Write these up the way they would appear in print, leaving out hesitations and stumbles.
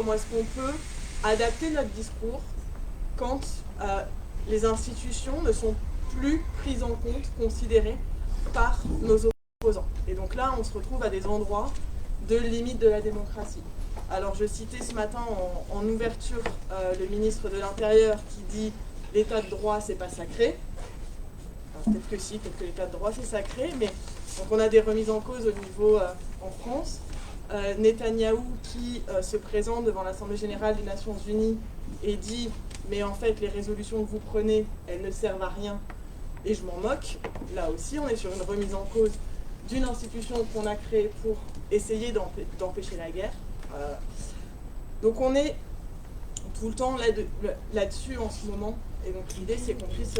comment est-ce qu'on peut adapter notre discours quand les institutions ne sont plus prises en compte, considérées par nos opposants. Et donc là, on se retrouve à des endroits de limite de la démocratie. Alors je citais ce matin en ouverture le ministre de l'Intérieur qui dit « l'état de droit, c'est pas sacré ». Peut-être que si, peut-être que l'état de droit, c'est sacré, mais donc on a des remises en cause au niveau en France. Netanyahou qui se présente devant l'Assemblée générale des Nations Unies et dit « mais en fait, les résolutions que vous prenez, elles ne servent à rien et je m'en moque ». Là aussi, on est sur une remise en cause d'une institution qu'on a créée pour essayer d'empêcher la guerre. Donc on est tout le temps là-dessus en ce moment. Et donc l'idée, c'est qu'on puisse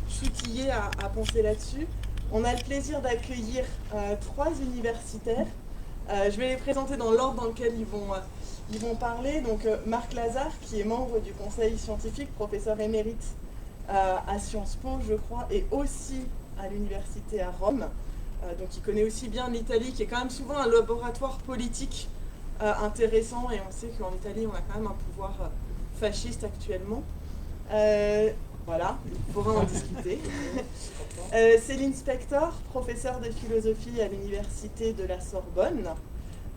s'outiller à penser là-dessus. On a le plaisir d'accueillir 3 universitaires. Je vais les présenter dans l'ordre dans lequel ils vont parler. Donc Marc Lazare, qui est membre du conseil scientifique, professeur émérite à Sciences Po, je crois, et aussi à l'université à Rome. Donc il connaît aussi bien l'Italie, qui est quand même souvent un laboratoire politique intéressant, et on sait qu'en Italie, on a quand même un pouvoir fasciste actuellement. Voilà, il faudra en discuter. Céline Spector, professeure de philosophie à l'université de la Sorbonne.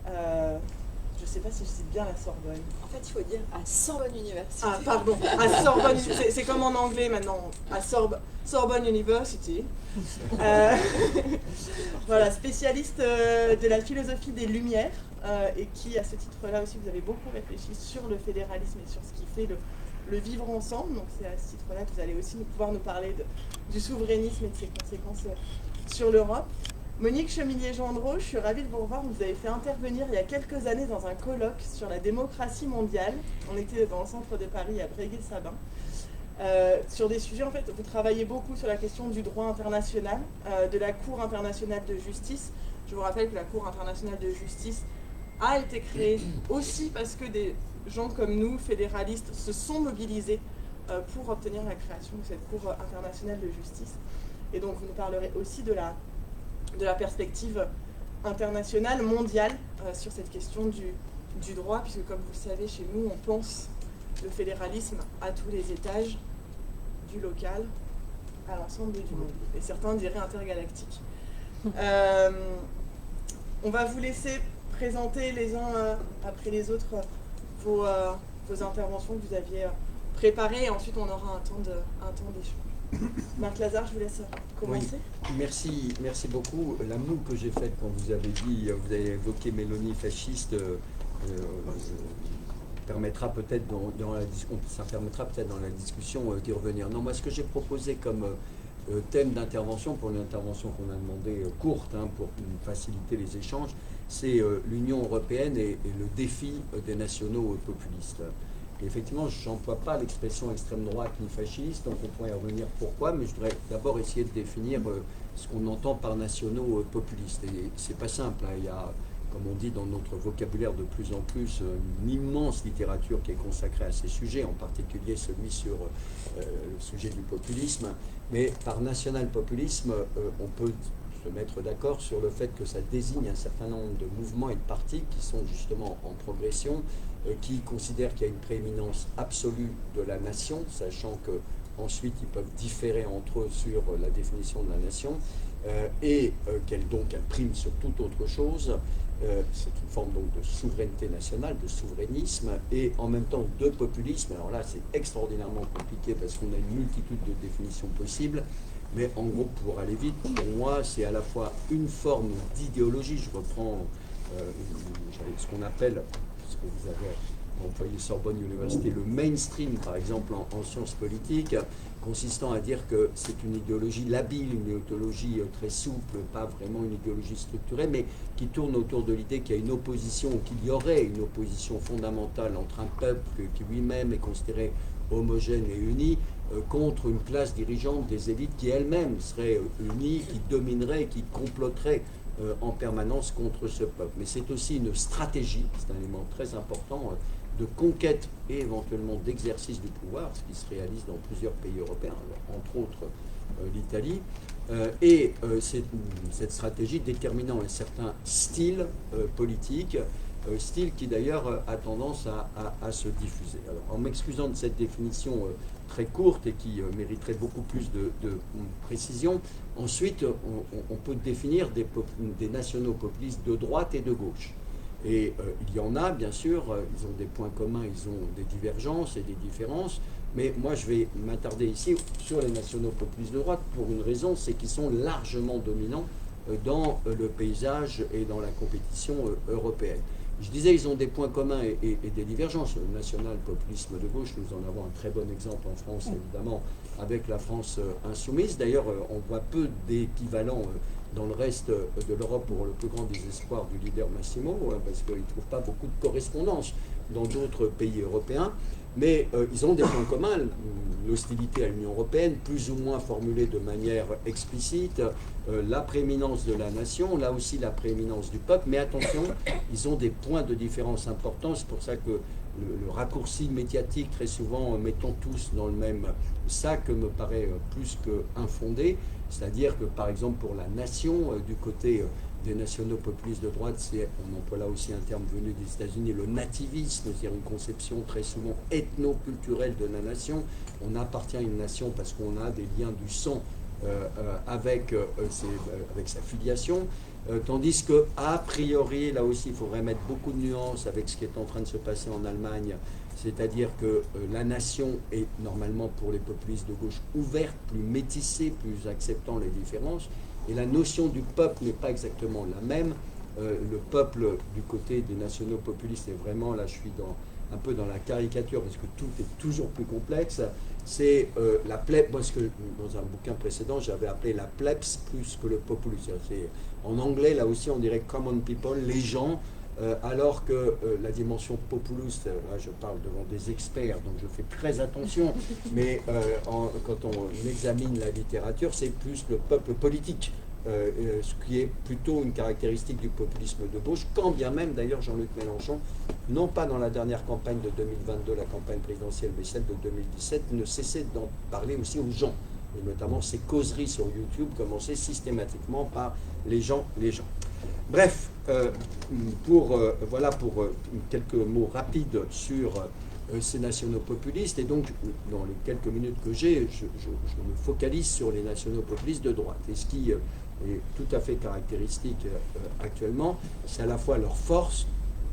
Je ne sais pas si je cite bien la Sorbonne. En fait, il faut dire à Sorbonne University. Ah, pardon, à Sorbonne, c'est comme en anglais maintenant, à Sorbonne University. Voilà, spécialiste de la philosophie des Lumières, et qui, à ce titre-là aussi, vous avez beaucoup réfléchi sur le fédéralisme et sur ce qui fait le vivre ensemble. Donc c'est à ce titre-là que vous allez aussi pouvoir nous parler du souverainisme et de ses conséquences sur l'Europe. Monique Chemillier-Gendreau, je suis ravie de vous revoir. Vous avez fait intervenir il y a quelques années dans un colloque sur la démocratie mondiale. On était dans le centre de Paris, à Breguet-Sabin. Sur des sujets, en fait, vous travaillez beaucoup sur la question du droit international, de la Cour internationale de justice. Je vous rappelle que la Cour internationale de justice a été créée aussi parce que des gens comme nous, fédéralistes, se sont mobilisés pour obtenir la création de cette Cour internationale de justice. Et donc vous nous parlerez aussi de la perspective internationale, mondiale, sur cette question du droit, puisque comme vous le savez, chez nous, on pense le fédéralisme à tous les étages, du local à l'ensemble du monde. Et certains diraient intergalactique. On va vous laisser présenter les uns après les autres vos interventions que vous aviez préparées, et ensuite on aura un temps d'échange. Marc Lazare, je vous laisse commencer. Oui, merci beaucoup. La moue que j'ai faite quand vous avez évoqué Mélanie fasciste, permettra peut-être ça permettra peut-être dans la discussion d'y revenir. Non, moi ce que j'ai proposé comme thème d'intervention, pour une intervention qu'on a demandé courte, pour faciliter les échanges, c'est l'Union européenne et le défi des nationaux populistes. Et effectivement, je n'emploie pas l'expression extrême droite ni fasciste, donc on pourrait y revenir pourquoi, mais je voudrais d'abord essayer de définir ce qu'on entend par nationaux populistes. Et c'est pas simple, il y a, comme on dit dans notre vocabulaire de plus en plus, une immense littérature qui est consacrée à ces sujets, en particulier celui sur le sujet du populisme. Mais par national-populisme, on peut se mettre d'accord sur le fait que ça désigne un certain nombre de mouvements et de partis qui sont justement en progression, qui considèrent qu'il y a une prééminence absolue de la nation, sachant qu'ensuite ils peuvent différer entre eux sur la définition de la nation, et qu'elle prime sur toute autre chose. C'est une forme donc de souveraineté nationale, de souverainisme, et en même temps de populisme. Alors là, c'est extraordinairement compliqué parce qu'on a une multitude de définitions possibles, mais en gros, pour aller vite, pour moi, c'est à la fois une forme d'idéologie. Je reprends ce qu'on appelle, ce que vous avez employé Sorbonne University, le mainstream, par exemple, en sciences politiques, consistant à dire que c'est une idéologie labile, une idéologie très souple, pas vraiment une idéologie structurée, mais qui tourne autour de l'idée qu'il y a une opposition, ou qu'il y aurait une opposition fondamentale entre un peuple qui lui-même est considéré homogène et uni, contre une classe dirigeante des élites qui elles-mêmes seraient unies, qui domineraient, qui comploteraient en permanence contre ce peuple. Mais c'est aussi une stratégie, c'est un élément très important, de conquête et éventuellement d'exercice du pouvoir, ce qui se réalise dans plusieurs pays européens, entre autres l'Italie, cette stratégie déterminant un certain style politique style qui d'ailleurs a tendance à se diffuser. Alors, en m'excusant de cette définition très courte et qui mériterait beaucoup plus de précision, ensuite on peut définir des nationaux populistes de droite et de gauche. Et il y en a, bien sûr, ils ont des points communs, ils ont des divergences et des différences, mais moi je vais m'attarder ici sur les nationaux populistes de droite pour une raison, c'est qu'ils sont largement dominants dans le paysage et dans la compétition européenne. Je disais, ils ont des points communs et des divergences. Le national-populisme de gauche, nous en avons un très bon exemple en France, évidemment, avec la France insoumise. D'ailleurs, on voit peu d'équivalents dans le reste de l'Europe pour le plus grand désespoir du leader Massimo, parce qu'il ne trouve pas beaucoup de correspondance dans d'autres pays européens. Mais ils ont des points communs, l'hostilité à l'Union européenne, plus ou moins formulée de manière explicite, la prééminence de la nation, là aussi la prééminence du peuple, mais attention, ils ont des points de différence importants, c'est pour ça que le raccourci médiatique, très souvent, mettons tous dans le même sac, me paraît plus qu'infondé, c'est-à-dire que, par exemple, pour la nation, du côté des nationaux populistes de droite, on emploie là aussi un terme venu des États-Unis, le nativisme, c'est-à-dire une conception très souvent ethno-culturelle de la nation. On appartient à une nation parce qu'on a des liens du sang avec sa filiation, tandis que, a priori, là aussi, il faudrait mettre beaucoup de nuances avec ce qui est en train de se passer en Allemagne, c'est-à-dire que la nation est normalement pour les populistes de gauche ouverte, plus métissée, plus acceptant les différences, et la notion du peuple n'est pas exactement la même. Le peuple du côté des nationaux populistes est vraiment, là je suis un peu dans la caricature parce que tout est toujours plus complexe, c'est la plèbe, moi ce que dans un bouquin précédent j'avais appelé la plebs plus que le populus. En anglais là aussi on dirait common people, les gens, alors que la dimension populus, là je parle devant des experts, donc je fais très attention, mais quand on examine la littérature, c'est plus le peuple politique, ce qui est plutôt une caractéristique du populisme de gauche, quand bien même d'ailleurs Jean-Luc Mélenchon, non pas dans la dernière campagne de 2022, la campagne présidentielle, mais celle de 2017, ne cessait d'en parler aussi aux gens, et notamment ses causeries sur YouTube commençaient systématiquement par les gens. Bref, pour quelques mots rapides sur ces nationaux populistes, et donc dans les quelques minutes que j'ai, je me focalise sur les nationaux populistes de droite. Et ce qui est tout à fait caractéristique actuellement, c'est à la fois leur force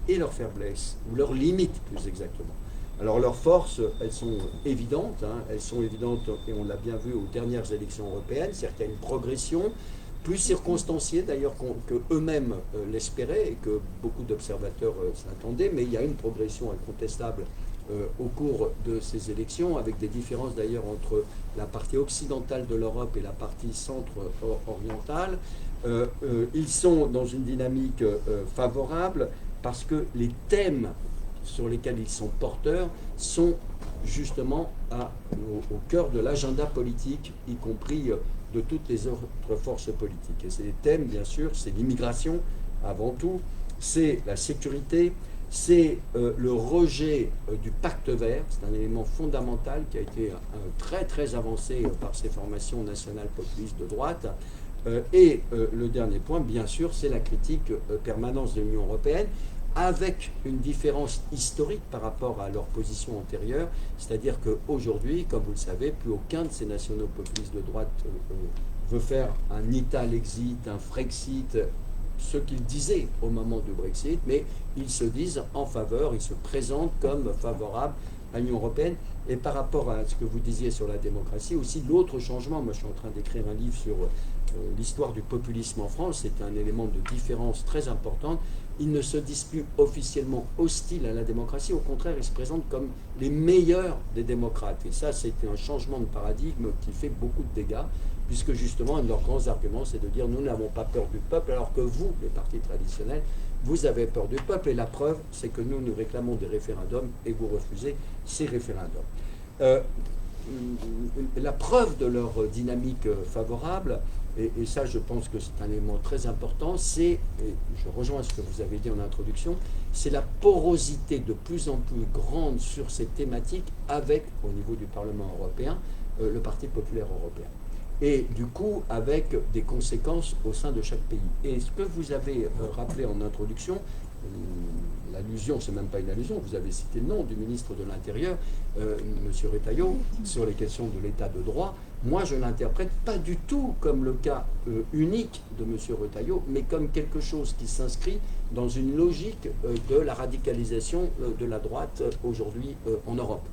et leur faiblesse, ou leurs limites plus exactement. Alors leurs forces, elles sont évidentes, et on l'a bien vu aux dernières élections européennes, c'est-à-dire qu'il y a une progression, plus circonstanciée d'ailleurs que eux-mêmes l'espéraient et que beaucoup d'observateurs s'attendaient, mais il y a une progression incontestable au cours de ces élections, avec des différences d'ailleurs entre la partie occidentale de l'Europe et la partie centre-orientale. Ils sont dans une dynamique favorable parce que les thèmes sur lesquels ils sont porteurs sont justement au cœur de l'agenda politique, y compris de toutes les autres forces politiques. Et ces thèmes, bien sûr, c'est l'immigration avant tout, c'est la sécurité, c'est le rejet du pacte vert, c'est un élément fondamental qui a été très très avancé par ces formations nationales populistes de droite. Et le dernier point, bien sûr, c'est la critique permanente de l'Union européenne, avec une différence historique par rapport à leur position antérieure, c'est-à-dire qu'aujourd'hui, comme vous le savez, plus aucun de ces nationaux populistes de droite veut faire un Ital-exit, un Frexit, ce qu'ils disaient au moment du Brexit, mais ils se disent en faveur, ils se présentent comme favorables à l'Union européenne. Et par rapport à ce que vous disiez sur la démocratie, aussi l'autre changement, moi je suis en train d'écrire un livre sur l'histoire du populisme en France, c'est un élément de différence très important. Ils ne se disent plus officiellement hostiles à la démocratie, au contraire, ils se présentent comme les meilleurs des démocrates. Et ça, c'était un changement de paradigme qui fait beaucoup de dégâts, puisque justement, un de leurs grands arguments, c'est de dire nous n'avons pas peur du peuple, alors que vous, les partis traditionnels, vous avez peur du peuple. Et la preuve, c'est que nous réclamons des référendums et vous refusez ces référendums. La preuve de leur dynamique favorable, et ça je pense que c'est un élément très important, c'est, et je rejoins ce que vous avez dit en introduction, c'est la porosité de plus en plus grande sur ces thématiques avec, au niveau du Parlement européen, le Parti populaire européen. Et du coup, avec des conséquences au sein de chaque pays. Et ce que vous avez rappelé en introduction l'allusion, c'est même pas une allusion, vous avez cité le nom du ministre de l'Intérieur, M. Retailleau, sur les questions de l'état de droit. Moi, je l'interprète pas du tout comme le cas unique de M. Retailleau, mais comme quelque chose qui s'inscrit dans une logique de la radicalisation de la droite aujourd'hui en Europe.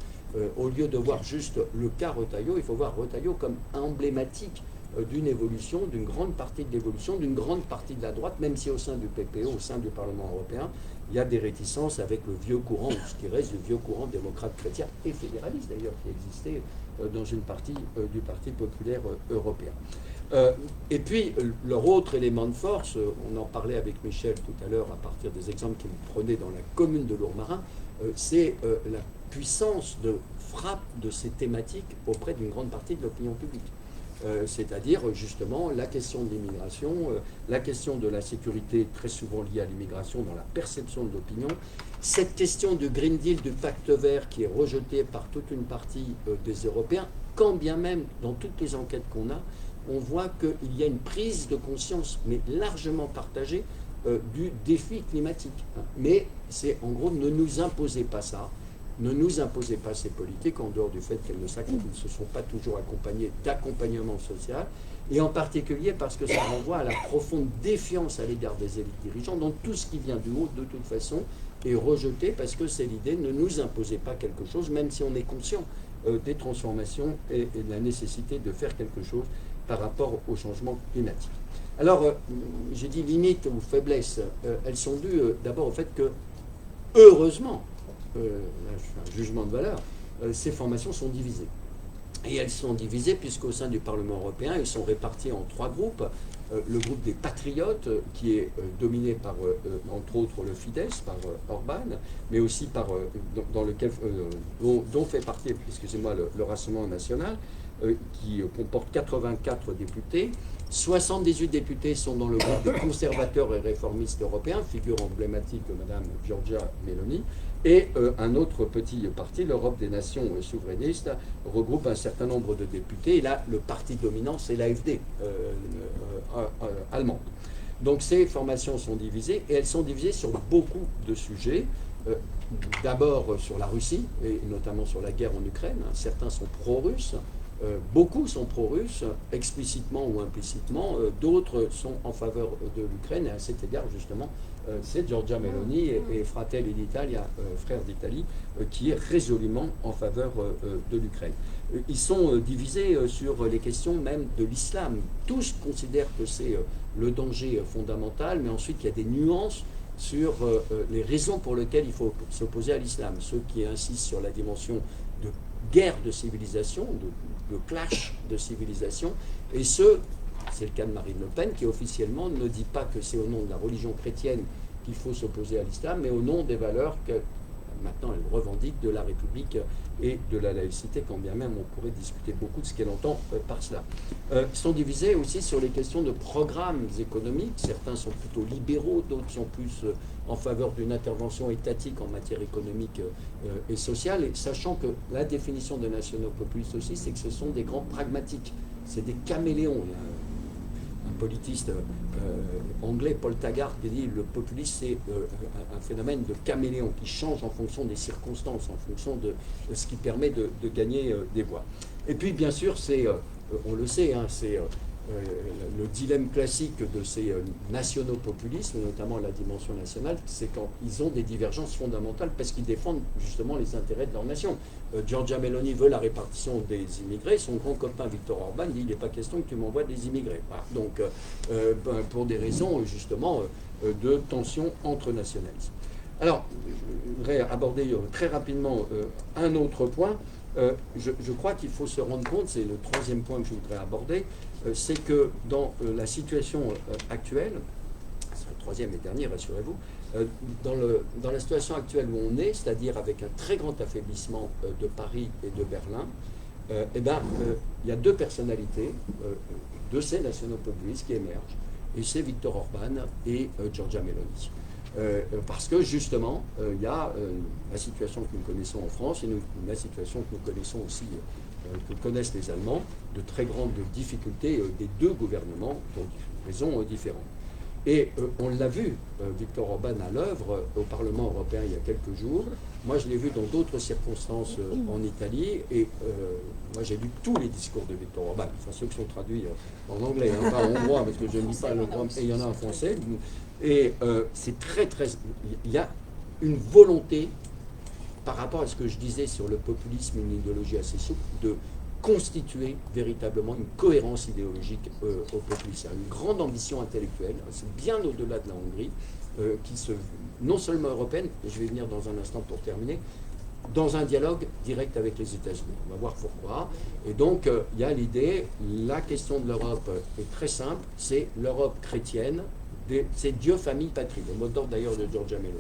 Au lieu de voir juste le cas Retailleau, il faut voir Retailleau comme emblématique d'une évolution, d'une grande partie de l'évolution, d'une grande partie de la droite, même si au sein du PPE, au sein du Parlement européen, il y a des réticences avec le vieux courant, ou ce qui reste du vieux courant démocrate chrétien et fédéraliste d'ailleurs, qui existait dans une partie du Parti populaire européen. Et puis, leur autre élément de force, on en parlait avec Michel tout à l'heure à partir des exemples qu'il prenait dans la commune de Lourmarin, c'est la puissance de frappe de ces thématiques auprès d'une grande partie de l'opinion publique. C'est-à-dire justement la question de l'immigration, la question de la sécurité très souvent liée à l'immigration dans la perception de l'opinion, cette question du Green Deal, du pacte vert qui est rejeté par toute une partie des Européens, quand bien même dans toutes les enquêtes qu'on a, on voit qu'il y a une prise de conscience, mais largement partagée, du défi climatique. Mais c'est en gros, ne nous imposez pas ça. Ne nous imposez pas ces politiques en dehors du fait qu'elles ne se sont pas toujours accompagnées d'accompagnement social, et en particulier parce que ça renvoie à la profonde défiance à l'égard des élites dirigeantes, dont tout ce qui vient du haut, de toute façon, est rejeté parce que c'est l'idée, ne nous imposez pas quelque chose, même si on est conscient des transformations et de la nécessité de faire quelque chose par rapport au changement climatique. Alors, j'ai dit limites ou faiblesses, elles sont dues d'abord au fait que, heureusement, là je fais un jugement de valeur, ces formations sont divisées. Et elles sont divisées puisqu'au sein du Parlement européen, elles sont réparties en 3 groupes. Le groupe des patriotes, qui est dominé par, entre autres, le Fidesz, par Orban, mais aussi par, dans lequel, dont fait partie, excusez-moi, le Rassemblement national, qui comporte 84 députés. 78 députés sont dans le groupe des conservateurs et réformistes européens, figure emblématique de Mme Giorgia Meloni, et un autre petit parti, l'Europe des nations souverainistes, regroupe un certain nombre de députés, et là, le parti dominant, c'est l'AfD allemande. Donc ces formations sont divisées, et elles sont divisées sur beaucoup de sujets. D'abord sur la Russie, et notamment sur la guerre en Ukraine. Certains sont pro-russes, beaucoup sont pro-russes, explicitement ou implicitement, d'autres sont en faveur de l'Ukraine, et à cet égard, justement, c'est Giorgia Meloni et Fratelli d'Italia, Frères d'Italie, qui est résolument en faveur de l'Ukraine. Ils sont divisés sur les questions même de l'islam. Tous considèrent que c'est le danger fondamental, mais ensuite il y a des nuances sur les raisons pour lesquelles il faut s'opposer à l'islam. Ceux qui insistent sur la dimension de guerre de civilisation, de clash de civilisation, et ceux, c'est le cas de Marine Le Pen, qui officiellement ne dit pas que c'est au nom de la religion chrétienne qu'il faut s'opposer à l'islam, mais au nom des valeurs que maintenant elle revendique de la République et de la laïcité, quand bien même on pourrait discuter beaucoup de ce qu'elle entend par cela. Ils sont divisés aussi sur les questions de programmes économiques. Certains sont plutôt libéraux, d'autres sont plus en faveur d'une intervention étatique en matière économique et sociale, et sachant que la définition des nationaux-populistes aussi, c'est que ce sont des grands pragmatiques, c'est des caméléons. Il y a un politiste anglais, Paul Taggart, qui dit le populisme, c'est un phénomène de caméléon qui change en fonction des circonstances, en fonction de ce qui permet de gagner des voix. Et puis, bien sûr, c'est, on le sait, hein, c'est le dilemme classique de ces nationaux populistes, notamment la dimension nationale, c'est quand ils ont des divergences fondamentales parce qu'ils défendent justement les intérêts de leur nation. Giorgia Meloni veut la répartition des immigrés, son grand copain Viktor Orban dit il n'est pas question que tu m'envoies des immigrés. Voilà. Donc pour des raisons justement de tension entre nationalismes. Alors, je voudrais aborder très rapidement un autre point. Je crois qu'il faut se rendre compte, c'est le troisième point que je voudrais aborder, c'est que dans la situation actuelle, c'est le troisième et dernier, rassurez-vous, dans la situation actuelle où on est, c'est-à-dire avec un très grand affaiblissement de Paris et de Berlin, il y a deux personnalités de ces nationaux populistes qui émergent, et c'est Viktor Orban et Giorgia Meloni. Parce que justement, il y a la situation que nous connaissons en France et la situation que nous connaissons aussi, que connaissent les Allemands, de très grandes difficultés des deux gouvernements pour des raisons différentes. Et on l'a vu, Viktor Orban à l'œuvre au Parlement européen il y a quelques jours. Moi, je l'ai vu dans d'autres circonstances en Italie. Et moi, j'ai lu tous les discours de Viktor Orban, enfin ceux qui sont traduits en anglais, hein, pas en hongrois, parce que je ne lis pas le hongrois, et il y en a en français. Et c'est très, très... Il y a une volonté, par rapport à ce que je disais sur le populisme, une idéologie assez souple, de constituer véritablement une cohérence idéologique au populisme. Une grande ambition intellectuelle, c'est bien au-delà de la Hongrie, non seulement européenne, et je vais venir dans un instant pour terminer, dans un dialogue direct avec les États-Unis. On va voir pourquoi. Et donc, il y a l'idée, la question de l'Europe est très simple, c'est l'Europe chrétienne, c'est Dieu, famille, patrie, le mot d'ordre d'ailleurs de Giorgia Meloni.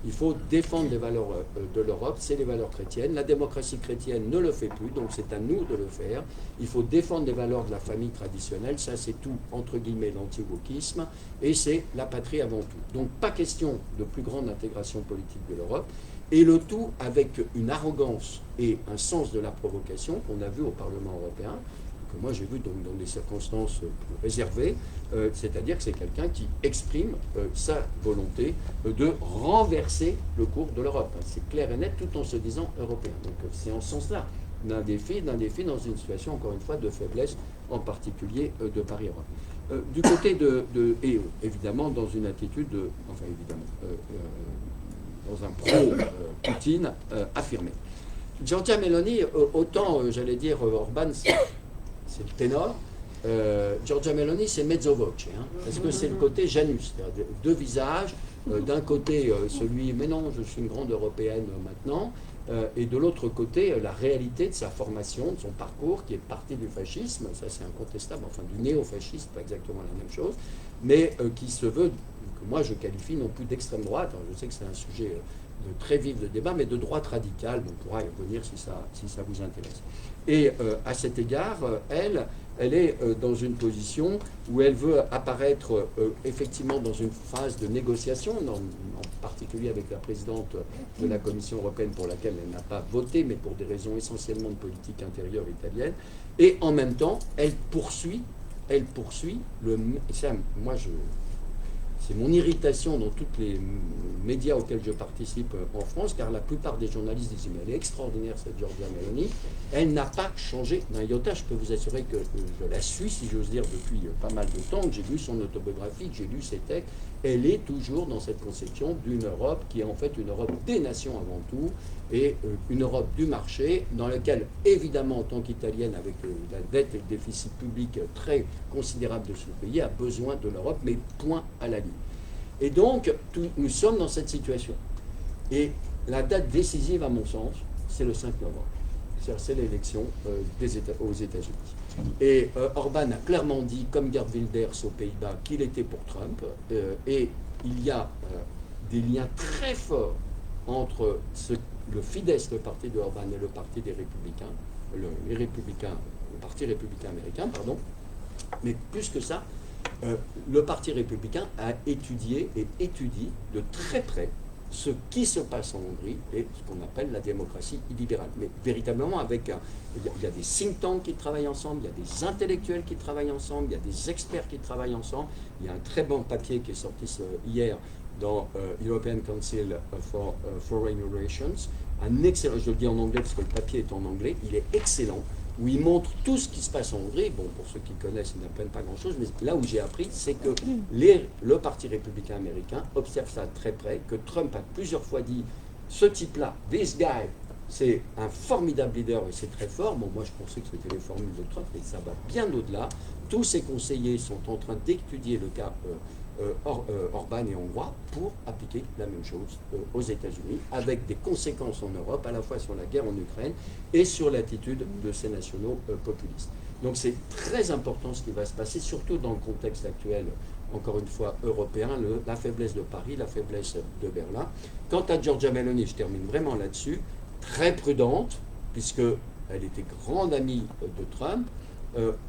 Il faut défendre les valeurs de l'Europe, c'est les valeurs chrétiennes. La démocratie chrétienne ne le fait plus, donc c'est à nous de le faire. Il faut défendre les valeurs de la famille traditionnelle, ça c'est tout, entre guillemets, l'anti-wokisme, et c'est la patrie avant tout. Donc pas question de plus grande intégration politique de l'Europe, et le tout avec une arrogance et un sens de la provocation qu'on a vu au Parlement européen, que moi j'ai vu donc dans des circonstances réservées, c'est-à-dire que c'est quelqu'un qui exprime sa volonté de renverser le cours de l'Europe. C'est clair et net tout en se disant européen. Donc c'est en ce sens-là d'un défi dans une situation, encore une fois, de faiblesse, en particulier de Paris-Europe. Du côté et évidemment dans une attitude, dans un pro-Poutine affirmé. Giorgia Meloni, autant, j'allais dire, Orban, c'est le ténor. Giorgia Meloni, c'est mezzo voce, hein, parce que c'est le côté Janus, c'est-à-dire deux visages. D'un côté, celui, mais non, je suis une grande européenne maintenant, et de l'autre côté, la réalité de sa formation, de son parcours, qui est parti du fascisme, ça c'est incontestable, enfin du néo-fascisme, pas exactement la même chose, mais qui se veut, que moi je qualifie non plus d'extrême droite, alors je sais que c'est un sujet de très vif de débat, mais de droite radicale, on pourra y revenir si ça vous intéresse. Et à cet égard, elle est dans une position où elle veut apparaître effectivement dans une phase de négociation, en particulier avec la présidente de la Commission européenne pour laquelle elle n'a pas voté, mais pour des raisons essentiellement de politique intérieure italienne. Et en même temps, elle poursuit c'est mon irritation dans tous les médias auxquels je participe en France, car la plupart des journalistes disent mais elle est extraordinaire cette Giorgia Meloni. Elle n'a pas changé d'un iota. Je peux vous assurer que je la suis, si j'ose dire, depuis pas mal de temps, que j'ai lu son autobiographie, que j'ai lu ses textes. Elle est toujours dans cette conception d'une Europe qui est en fait une Europe des nations avant tout, et une Europe du marché, dans laquelle, évidemment, en tant qu'Italienne, avec la dette et le déficit public très considérable de ce pays, a besoin de l'Europe, mais point à la ligne. Et donc, nous sommes dans cette situation. Et la date décisive, à mon sens, c'est le 5 novembre. C'est l'élection aux États-Unis. Et Orban a clairement dit, comme Geert Wilders aux Pays-Bas, qu'il était pour Trump. Et il y a des liens très forts entre le Fidesz, le parti de Orban, et le parti des Républicains, le parti républicain américain, pardon. Mais plus que ça, le parti républicain a étudié et étudie de très près ce qui se passe en Hongrie et ce qu'on appelle la démocratie illibérale. Mais véritablement, il y a des think tanks qui travaillent ensemble, il y a des intellectuels qui travaillent ensemble, il y a des experts qui travaillent ensemble. Il y a un très bon papier qui est sorti hier dans European Council for Foreign Relations, un excellent, je le dis en anglais parce que le papier est en anglais, il est excellent, où il montre tout ce qui se passe en Hongrie. Bon, pour ceux qui connaissent, ils n'apprennent pas grand-chose, mais là où j'ai appris, c'est que le Parti républicain américain observe ça très près, que Trump a plusieurs fois dit, ce type-là, this guy, c'est un formidable leader et c'est très fort. Bon, moi je pensais que c'était les formules de Trump, mais ça va bien au-delà. Tous ses conseillers sont en train d'étudier le cas Orban et hongrois pour appliquer la même chose aux États-Unis, avec des conséquences en Europe, à la fois sur la guerre en Ukraine et sur l'attitude de ces nationaux populistes. Donc c'est très important ce qui va se passer, surtout dans le contexte actuel, encore une fois, européen, la faiblesse de Paris, la faiblesse de Berlin. Quant à Giorgia Meloni, je termine vraiment là-dessus, très prudente, puisqu'elle était grande amie de Trump.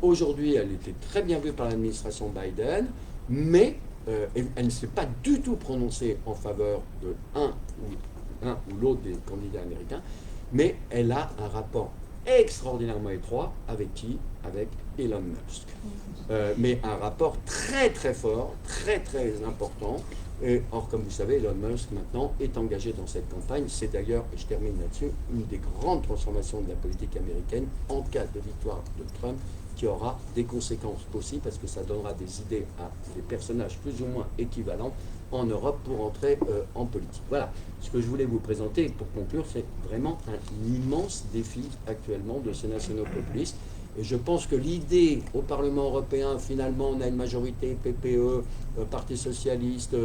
Aujourd'hui, elle était très bien vue par l'administration Biden, mais elle ne s'est pas du tout prononcée en faveur de un ou l'autre des candidats américains, mais elle a un rapport extraordinairement étroit. Avec qui? Avec Elon Musk. Mais un rapport très très fort, très très important. Or, comme vous savez, Elon Musk maintenant est engagé dans cette campagne. C'est d'ailleurs, et je termine là-dessus, une des grandes transformations de la politique américaine en cas de victoire de Trump, qui aura des conséquences aussi, parce que ça donnera des idées à des personnages plus ou moins équivalents en Europe pour entrer en politique. Voilà, ce que je voulais vous présenter, et pour conclure, c'est vraiment un immense défi actuellement de ces nationaux populistes. Et je pense que l'idée au Parlement européen, finalement, on a une majorité PPE, Parti socialiste,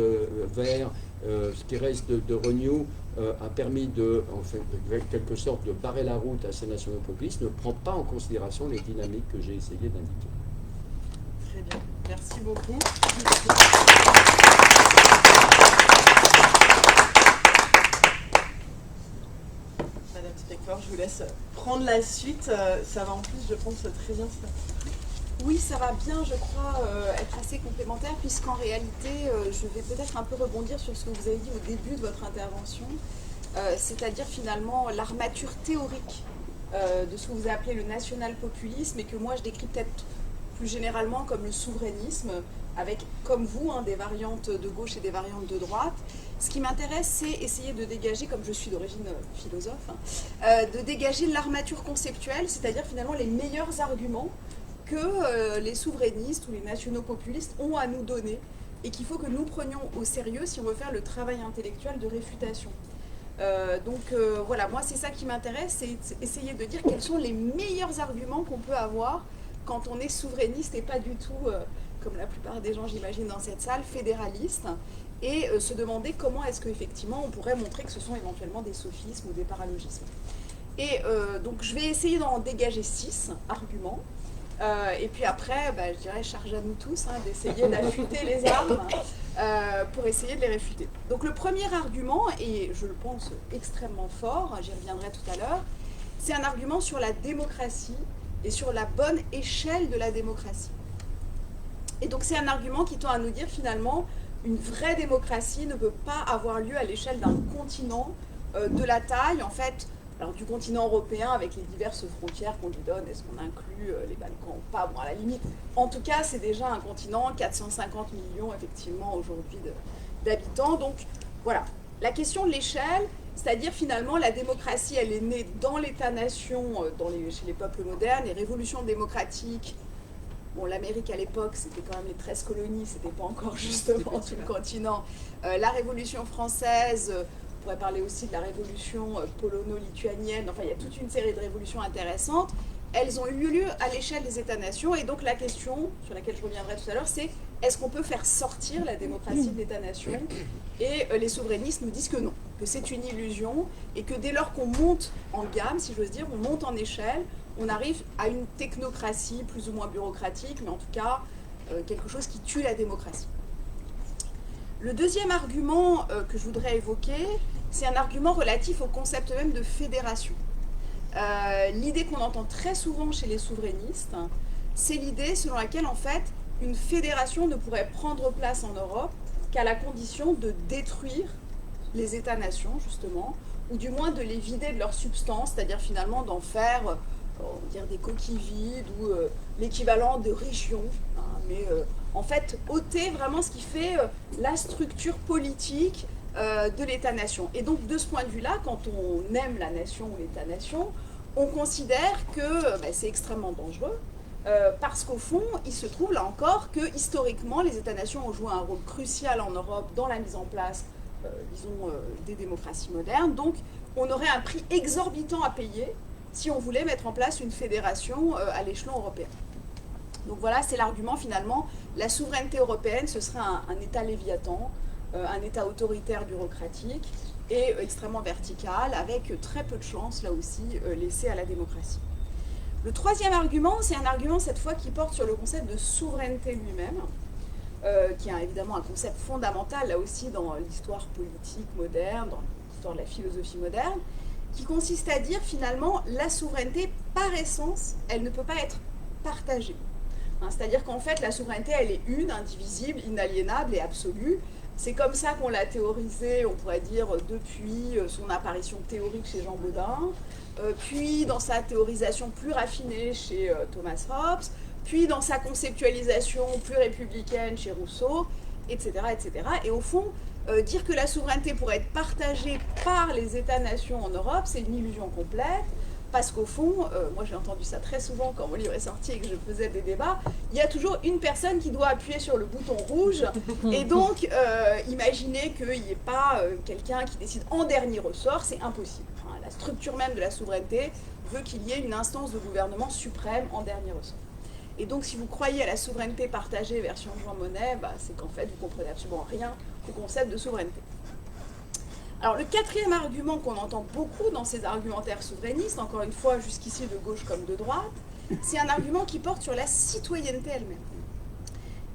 Vert, ce qui reste de Renew, a permis de, en fait, de quelque sorte, de barrer la route à ces nationaux populistes, ne prend pas en considération les dynamiques que j'ai essayé d'indiquer. Très bien, merci beaucoup. Madame Spector, je vous laisse prendre la suite. Ça va en plus, je pense, très bien. Oui, ça va bien, je crois, être assez complémentaire, puisqu'en réalité, je vais peut-être un peu rebondir sur ce que vous avez dit au début de votre intervention, c'est-à-dire finalement l'armature théorique de ce que vous avez appelé le national-populisme, et que moi je décris peut-être plus généralement comme le souverainisme, avec, comme vous, des variantes de gauche et des variantes de droite. Ce qui m'intéresse, c'est essayer de dégager, comme je suis d'origine philosophe, de dégager l'armature conceptuelle, c'est-à-dire finalement les meilleurs arguments que les souverainistes ou les nationaux populistes ont à nous donner et qu'il faut que nous prenions au sérieux si on veut faire le travail intellectuel de réfutation. Voilà, moi c'est ça qui m'intéresse, c'est essayer de dire quels sont les meilleurs arguments qu'on peut avoir quand on est souverainiste et pas du tout, comme la plupart des gens j'imagine dans cette salle, fédéraliste, et se demander comment est-ce qu'effectivement on pourrait montrer que ce sont éventuellement des sophismes ou des paralogismes. Et donc je vais essayer d'en dégager 6 arguments. Et puis après, je dirais, charge à nous tous d'essayer d'affûter les armes pour essayer de les réfuter. Donc le premier argument, et je le pense extrêmement fort, j'y reviendrai tout à l'heure, c'est un argument sur la démocratie et sur la bonne échelle de la démocratie. Et donc c'est un argument qui tend à nous dire finalement, une vraie démocratie ne peut pas avoir lieu à l'échelle d'un continent de la taille, en fait, alors, du continent européen, avec les diverses frontières qu'on lui donne, est-ce qu'on inclut les Balkans ou pas? Bon, à la limite, en tout cas, c'est déjà un continent, 450 millions, effectivement, aujourd'hui d'habitants. Donc, voilà. La question de l'échelle, c'est-à-dire, finalement, la démocratie, elle est née dans l'État-nation, chez les peuples modernes, les révolutions démocratiques. Bon, l'Amérique, à l'époque, c'était quand même les 13 colonies, c'était pas encore, justement, tout le continent. La Révolution française... On pourrait parler aussi de la révolution polono-lituanienne, enfin il y a toute une série de révolutions intéressantes. Elles ont eu lieu à l'échelle des États-nations, et donc la question sur laquelle je reviendrai tout à l'heure, c'est est-ce qu'on peut faire sortir la démocratie de l'État-nation? Et les souverainistes nous disent que non, que c'est une illusion, et que dès lors qu'on monte en gamme, si j'ose dire, on monte en échelle, on arrive à une technocratie plus ou moins bureaucratique, mais en tout cas quelque chose qui tue la démocratie. Le deuxième argument que je voudrais évoquer, c'est un argument relatif au concept même de fédération. L'idée qu'on entend très souvent chez les souverainistes, c'est l'idée selon laquelle, en fait, une fédération ne pourrait prendre place en Europe qu'à la condition de détruire les États-nations, justement, ou du moins de les vider de leur substance, c'est-à-dire finalement d'en faire on va dire des coquilles vides ou l'équivalent de régions, en fait, ôter vraiment ce qui fait la structure politique de l'État-nation. Et donc, de ce point de vue-là, quand on aime la nation ou l'État-nation, on considère que c'est extrêmement dangereux, parce qu'au fond, il se trouve là encore que, historiquement, les États-nations ont joué un rôle crucial en Europe dans la mise en place, disons, des démocraties modernes. Donc, on aurait un prix exorbitant à payer si on voulait mettre en place une fédération à l'échelon européen. Donc voilà, c'est l'argument finalement, la souveraineté européenne, ce serait un État léviathan, un État autoritaire bureaucratique et extrêmement vertical, avec très peu de chances, là aussi, laissées à la démocratie. Le troisième argument, c'est un argument cette fois qui porte sur le concept de souveraineté lui-même, qui est évidemment un concept fondamental, là aussi, dans l'histoire politique moderne, dans l'histoire de la philosophie moderne, qui consiste à dire finalement, la souveraineté, par essence, elle ne peut pas être partagée. C'est-à-dire qu'en fait, la souveraineté, elle est une, indivisible, inaliénable et absolue. C'est comme ça qu'on l'a théorisé, on pourrait dire, depuis son apparition théorique chez Jean Bodin. puis dans sa théorisation plus raffinée chez Thomas Hobbes, puis dans sa conceptualisation plus républicaine chez Rousseau, etc. etc. Et au fond, dire que la souveraineté pourrait être partagée par les États-nations en Europe, c'est une illusion complète, parce qu'au fond, moi j'ai entendu ça très souvent quand mon livre est sorti et que je faisais des débats, il y a toujours une personne qui doit appuyer sur le bouton rouge, et donc imaginez qu'il n'y ait pas quelqu'un qui décide en dernier ressort, c'est impossible. Enfin, la structure même de la souveraineté veut qu'il y ait une instance de gouvernement suprême en dernier ressort. Et donc si vous croyez à la souveraineté partagée version Jean Monnet, c'est qu'en fait vous comprenez absolument rien au concept de souveraineté. Alors le quatrième argument qu'on entend beaucoup dans ces argumentaires souverainistes, encore une fois jusqu'ici de gauche comme de droite, c'est un argument qui porte sur la citoyenneté elle-même.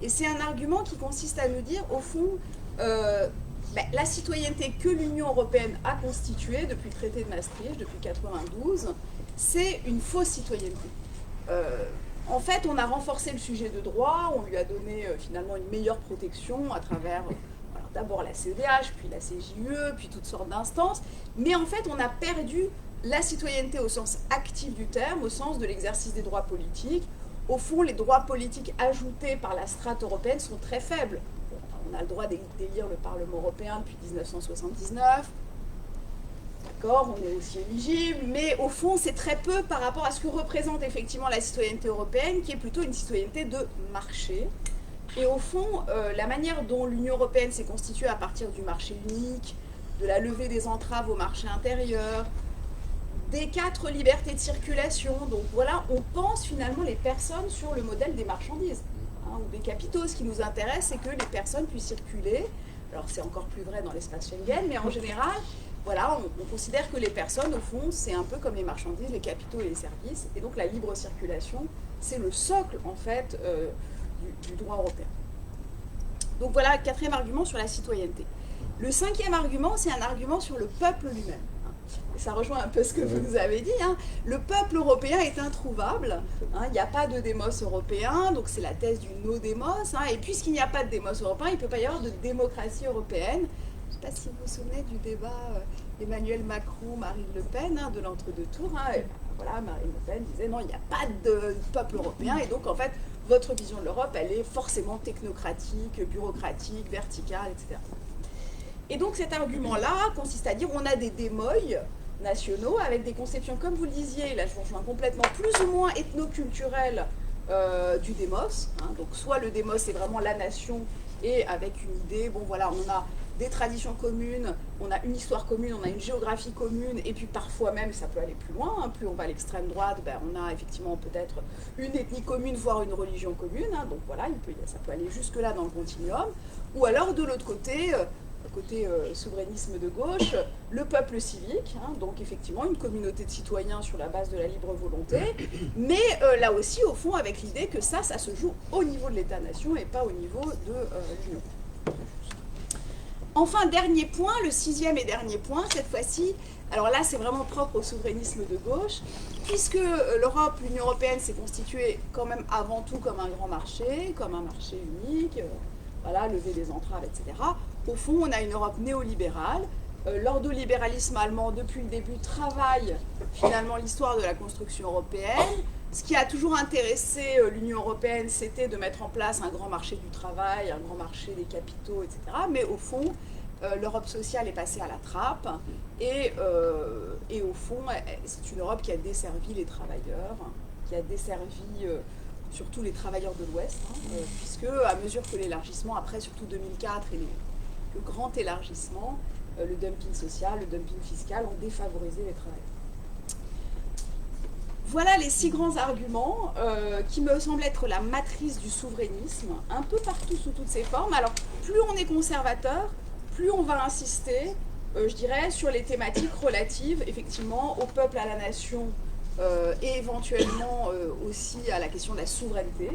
Et c'est un argument qui consiste à nous dire, au fond, la citoyenneté que l'Union européenne a constituée depuis le traité de Maastricht, depuis 1992, c'est une fausse citoyenneté. En fait, on a renforcé le sujet de droit, on lui a donné finalement une meilleure protection à travers d'abord la CEDH, puis la CJUE, puis toutes sortes d'instances, mais en fait, on a perdu la citoyenneté au sens actif du terme, au sens de l'exercice des droits politiques. Au fond, les droits politiques ajoutés par la strate européenne sont très faibles. On a le droit d'élire le Parlement européen depuis 1979, d'accord, on est aussi éligible, mais au fond, c'est très peu par rapport à ce que représente effectivement la citoyenneté européenne, qui est plutôt une citoyenneté de marché. Et au fond, la manière dont l'Union européenne s'est constituée à partir du marché unique, de la levée des entraves au marché intérieur, des 4 libertés de circulation, donc voilà, on pense finalement les personnes sur le modèle des marchandises, ou des capitaux. Ce qui nous intéresse, c'est que les personnes puissent circuler. Alors c'est encore plus vrai dans l'espace Schengen, mais en général, voilà, on considère que les personnes, au fond, c'est un peu comme les marchandises, les capitaux et les services, et donc la libre circulation, c'est le socle, en fait, du droit européen. Donc voilà, 4e argument sur la citoyenneté. Le 5e argument, c'est un argument sur le peuple lui-même. Et ça rejoint un peu ce que vous nous avez dit. Le peuple européen est introuvable. Il n'y a pas de démos européen, donc c'est la thèse du no-démos. Et puisqu'il n'y a pas de démos européen, il ne peut pas y avoir de démocratie européenne. Je ne sais pas si vous vous souvenez du débat Emmanuel Macron, Marine Le Pen, de l'entre-deux tours. Voilà, Marine Le Pen disait non, il n'y a pas de peuple européen, et donc en fait, votre vision de l'Europe, elle est forcément technocratique, bureaucratique, verticale, etc. Et donc cet argument-là consiste à dire on a des démoïs nationaux avec des conceptions, comme vous le disiez, là je vous rejoins complètement, plus ou moins ethnoculturelles du démos. Donc soit le démos c'est vraiment la nation et avec une idée, bon voilà, on a des traditions communes, on a une histoire commune, on a une géographie commune, et puis parfois même, ça peut aller plus loin, plus on va à l'extrême droite, on a effectivement peut-être une ethnie commune, voire une religion commune, donc voilà, ça peut aller jusque-là dans le continuum, ou alors de l'autre côté, souverainisme de gauche, le peuple civique, donc effectivement une communauté de citoyens sur la base de la libre volonté, mais là aussi, au fond, avec l'idée que ça se joue au niveau de l'État-nation et pas au niveau de l'Union. Enfin, dernier point, le 6e et dernier point, cette fois-ci, alors là c'est vraiment propre au souverainisme de gauche, puisque l'Europe, l'Union européenne s'est constituée quand même avant tout comme un grand marché, comme un marché unique, voilà, lever des entraves, etc. Au fond, on a une Europe néolibérale. L'ordolibéralisme allemand, depuis le début, travaille finalement l'histoire de la construction européenne. Ce qui a toujours intéressé l'Union européenne, c'était de mettre en place un grand marché du travail, un grand marché des capitaux, etc. Mais au fond, l'Europe sociale est passée à la trappe et au fond, c'est une Europe qui a desservi les travailleurs, qui a desservi surtout les travailleurs de l'Ouest, puisque à mesure que l'élargissement, après surtout 2004 et le grand élargissement, le dumping social, le dumping fiscal ont défavorisé les travailleurs. Voilà les 6 grands arguments qui me semblent être la matrice du souverainisme, un peu partout sous toutes ses formes. Alors, plus on est conservateur, plus on va insister, je dirais, sur les thématiques relatives, effectivement, au peuple, à la nation, et éventuellement aussi à la question de la souveraineté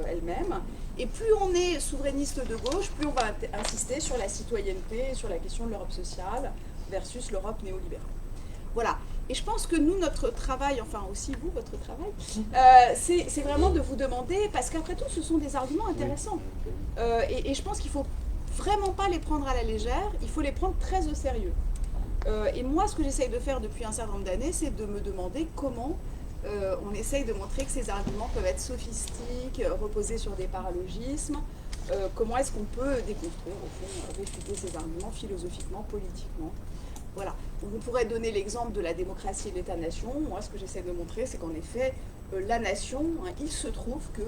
elle-même. Et plus on est souverainiste de gauche, plus on va insister sur la citoyenneté, sur la question de l'Europe sociale versus l'Europe néolibérale. Voilà. Et je pense que nous, notre travail, enfin aussi vous, votre travail, c'est vraiment de vous demander, parce qu'après tout, ce sont des arguments intéressants. Et je pense qu'il ne faut vraiment pas les prendre à la légère, il faut les prendre très au sérieux. Et moi, ce que j'essaye de faire depuis un certain nombre d'années, c'est de me demander comment on essaye de montrer que ces arguments peuvent être sophistiques, reposer sur des paralogismes. Comment est-ce qu'on peut déconstruire, au fond, réfuter ces arguments philosophiquement, politiquement. Voilà. Donc on pourrait donner l'exemple de la démocratie et de l'État-nation. Moi, ce que j'essaie de montrer, c'est qu'en effet, la nation, il se trouve que,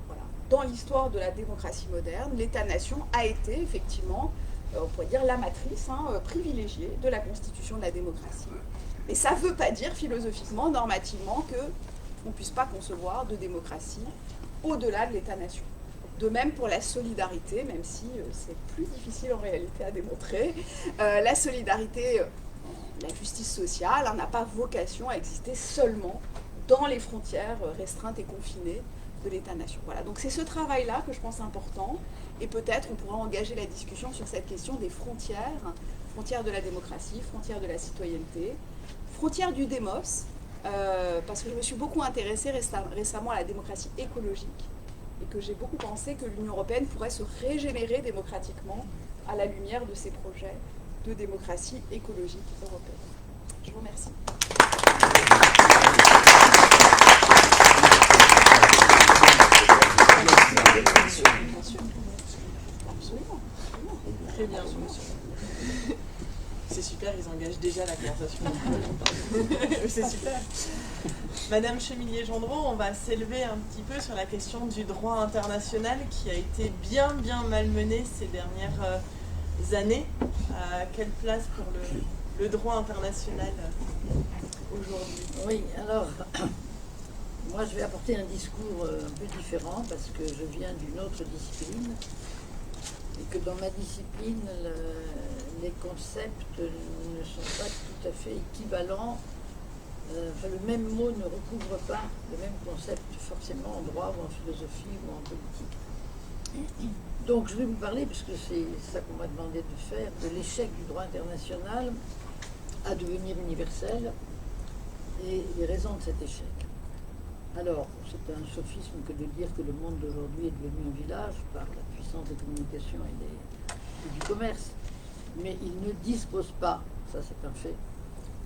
voilà, dans l'histoire de la démocratie moderne, l'État-nation a été, effectivement, on pourrait dire la matrice privilégiée de la constitution de la démocratie. Et ça ne veut pas dire philosophiquement, normativement, qu'on ne puisse pas concevoir de démocratie au-delà de l'État-nation. De même pour la solidarité, même si c'est plus difficile en réalité à démontrer. La solidarité, la justice sociale, n'a pas vocation à exister seulement dans les frontières restreintes et confinées de l'État-nation. Voilà, donc c'est ce travail-là que je pense important, et peut-être on pourra engager la discussion sur cette question des frontières, frontières de la démocratie, frontières de la citoyenneté, frontières du démos, parce que je me suis beaucoup intéressée récemment à la démocratie écologique, et que j'ai beaucoup pensé que l'Union européenne pourrait se régénérer démocratiquement à la lumière de ces projets de démocratie écologique européenne. Je vous remercie. Bien sûr. Absolument. Très bien. C'est super, ils engagent déjà la conversation. C'est super. Madame Chemillier-Gendreau, on va s'élever un petit peu sur la question du droit international qui a été bien malmené ces dernières années. Quelle place pour le droit international aujourd'hui? Oui, alors, moi je vais apporter un discours un peu différent parce que je viens d'une autre discipline et que dans ma discipline, les concepts ne sont pas tout à fait équivalents. Le même mot ne recouvre pas le même concept forcément en droit ou en philosophie ou en politique. Donc je vais vous parler, puisque c'est ça qu'on m'a demandé de faire, de l'échec du droit international à devenir universel et les raisons de cet échec. Alors, c'est un sophisme que de dire que le monde d'aujourd'hui est devenu un village par la puissance des communications et du commerce, mais il ne dispose pas, ça c'est un fait,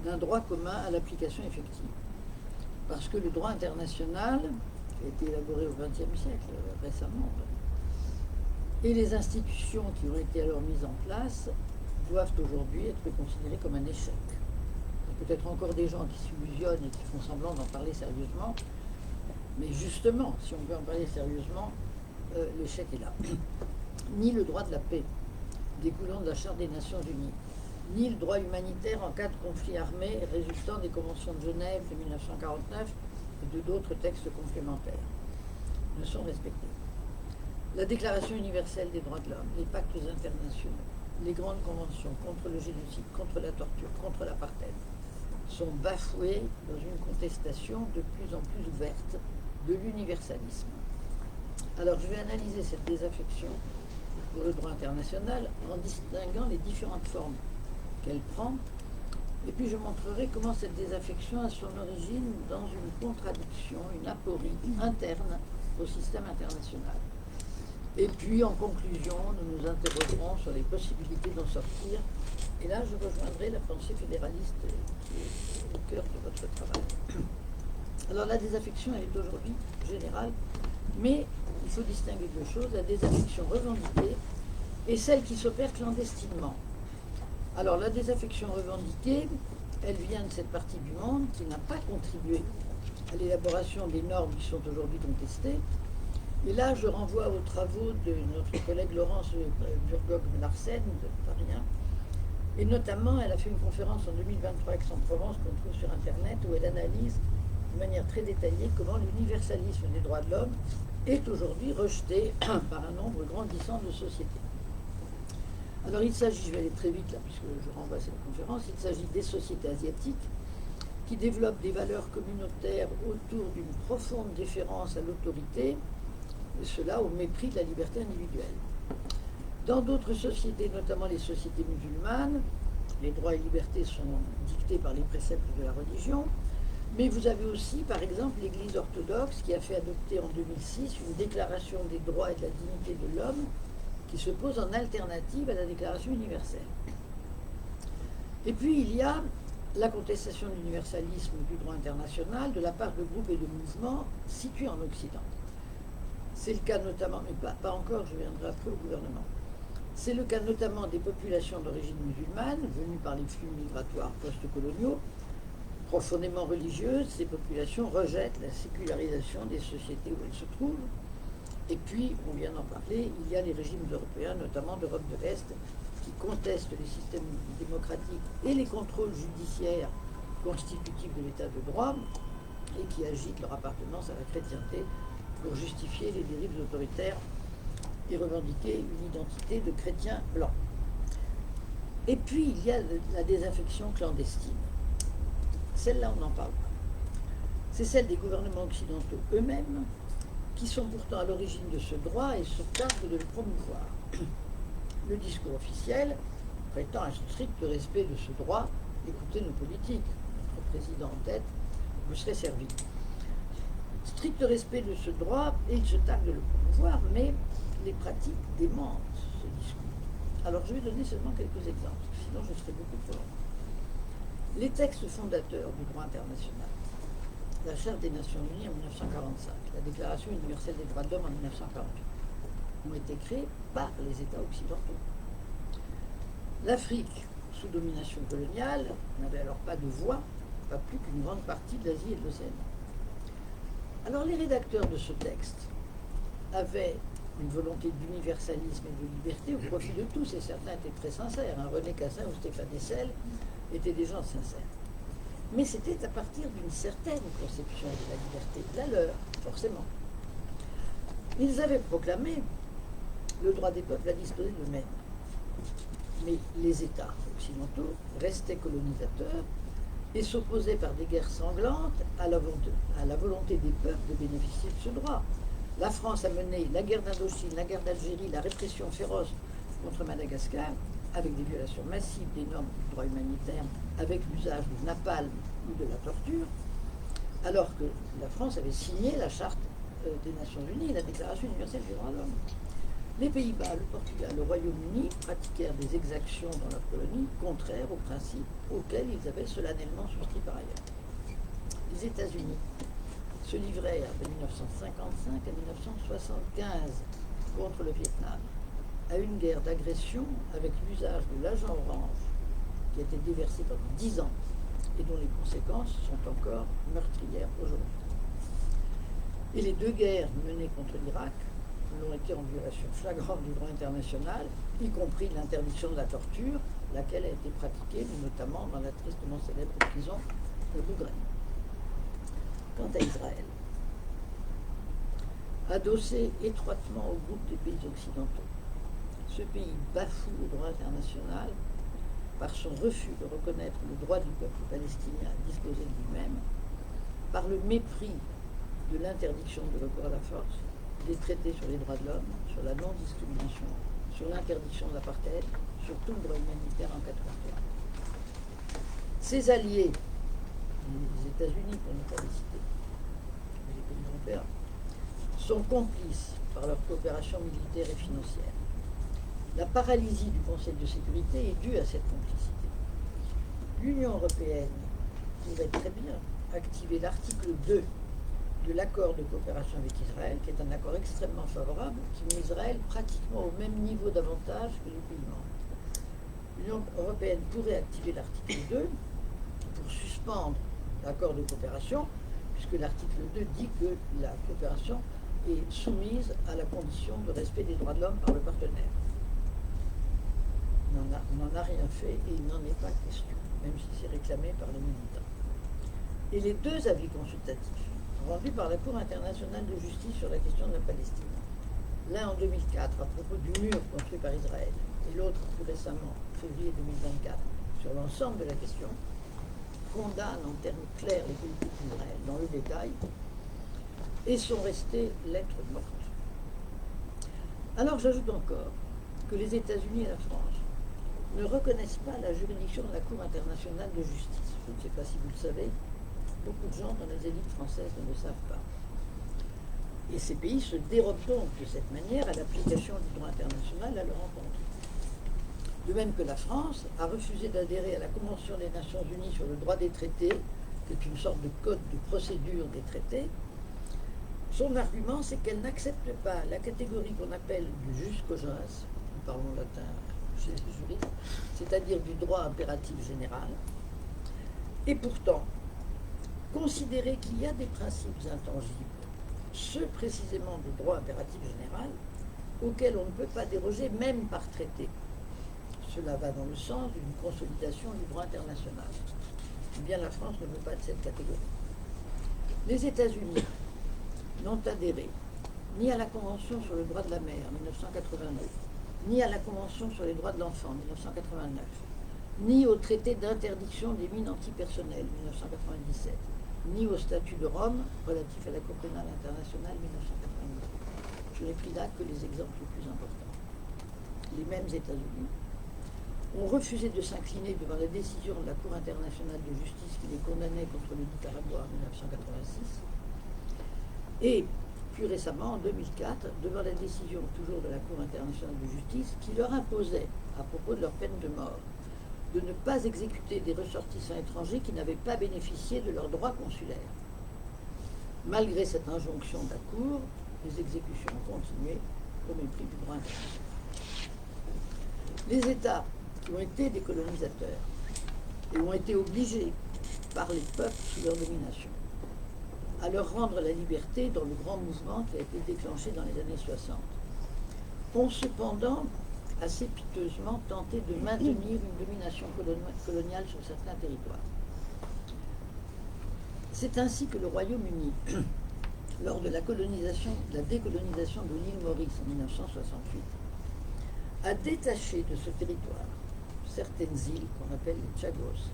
d'un droit commun à l'application effective. Parce que le droit international a été élaboré au XXe siècle, récemment, et les institutions qui ont été alors mises en place doivent aujourd'hui être considérées comme un échec. Il y a peut-être encore des gens qui s'illusionnent et qui font semblant d'en parler sérieusement, mais justement, si on veut en parler sérieusement, l'échec est là. Ni le droit de la paix, découlant de la Charte des Nations Unies, ni le droit humanitaire en cas de conflit armé résultant des conventions de Genève de 1949 et de d'autres textes complémentaires ne sont respectés. La Déclaration universelle des droits de l'homme, les pactes internationaux, les grandes conventions contre le génocide, contre la torture, contre l'apartheid, sont bafoués dans une contestation de plus en plus ouverte de l'universalisme. Alors je vais analyser cette désaffection pour le droit international en distinguant les différentes formes qu'elle prend, et puis je montrerai comment cette désaffection a son origine dans une contradiction, une aporie interne au système international. Et puis en conclusion, nous nous interrogerons sur les possibilités d'en sortir, et là je rejoindrai la pensée fédéraliste qui est au cœur de votre travail. Alors la désaffection, elle est aujourd'hui générale, mais il faut distinguer deux choses, la désaffection revendiquée et celle qui s'opère clandestinement. Alors la désaffection revendiquée, elle vient de cette partie du monde qui n'a pas contribué à l'élaboration des normes qui sont aujourd'hui contestées. Et là, je renvoie aux travaux de notre collègue Laurence Burgog-Larsen de Paris 1. Et notamment, elle a fait une conférence en 2023 à Aix-en-Provence qu'on trouve sur Internet où elle analyse de manière très détaillée comment l'universalisme des droits de l'homme est aujourd'hui rejeté par un nombre grandissant de sociétés. Alors il s'agit, je vais aller très vite là puisque je renvoie à cette conférence, il s'agit des sociétés asiatiques qui développent des valeurs communautaires autour d'une profonde déférence à l'autorité, et cela au mépris de la liberté individuelle. Dans d'autres sociétés, notamment les sociétés musulmanes, les droits et libertés sont dictés par les préceptes de la religion, mais vous avez aussi, par exemple, l'Église orthodoxe qui a fait adopter en 2006 une déclaration des droits et de la dignité de l'homme qui se pose en alternative à la Déclaration universelle. Et puis il y a la contestation de l'universalisme du droit international de la part de groupes et de mouvements situés en Occident. C'est le cas notamment, mais pas encore, je viendrai après au gouvernement. C'est le cas notamment des populations d'origine musulmane venues par les flux migratoires post-coloniaux. Profondément religieuses, ces populations rejettent la sécularisation des sociétés où elles se trouvent. Et puis, on vient d'en parler, il y a les régimes européens, notamment d'Europe de l'Est, qui contestent les systèmes démocratiques et les contrôles judiciaires constitutifs de l'état de droit et qui agitent leur appartenance à la chrétienté pour justifier les dérives autoritaires et revendiquer une identité de chrétiens blancs. Et puis, il y a la désaffection clandestine. Celle-là, on n'en parle pas. C'est celle des gouvernements occidentaux eux-mêmes qui sont pourtant à l'origine de ce droit et se targuent de le promouvoir. Le discours officiel prétend un strict respect de ce droit. Écoutez nos politiques, notre président en tête, vous serez servi. Strict respect de ce droit, et il se targue de le promouvoir, mais les pratiques démentent ce discours. Alors je vais donner seulement quelques exemples, sinon je serai beaucoup trop long. Les textes fondateurs du droit international, la Charte des Nations Unies en 1945, la Déclaration universelle des droits de l'homme en 1948, ont été créés par les États occidentaux. L'Afrique, sous domination coloniale, n'avait alors pas de voix, pas plus qu'une grande partie de l'Asie et de l'Océanie. Alors les rédacteurs de ce texte avaient une volonté d'universalisme et de liberté au profit de tous, et certains étaient très sincères. René Cassin ou Stéphane Hessel étaient des gens sincères. Mais c'était à partir d'une certaine conception de la liberté, la leur, forcément. Ils avaient proclamé le droit des peuples à disposer d'eux-mêmes. Mais les États occidentaux restaient colonisateurs et s'opposaient par des guerres sanglantes à la volonté des peuples de bénéficier de ce droit. La France a mené la guerre d'Indochine, la guerre d'Algérie, la répression féroce contre Madagascar, avec des violations massives des normes du droit humanitaire, avec l'usage du napalm ou de la torture, alors que la France avait signé la Charte des Nations Unies et la Déclaration universelle des droits de l'homme. Les Pays-Bas, le Portugal, le Royaume-Uni pratiquèrent des exactions dans leurs colonies contraires aux principes auxquels ils avaient solennellement souscrit par ailleurs. Les États-Unis se livrèrent de 1955 à 1975 contre le Vietnam à une guerre d'agression avec l'usage de l'agent orange qui a été déversé pendant 10 ans et dont les conséquences sont encore meurtrières aujourd'hui. Et les deux guerres menées contre l'Irak l'ont été en violation flagrante du droit international, y compris l'interdiction de la torture, laquelle a été pratiquée, notamment dans la tristement célèbre prison de Bougraine. Quant à Israël, adossé étroitement au groupe des pays occidentaux, ce pays bafoue le droit international par son refus de reconnaître le droit du peuple palestinien à disposer de lui-même, par le mépris de l'interdiction de recours à la force, des traités sur les droits de l'homme, sur la non-discrimination, sur l'interdiction de l'apartheid, sur tout le droit humanitaire en 1981. Ses alliés, les États-Unis pour ne pas les citer, mais les pays européens, sont complices par leur coopération militaire et financière. La paralysie du Conseil de sécurité est due à cette complicité. L'Union européenne pourrait très bien activer l'article 2 de l'accord de coopération avec Israël, qui est un accord extrêmement favorable, qui met Israël pratiquement au même niveau d'avantage que les pays membres. L'Union européenne pourrait activer l'article 2 pour suspendre l'accord de coopération, puisque l'article 2 dit que la coopération est soumise à la condition de respect des droits de l'homme par le partenaire. On n'en a rien fait et il n'en est pas question, même si c'est réclamé par les militants. Et les deux avis consultatifs rendu par la Cour internationale de justice sur la question de la Palestine, l'un en 2004 à propos du mur construit par Israël et l'autre plus récemment, février 2024, sur l'ensemble de la question, condamnent en termes clairs les politiques d'Israël dans le détail et sont restés lettres mortes. Alors j'ajoute encore que les États-Unis et la France ne reconnaissent pas la juridiction de la Cour internationale de justice. Je ne sais pas si vous le savez, beaucoup de gens dans les élites françaises ne le savent pas. Et ces pays se dérobent donc de cette manière à l'application du droit international à leur encontre. De même que la France a refusé d'adhérer à la Convention des Nations Unies sur le droit des traités, qui est une sorte de code de procédure des traités. Son argument, c'est qu'elle n'accepte pas la catégorie qu'on appelle du jus cogens, nous parlons latin chez les juristes, c'est-à-dire du droit impératif général. Et pourtant, considérer qu'il y a des principes intangibles, ceux précisément du droit impératif général, auxquels on ne peut pas déroger même par traité. Cela va dans le sens d'une consolidation du droit international. Eh bien, la France ne veut pas de cette catégorie. Les États-Unis n'ont adhéré ni à la Convention sur le droit de la mer en 1989, ni à la Convention sur les droits de l'enfant en 1989, ni au traité d'interdiction des mines antipersonnelles 1997, ni au statut de Rome relatif à la Cour pénale internationale 1998. Je n'ai pris là que les exemples les plus importants. Les mêmes États-Unis ont refusé de s'incliner devant la décision de la Cour internationale de justice qui les condamnait contre le Nicaragua en 1986. Et plus récemment, en 2004, devant la décision toujours de la Cour internationale de justice qui leur imposait, à propos de leur peine de mort, de ne pas exécuter des ressortissants étrangers qui n'avaient pas bénéficié de leurs droits consulaires. Malgré cette injonction de la Cour, les exécutions ont continué au mépris du droit international. Les États qui ont été des colonisateurs et ont été obligés par les peuples sous leur domination à leur rendre la liberté dans le grand mouvement qui a été déclenché dans les années 60, ont cependant assez piteusement tenté de maintenir une domination coloniale sur certains territoires. C'est ainsi que le Royaume-Uni, lors de la décolonisation de l'île Maurice en 1968, a détaché de ce territoire certaines îles qu'on appelle les Chagos,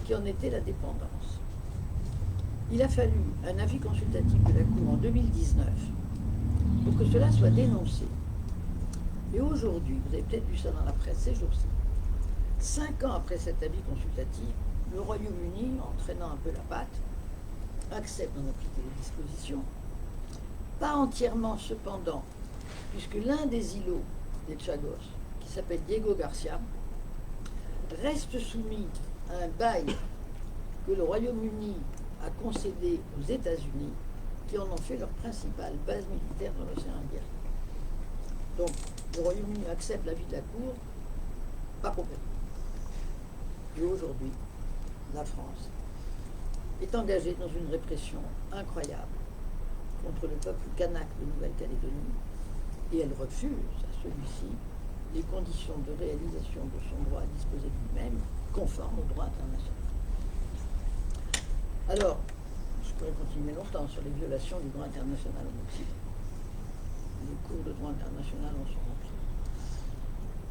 qui en étaient la dépendance. Il a fallu un avis consultatif de la Cour en 2019 pour que cela soit dénoncé. Et aujourd'hui, vous avez peut-être vu ça dans la presse ces jours-ci, 5 ans après cet avis consultatif, le Royaume-Uni, en traînant un peu la patte, accepte d'en appliquer les dispositions, pas entièrement cependant, puisque l'un des îlots des Chagos, qui s'appelle Diego Garcia, reste soumis à un bail que le Royaume-Uni a concédé aux États-Unis, qui en ont fait leur principale base militaire dans l'océan Indien. Donc, le Royaume-Uni accepte l'avis de la Cour, pas complètement. Et aujourd'hui, la France est engagée dans une répression incroyable contre le peuple kanak de Nouvelle-Calédonie, et elle refuse à celui-ci les conditions de réalisation de son droit à disposer de lui-même conformes au droit international. Alors, je pourrais continuer longtemps sur les violations du droit international en Occident. Les cours de droit international en sont remplis.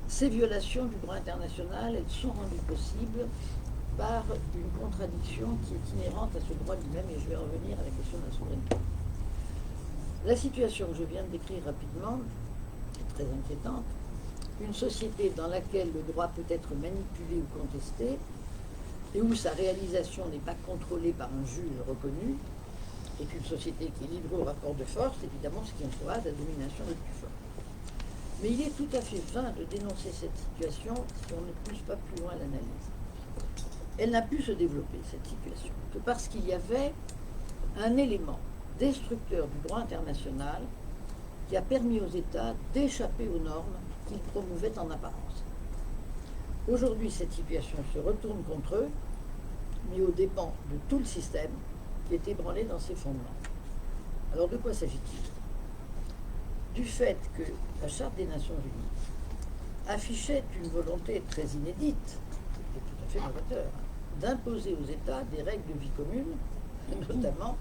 Ces violations du droit international, elles sont rendues possibles par une contradiction qui est inhérente à ce droit lui-même, et je vais revenir à la question de la souveraineté. La situation que je viens de décrire rapidement est très inquiétante. Une société dans laquelle le droit peut être manipulé ou contesté, et où sa réalisation n'est pas contrôlée par un juge reconnu, est une société qui est livrée au rapport de force, évidemment ce qui encourage la domination du plus fort. Mais il est tout à fait vain de dénoncer cette situation si on ne pousse pas plus loin l'analyse. Elle n'a pu se développer, cette situation, que parce qu'il y avait un élément destructeur du droit international qui a permis aux États d'échapper aux normes qu'ils promouvaient en apparence. Aujourd'hui, cette situation se retourne contre eux, mais aux dépens de tout le système qui est ébranlé dans ses fondements. Alors, de quoi s'agit-il? Du fait que la Charte des Nations Unies affichait une volonté très inédite, et tout à fait novateur, d'imposer aux États des règles de vie commune, notamment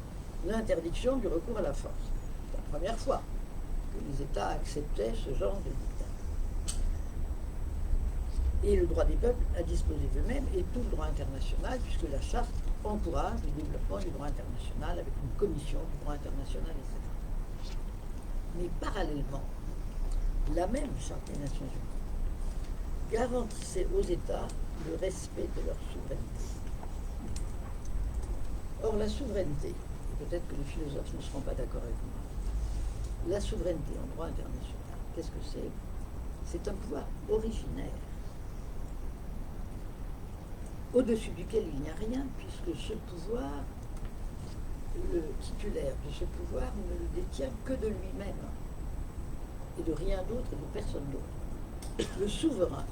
l'interdiction du recours à la force. C'est la première fois que les États acceptaient ce genre de dictat. Et le droit des peuples à disposer d'eux-mêmes et tout le droit international, puisque la Charte encourage le développement du droit international avec une commission du droit international, etc. Mais parallèlement, la même Charte des Nations Unies garantissait aux États le respect de leur souveraineté. Or, la souveraineté, et peut-être que les philosophes ne seront pas d'accord avec moi, la souveraineté en droit international, qu'est-ce que c'est? c'est un pouvoir originaire, au-dessus duquel il n'y a rien, puisque ce pouvoir, le titulaire de ce pouvoir ne le détient que de lui-même, et de rien d'autre et de personne d'autre. Le souverain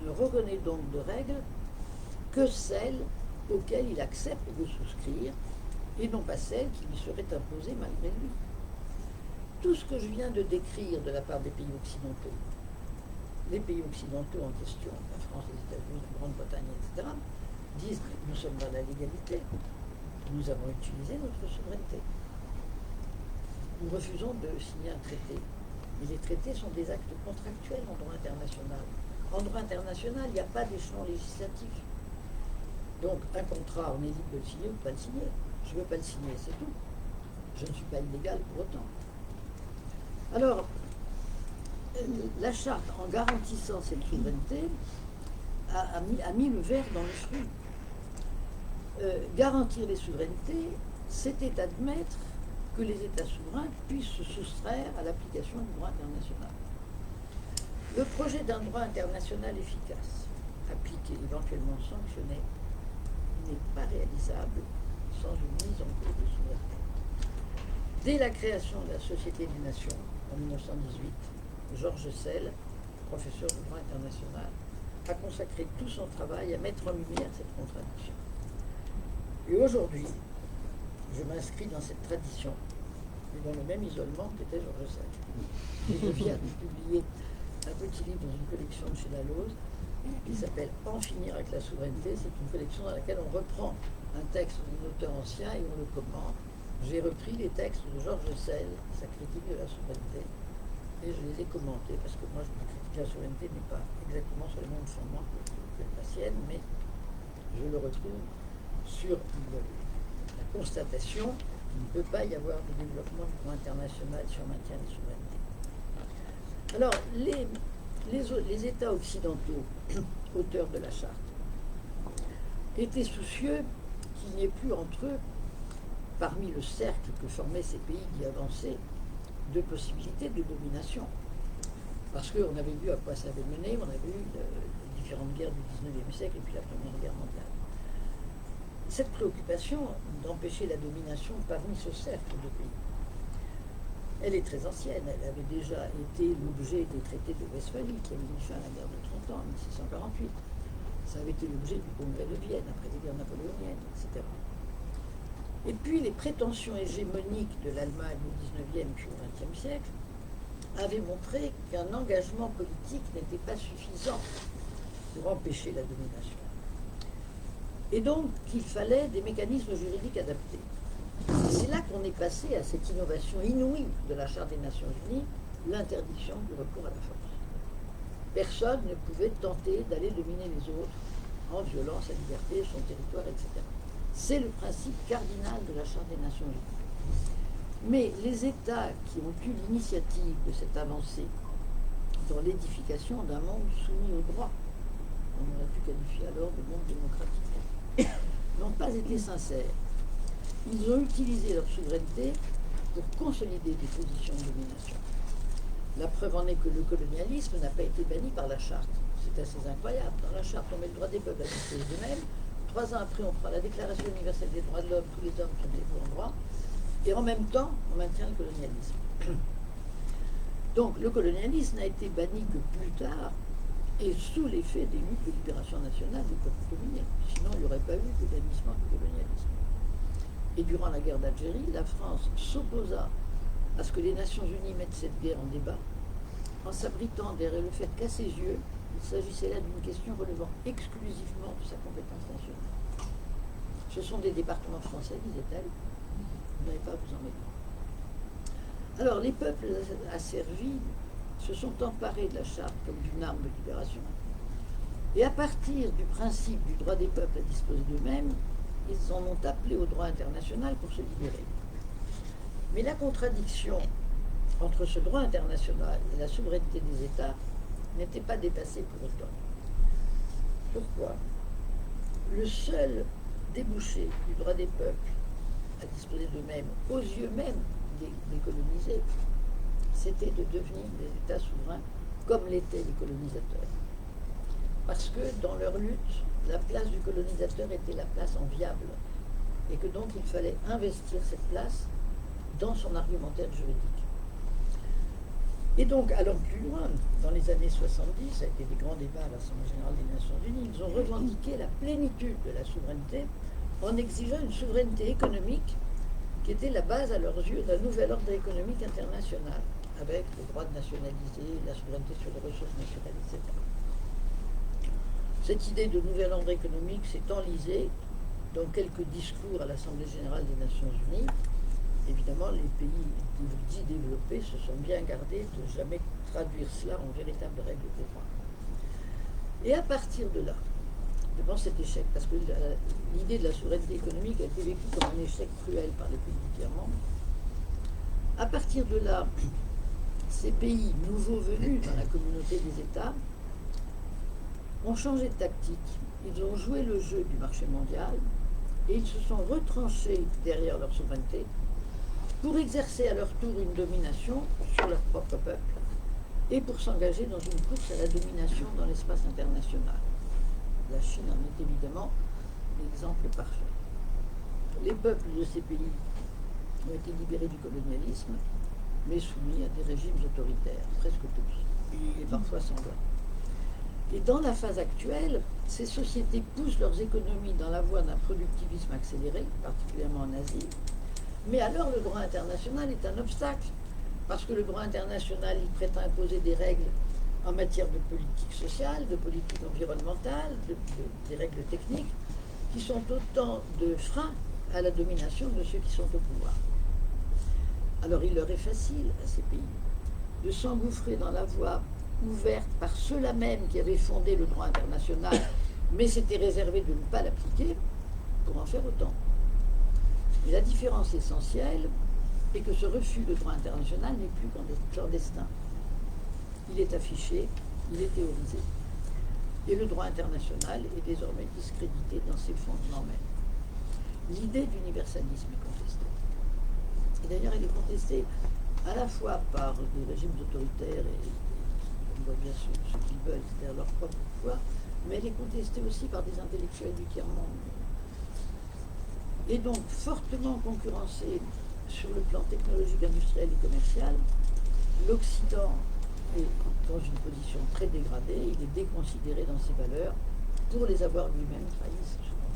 ne reconnaît donc de règles que celles auxquelles il accepte de souscrire, et non pas celles qui lui seraient imposées malgré lui. Tout ce que je viens de décrire de la part des pays occidentaux, les pays occidentaux en question, la France, les États-Unis, la Grande-Bretagne, etc., disent que nous sommes dans la légalité, nous avons utilisé notre souveraineté. Nous refusons de signer un traité. Mais les traités sont des actes contractuels en droit international. En droit international, il n'y a pas d'échelon législatif. Donc, un contrat, on est libre de le signer ou de ne pas le signer. Je ne veux pas le signer, c'est tout. Je ne suis pas illégal pour autant. Alors, la charte, en garantissant cette souveraineté, a mis le verre dans le fruit. Garantir les souverainetés, c'était admettre que les États souverains puissent se soustraire à l'application du droit international. Le projet d'un droit international efficace, appliqué, éventuellement sanctionné, n'est pas réalisable sans une mise en cause de souveraineté. Dès la création de la Société des Nations, en 1918, Georges Sell, professeur de droit international, a consacré tout son travail à mettre en lumière cette contradiction. Et aujourd'hui, je m'inscris dans cette tradition, et dans le même isolement qu'était Georges Sell. Et je viens de publier un petit livre dans une collection de chez Dalloz, qui s'appelle En finir avec la souveraineté. C'est une collection dans laquelle on reprend un texte d'un auteur ancien et on le commente. J'ai repris les textes de Georges Sell, sa critique de la souveraineté, et je les ai commentés, parce que moi, ma critique de la souveraineté n'est pas exactement sur les mêmes fondements que la sienne, mais je le retrouve sur la constatation qu'il ne peut pas y avoir de développement du droit international si on maintient les souverainetés. Alors, les États occidentaux, auteurs de la charte, étaient soucieux qu'il n'y ait plus entre eux, parmi le cercle que formaient ces pays dits avancés, de possibilités de domination. Parce qu'on avait vu à quoi ça avait mené, on avait eu les différentes guerres du XIXe siècle et puis la Première Guerre mondiale. Cette préoccupation d'empêcher la domination parmi ce cercle de pays, elle est très ancienne. Elle avait déjà été l'objet des traités de Westphalie qui avaient mis fin à la guerre de 30 ans, en 1648. Ça avait été l'objet du congrès de Vienne après les guerres napoléoniennes, etc. Et puis les prétentions hégémoniques de l'Allemagne au XIXe puis au XXe siècle avaient montré qu'un engagement politique n'était pas suffisant pour empêcher la domination. Et donc qu'il fallait des mécanismes juridiques adaptés. C'est là qu'on est passé à cette innovation inouïe de la Charte des Nations Unies, l'interdiction du recours à la force. Personne ne pouvait tenter d'aller dominer les autres en violant sa liberté, son territoire, etc. C'est le principe cardinal de la Charte des Nations Unies. Mais les États qui ont eu l'initiative de cette avancée dans l'édification d'un monde soumis au droit, on aurait pu qualifier alors de monde démocratique, n'ont pas été sincères. Ils ont utilisé leur souveraineté pour consolider des positions de domination. La preuve en est que le colonialisme n'a pas été banni par la Charte. C'est assez incroyable. Dans la Charte, on met le droit des peuples à disposer d'eux-mêmes. 3 ans après, on fera la Déclaration universelle des droits de l'homme, tous les hommes sont égaux en droit. Et en même temps, on maintient le colonialisme. Donc, le colonialisme n'a été banni que plus tard, et sous l'effet des luttes de libération nationale des peuples dominés. Sinon, il n'y aurait pas eu de bannissement du colonialisme. Et durant la guerre d'Algérie, la France s'opposa à ce que les Nations Unies mettent cette guerre en débat, en s'abritant derrière le fait qu'à ses yeux, il s'agissait là d'une question relevant exclusivement de sa compétence nationale. Ce sont des départements français, disait-elle, vous n'avez pas à vous en mêler. Alors, les peuples asservis se sont emparés de la charte comme d'une arme de libération. Et à partir du principe du droit des peuples à disposer d'eux-mêmes, ils en ont appelé au droit international pour se libérer. Mais la contradiction entre ce droit international et la souveraineté des États n'était pas dépassée pour autant. Pourquoi? Le seul débouché du droit des peuples à disposer d'eux-mêmes, aux yeux même des colonisés, c'était de devenir des États souverains comme l'étaient les colonisateurs. Parce que dans leur lutte, la place du colonisateur était la place enviable, et que donc il fallait investir cette place dans son argumentaire juridique. Et donc, allant plus loin, dans les années 70, ça a été des grands débats à l'Assemblée générale des Nations Unies, ils ont revendiqué la plénitude de la souveraineté en exigeant une souveraineté économique qui était la base à leurs yeux d'un nouvel ordre économique international, avec le droit de nationaliser, la souveraineté sur les ressources naturelles, etc. Cette idée de nouvel ordre économique s'est enlisée dans quelques discours à l'Assemblée générale des Nations Unies. Évidemment, les pays dits développés se sont bien gardés de jamais traduire cela en véritable règle de droit. Et à partir de là, devant cet échec, parce que l'idée de la souveraineté économique a été vécue comme un échec cruel par les pays du tiers-monde, à partir de là, ces pays nouveaux venus dans la communauté des États ont changé de tactique. Ils ont joué le jeu du marché mondial et ils se sont retranchés derrière leur souveraineté pour exercer à leur tour une domination sur leur propre peuple et pour s'engager dans une course à la domination dans l'espace international. La Chine en est évidemment l'exemple parfait. Les peuples de ces pays ont été libérés du colonialisme, mais soumis à des régimes autoritaires, presque tous, et parfois sanglants. Et dans la phase actuelle, ces sociétés poussent leurs économies dans la voie d'un productivisme accéléré, particulièrement en Asie. Mais alors le droit international est un obstacle, parce que le droit international, il prétend imposer des règles en matière de politique sociale, de politique environnementale, des règles techniques, qui sont autant de freins à la domination de ceux qui sont au pouvoir. Alors il leur est facile, à ces pays, de s'engouffrer dans la voie ouverte par ceux-là même qui avaient fondé le droit international, mais s'étaient réservés de ne pas l'appliquer, pour en faire autant. Et la différence essentielle est que ce refus de droit international n'est plus clandestin. Il est affiché, il est théorisé. Et le droit international est désormais discrédité dans ses fondements mêmes. L'idée d'universalisme est contestée. Et d'ailleurs, elle est contestée à la fois par des régimes autoritaires et on voit bien ce qu'ils veulent, c'est-à-dire leur propre pouvoir, mais elle est contestée aussi par des intellectuels du tiers-monde. Et donc, fortement concurrencée sur le plan technologique, industriel et commercial, l'Occident est dans une position très dégradée, il est déconsidéré dans ses valeurs pour les avoir lui-même trahies souvent.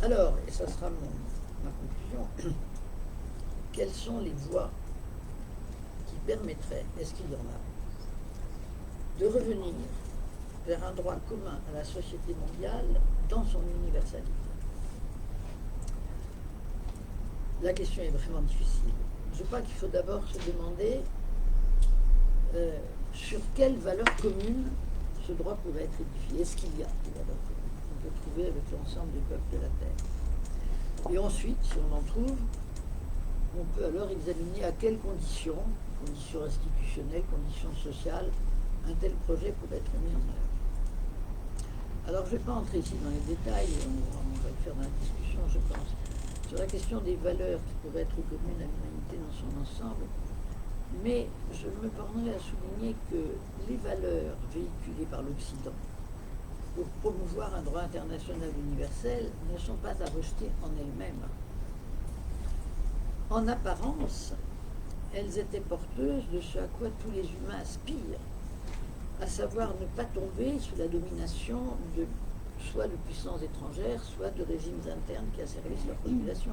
Alors, et ça sera ma conclusion, quelles sont les voies qui permettraient, est-ce qu'il y en a, de revenir vers un droit commun à la société mondiale dans son universalité? La question est vraiment difficile. Je crois qu'il faut d'abord se demander sur quelles valeurs communes ce droit pourrait être édifié. Est-ce qu'il y a des valeurs communes qu'on peut trouver avec l'ensemble des peuples de la Terre? Et ensuite, si on en trouve, on peut alors examiner à quelles conditions institutionnelles, conditions sociales, un tel projet pourrait être mis en œuvre. Alors je ne vais pas entrer ici dans les détails, on va le faire dans la discussion, je pense, sur la question des valeurs qui pourraient être communes à l'humanité dans son ensemble, mais je me bornerai à souligner que les valeurs véhiculées par l'Occident pour promouvoir un droit international universel ne sont pas à rejeter en elles-mêmes. En apparence, elles étaient porteuses de ce à quoi tous les humains aspirent, à savoir ne pas tomber sous la domination de soit de puissances étrangères, soit de régimes internes qui asservissent leur population.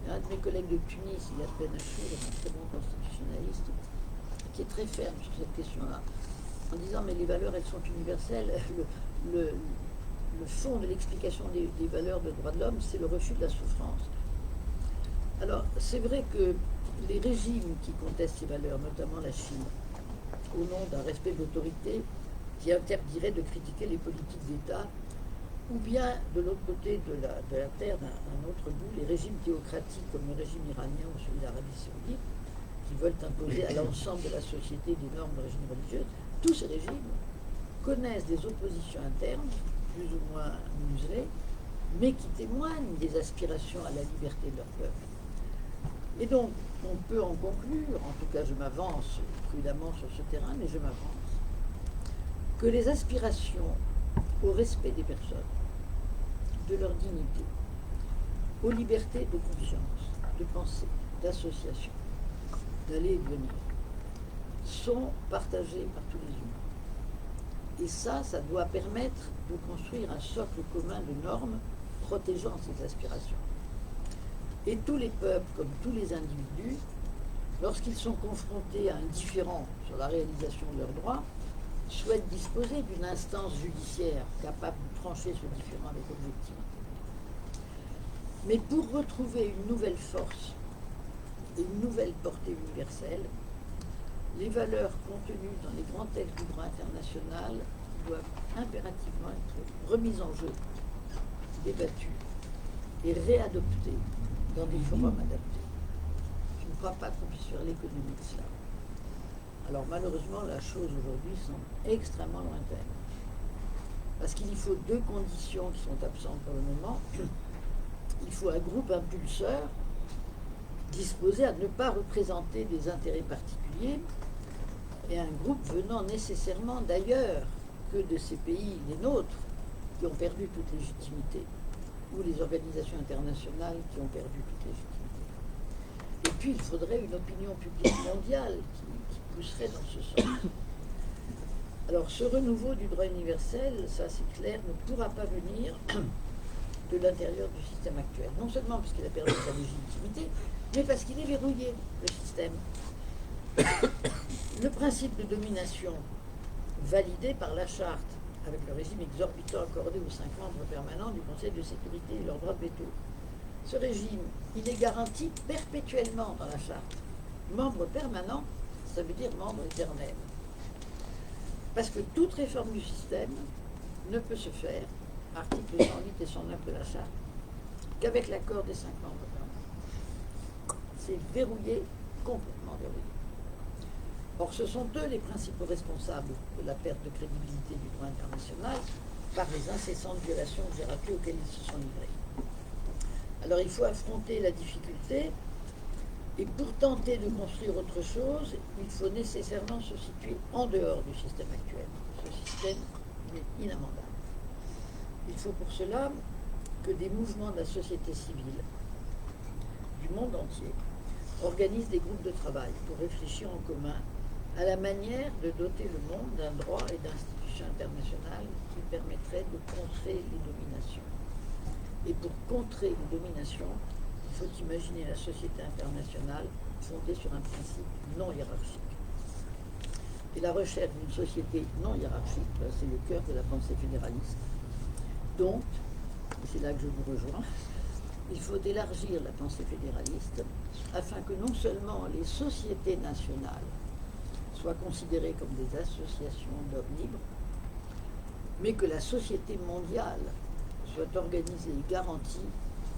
Un de mes collègues de Tunis, Iyad Ben Achour, un très bon constitutionnaliste, qui est très ferme sur cette question-là, en disant mais les valeurs, elles sont universelles. Le fond de l'explication des valeurs de droits de l'homme, c'est le refus de la souffrance. Alors, c'est vrai que les régimes qui contestent ces valeurs, notamment la Chine, au nom d'un respect de l'autorité qui interdirait de critiquer les politiques d'État, ou bien de l'autre côté de la Terre, d'un autre bout, les régimes théocratiques comme le régime iranien ou celui d'Arabie Saoudite, qui veulent imposer à l'ensemble de la société des normes de régime religieux, tous ces régimes connaissent des oppositions internes, plus ou moins muselées, mais qui témoignent des aspirations à la liberté de leur peuple. Et donc, on peut en conclure, en tout cas je m'avance prudemment sur ce terrain, mais je m'avance, que les aspirations au respect des personnes, de leur dignité, aux libertés de conscience, de pensée, d'association, d'aller et de venir, sont partagées par tous les humains. Et ça doit permettre de construire un socle commun de normes protégeant ces aspirations. Et tous les peuples, comme tous les individus, lorsqu'ils sont confrontés à un différend sur la réalisation de leurs droits, souhaitent disposer d'une instance judiciaire capable de trancher ce différend avec objectivité. Mais pour retrouver une nouvelle force et une nouvelle portée universelle, les valeurs contenues dans les grands textes du droit international doivent impérativement être remises en jeu, débattues et réadoptées dans des forums adaptés. Je ne crois pas qu'on puisse faire l'économie de cela. Alors malheureusement, la chose aujourd'hui semble extrêmement lointaine. Parce qu'il y faut deux conditions qui sont absentes pour le moment. Il faut un groupe impulseur disposé à ne pas représenter des intérêts particuliers et un groupe venant nécessairement d'ailleurs que de ces pays, les nôtres, qui ont perdu toute légitimité, ou les organisations internationales qui ont perdu toute légitimité. Et puis il faudrait une opinion publique mondiale qui pousserait dans ce sens. Alors ce renouveau du droit universel, ça c'est clair, ne pourra pas venir de l'intérieur du système actuel. Non seulement parce qu'il a perdu sa légitimité, mais parce qu'il est verrouillé, le système. Le principe de domination validé par la charte, avec le régime exorbitant accordé aux 5 membres permanents du Conseil de sécurité et leur droit de veto. Ce régime, il est garanti perpétuellement dans la charte. Membre permanent, ça veut dire membre éternel. Parce que toute réforme du système ne peut se faire, articles 108 et 109 de la charte, qu'avec l'accord des 5 membres permanents. C'est verrouillé, complètement verrouillé. Or, ce sont eux les principaux responsables de la perte de crédibilité du droit international par les incessantes violations que j'ai rappelées auxquelles ils se sont livrés. Alors, il faut affronter la difficulté, et pour tenter de construire autre chose, il faut nécessairement se situer en dehors du système actuel. Ce système est inamendable. Il faut pour cela que des mouvements de la société civile du monde entier organisent des groupes de travail pour réfléchir en commun à la manière de doter le monde d'un droit et d'institutions internationales qui permettraient de contrer les dominations. Et pour contrer les dominations, il faut imaginer la société internationale fondée sur un principe non hiérarchique. Et la recherche d'une société non hiérarchique, c'est le cœur de la pensée fédéraliste. Donc, et c'est là que je vous rejoins, il faut élargir la pensée fédéraliste afin que non seulement les sociétés nationales soient considérées comme des associations d'hommes libres, mais que la société mondiale soit organisée et garantie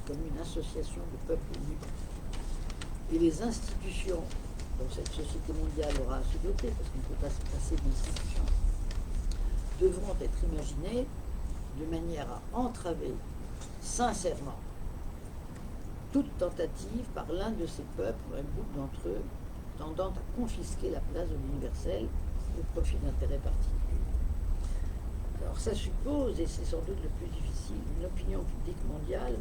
comme une association de peuples libres. Et les institutions dont cette société mondiale aura à se doter, parce qu'on ne peut pas se passer d'institutions, devront être imaginées de manière à entraver sincèrement toute tentative par l'un de ces peuples ou un groupe d'entre eux tendant à confisquer la place de l'universel au profit d'intérêts particuliers. Alors ça suppose, et c'est sans doute le plus difficile, une opinion publique mondiale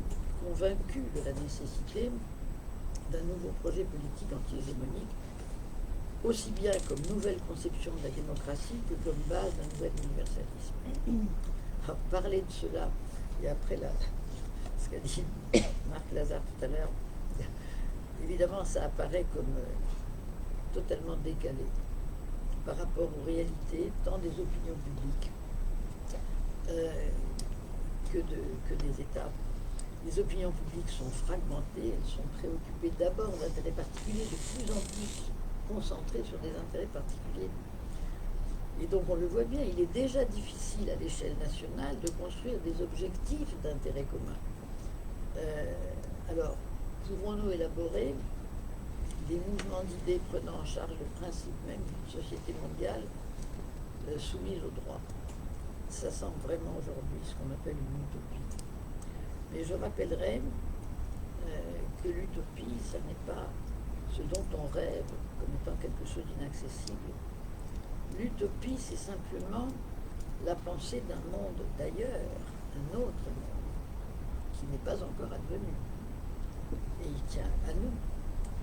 convaincue de la nécessité d'un nouveau projet politique anti-hégémonique, aussi bien comme nouvelle conception de la démocratie que comme base d'un nouvel universalisme. Alors, parler de cela, et après ce qu'a dit Marc Lazare tout à l'heure, évidemment ça apparaît comme totalement décalé par rapport aux réalités, tant des opinions publiques que des États. Les opinions publiques sont fragmentées, elles sont préoccupées d'abord d'intérêts particuliers, de plus en plus concentrées sur des intérêts particuliers. Et donc on le voit bien, il est déjà difficile à l'échelle nationale de construire des objectifs d'intérêt commun. Alors, pouvons-nous élaborer des mouvements d'idées prenant en charge le principe même d'une société mondiale soumise au droit? Ça semble vraiment aujourd'hui ce qu'on appelle une utopie. Mais je rappellerai que l'utopie, ça n'est pas ce dont on rêve comme étant quelque chose d'inaccessible. L'utopie, c'est simplement la pensée d'un monde d'ailleurs, un autre monde, qui n'est pas encore advenu. Et il tient à nous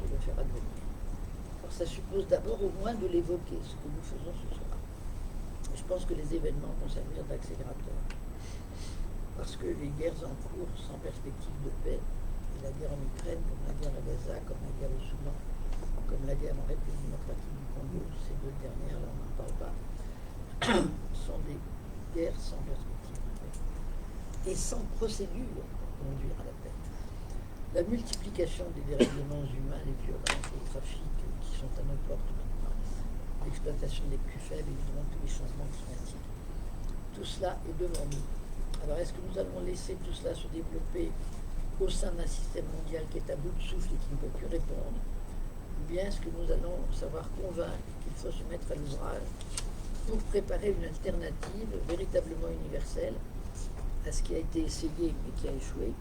de le faire advenir. Alors ça suppose d'abord au moins de l'évoquer, ce que nous faisons ce soir. Et je pense que les événements vont servir d'accélérateur. Parce que les guerres en cours sans perspective de paix, et la guerre en Ukraine, comme la guerre à Gaza, comme la guerre au Soudan, comme la guerre en République démocratique du Congo, ces deux dernières, là on n'en parle pas, sont des guerres sans perspective de paix et sans procédure pour conduire à la paix. La multiplication des dérèglements humains, les violences, les trafics qui sont à nos portes maintenant, l'exploitation des plus faibles, évidemment tous les changements climatiques, tout cela est devant nous. Alors est-ce que nous allons laisser tout cela se développer au sein d'un système mondial qui est à bout de souffle et qui ne peut plus répondre, ou bien est-ce que nous allons savoir convaincre qu'il faut se mettre à l'ouvrage pour préparer une alternative véritablement universelle à ce qui a été essayé mais qui a échoué?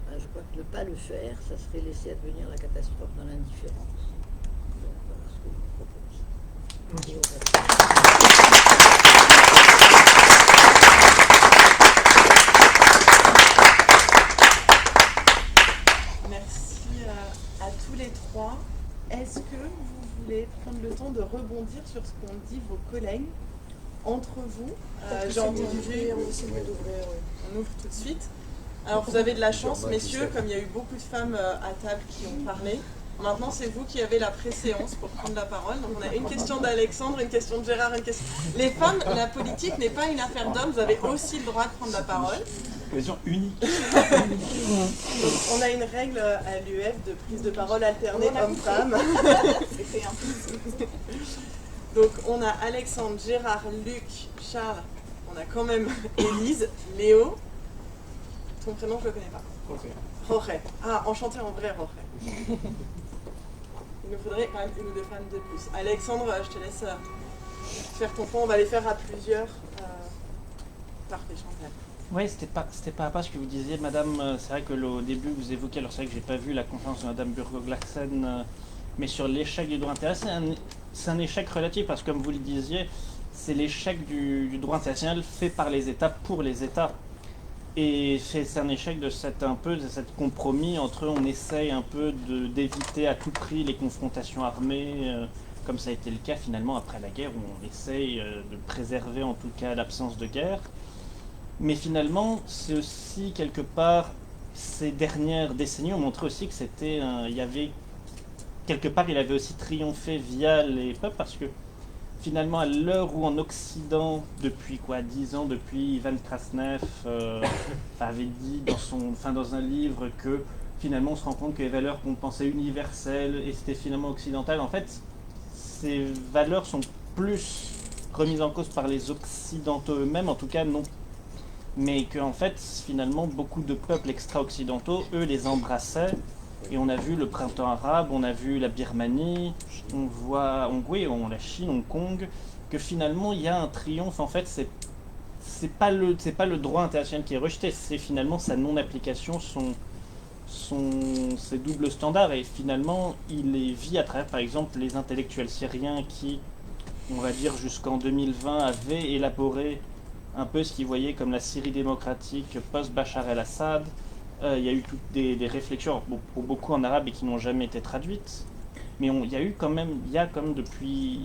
Je crois que ne pas le faire, ça serait laisser advenir la catastrophe dans l'indifférence. Donc voilà ce que je vous propose. Et Merci à tous les trois. Est-ce que vous voulez prendre le temps de rebondir sur ce qu'ont dit vos collègues entre vous? J'ai entendu. On ouvre tout de suite. Alors vous avez de la chance, messieurs, comme il y a eu beaucoup de femmes à table qui ont parlé. Maintenant, c'est vous qui avez la préséance pour prendre la parole. Donc on a une question d'Alexandre, une question de Gérard, une question... Les femmes, la politique n'est pas une affaire d'hommes, vous avez aussi le droit de prendre la parole. Question unique. Donc, on a une règle à l'UF de prise de parole alternée homme-femme. Donc on a Alexandre, Gérard, Luc, Charles, on a quand même Élise, Léo. Ton prénom, je le connais pas. Jorge. Ah, enchanté en vrai, Jorge. Il nous faudrait quand même une ou deux femmes de plus. Alexandre, je te laisse faire ton point. On va les faire à plusieurs. Parfait, Chantal. Oui, c'était par rapport à ce que vous disiez, madame. C'est vrai que au début, vous évoquiez, alors c'est vrai que j'ai pas vu la conférence de madame Burgo-Glaxen, mais sur l'échec du droit international, c'est un échec relatif, parce que comme vous le disiez, c'est l'échec du droit international fait par les États pour les États. Et c'est un échec de cette compromis entre on essaye un peu d'éviter à tout prix les confrontations armées, comme ça a été le cas finalement après la guerre, où on essaye de préserver en tout cas l'absence de guerre. Mais finalement, c'est aussi quelque part, ces dernières décennies ont montré aussi que c'était, il avait aussi triomphé via les peuples, parce que finalement, à l'heure où en Occident, depuis 10 ans, depuis Ivan Krasnev avait dit dans un livre que finalement on se rend compte que les valeurs qu'on pensait universelles et c'était finalement occidental, en fait, ces valeurs sont plus remises en cause par les Occidentaux eux-mêmes, en tout cas non. Mais que en fait, finalement, beaucoup de peuples extra-occidentaux, eux, les embrassaient. Et on a vu le printemps arabe, on a vu la Birmanie, on voit la Chine, Hong Kong, que finalement il y a un triomphe. En fait, c'est pas le droit international qui est rejeté, c'est finalement sa non-application, ses doubles standards. Et finalement, il est vu à travers, par exemple, les intellectuels syriens qui, on va dire, jusqu'en 2020, avaient élaboré un peu ce qu'ils voyaient comme la Syrie démocratique post-Bachar el-Assad. Il y a eu toutes des réflexions, pour beaucoup en arabe et qui n'ont jamais été traduites. Mais il y a quand même depuis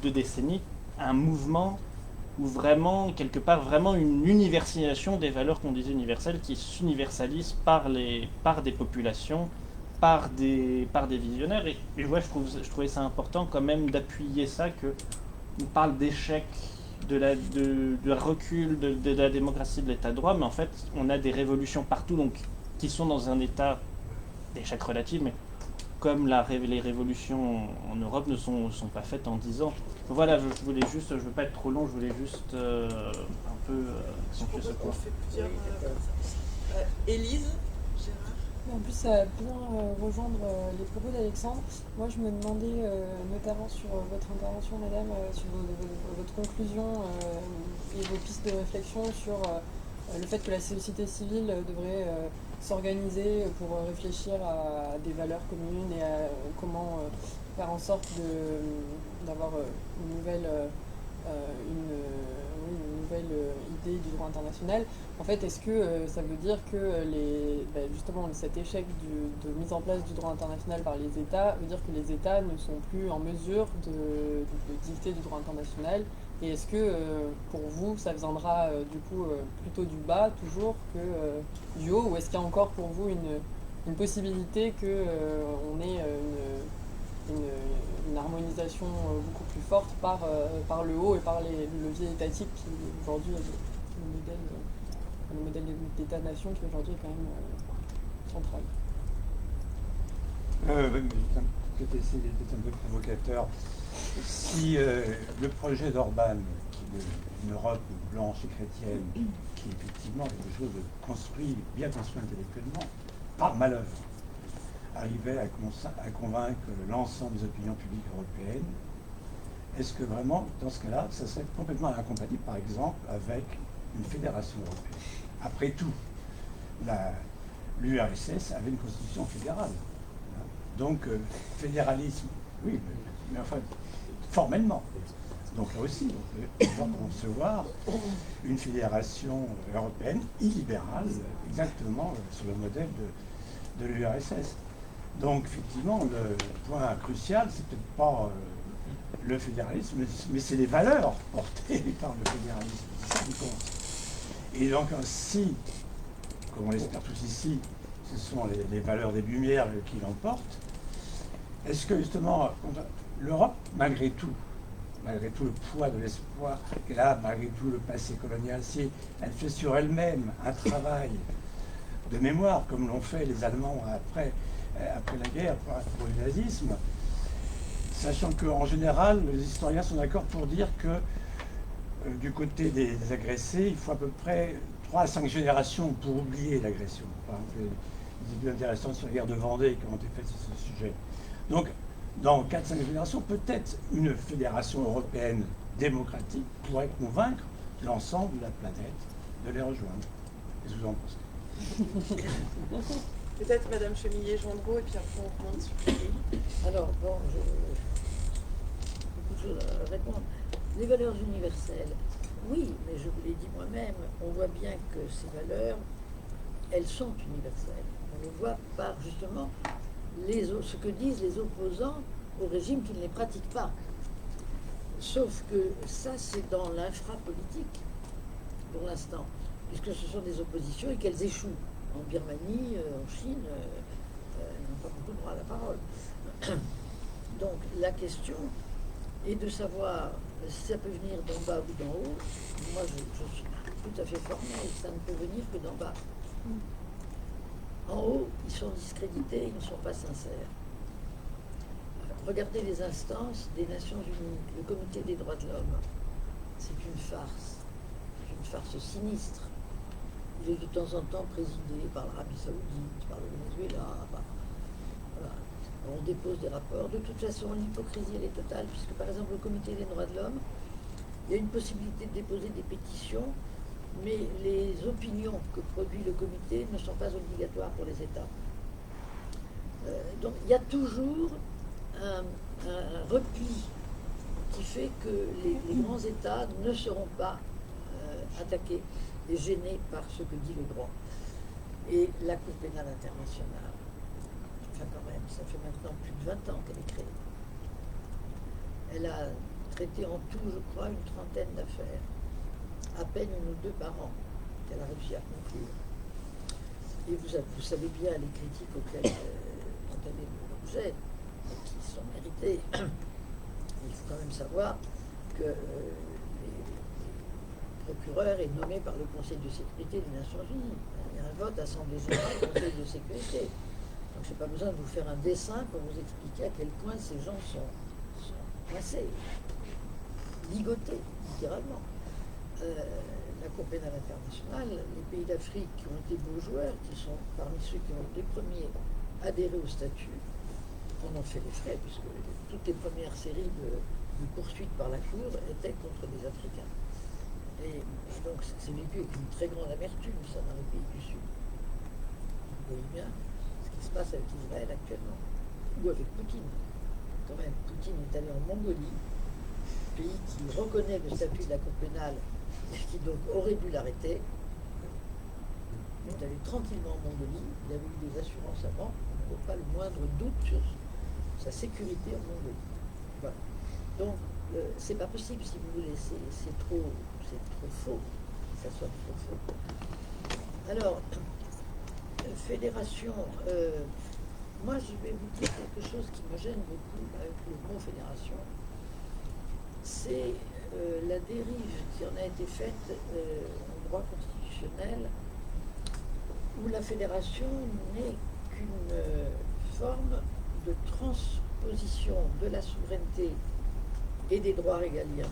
2 décennies, un mouvement où vraiment, quelque part, vraiment une universalisation des valeurs qu'on disait universelles qui s'universalisent par des populations, par des visionnaires. Et ouais, je trouvais ça important quand même d'appuyer ça, qu'on parle d'échec de la recul de la démocratie, de l'état de droit, mais en fait on a des révolutions partout donc, qui sont dans un état d'échec relatif, mais comme les révolutions en Europe ne sont pas faites en 10 ans. Donc voilà, je veux pas être trop long, je voulais juste un peu accentuer ce point. On fait plusieurs Élise, Gérard. En plus, ça va bien rejoindre les propos d'Alexandre. Moi, je me demandais, notamment sur votre intervention, madame, sur votre conclusion et vos pistes de réflexion sur le fait que la société civile devrait s'organiser pour réfléchir à des valeurs communes et à comment faire en sorte d'avoir une nouvelle, une nouvelle idée du droit international. En fait, est-ce que ça veut dire que justement cet échec de mise en place du droit international par les États veut dire que les États ne sont plus en mesure de dicter du droit international? Et est-ce que pour vous, ça viendra du coup plutôt du bas toujours que du haut, ou est-ce qu'il y a encore pour vous une possibilité que on ait une harmonisation beaucoup plus forte par le haut et par les leviers étatiques qui aujourd'hui est le modèle d'État-nation qui aujourd'hui est quand même central. Peut-être essayer d'être un peu provocateur. Si le projet d'Orban, qui est une Europe blanche et chrétienne, qui est effectivement quelque chose de construit, bien construit intellectuellement, par malheur, arrivait à convaincre l'ensemble des opinions publiques européennes, est-ce que vraiment, dans ce cas-là, ça serait complètement incompatible, par exemple, avec une fédération européenne? Après tout, l'URSS avait une constitution fédérale. Donc, fédéralisme, oui, mais enfin, formellement. Donc là aussi, on peut concevoir une fédération européenne illibérale, exactement sur le modèle de l'URSS. Donc, effectivement, le point crucial, c'est peut-être pas le fédéralisme, mais c'est les valeurs portées par le fédéralisme. C'est ça qui compte. Et donc, si, comme on l'espère tous ici, ce sont les valeurs des Lumières qui l'emportent, est-ce que justement, l'Europe, malgré tout le poids de l'espoir qu'elle a, malgré tout le passé colonial, si elle fait sur elle-même un travail de mémoire, comme l'ont fait les Allemands après la guerre pour le nazisme, sachant qu'en général, les historiens sont d'accord pour dire que du côté des agressés, il faut à peu près 3 à 5 générations pour oublier l'agression. Par exemple, des études intéressantes sur la guerre de Vendée qui ont été faites sur ce sujet. Donc, dans 4-5 générations, peut-être une fédération européenne démocratique pourrait convaincre l'ensemble de la planète de les rejoindre. Qu'est-ce que vous en pensez? Peut-être Madame Chemillé-Gendreau, et puis après on remonte sur le pays. Alors, bon, beaucoup de choses à répondre. Les valeurs universelles, oui, mais je vous l'ai dit moi-même, on voit bien que ces valeurs, elles sont universelles. On le voit par, justement, ce que disent les opposants au régime qui ne les pratiquent pas. Sauf que ça, c'est dans l'infrapolitique, pour l'instant, puisque ce sont des oppositions et qu'elles échouent. En Birmanie, en Chine, ils n'ont pas beaucoup de droit à la parole. Donc, la question est de savoir si ça peut venir d'en bas ou d'en haut. Moi, je suis tout à fait formel, ça ne peut venir que d'en bas. En haut, ils sont discrédités, ils ne sont pas sincères. Regardez les instances des Nations Unies, le Comité des droits de l'homme. C'est une farce sinistre. Il est de temps en temps présidé par l'Arabie Saoudite, par le Venezuela. Voilà. On dépose des rapports. De toute façon, l'hypocrisie, elle est totale, puisque par exemple, le Comité des droits de l'homme, il y a une possibilité de déposer des pétitions, mais les opinions que produit le comité ne sont pas obligatoires pour les États. Donc il y a toujours un repli qui fait que les grands États ne seront pas attaqués et gênés par ce que dit le droit. Et la Cour pénale internationale, enfin quand même, ça fait maintenant plus de 20 ans qu'elle est créée. Elle a traité en tout, je crois, une trentaine d'affaires. À peine 1 ou 2 par an qu'elle a réussi à conclure. Et vous savez bien les critiques auxquelles elle est l'objet, qui sont méritées. Il faut quand même savoir que le procureur est nommé par le Conseil de sécurité des Nations Unies. Il y a un vote Assemblée générale, Conseil de sécurité. Donc je n'ai pas besoin de vous faire un dessin pour vous expliquer à quel point ces gens sont coincés, ligotés, littéralement. La Cour pénale internationale, les pays d'Afrique qui ont été beaux joueurs, qui sont parmi ceux qui ont les premiers adhéré au statut, en ont fait les frais, puisque toutes les premières séries de poursuites par la Cour étaient contre des Africains. Et donc c'est vécu avec une très grande amertume, ça, dans les pays du Sud. voyez bien ce qui se passe avec Israël actuellement, ou avec Poutine. Quand même, Poutine est allé en Mongolie, pays qui reconnaît le statut de la Cour pénale et qui donc aurait dû l'arrêter. Il est allé tranquillement en Mongolie, il avait eu des assurances avant, on n'a pas le moindre doute sur sa sécurité en Mongolie. Voilà. Donc, c'est pas possible si vous voulez, c'est trop faux, que ça soit trop faux. Alors, fédération, moi je vais vous dire quelque chose qui me gêne beaucoup avec le mot fédération, c'est la dérive qui en a été faite en droit constitutionnel, où la fédération n'est qu'une forme de transposition de la souveraineté et des droits régaliens,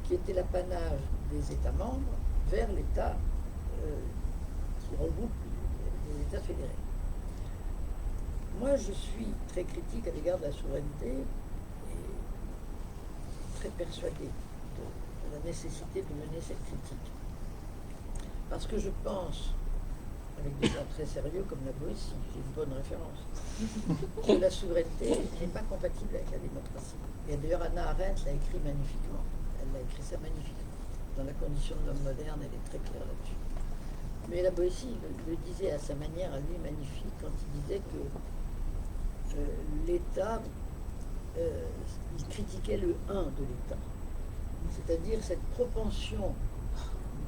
qui était l'apanage des États membres, vers l'État qui regroupe les États fédérés. Moi, je suis très critique à l'égard de la souveraineté et très persuadé de la nécessité de mener cette critique. Parce que je pense, avec des gens très sérieux comme la Boétie, j'ai une bonne référence, que la souveraineté n'est pas compatible avec la démocratie. Et d'ailleurs, Hannah Arendt l'a écrit magnifiquement. Elle l'a écrit ça magnifiquement. Dans La condition de l'homme moderne, elle est très claire là-dessus. Mais la Boétie le disait à sa manière, à lui, magnifique, quand il disait que l'État, il critiquait le 1 de l'État. C'est-à-dire cette propension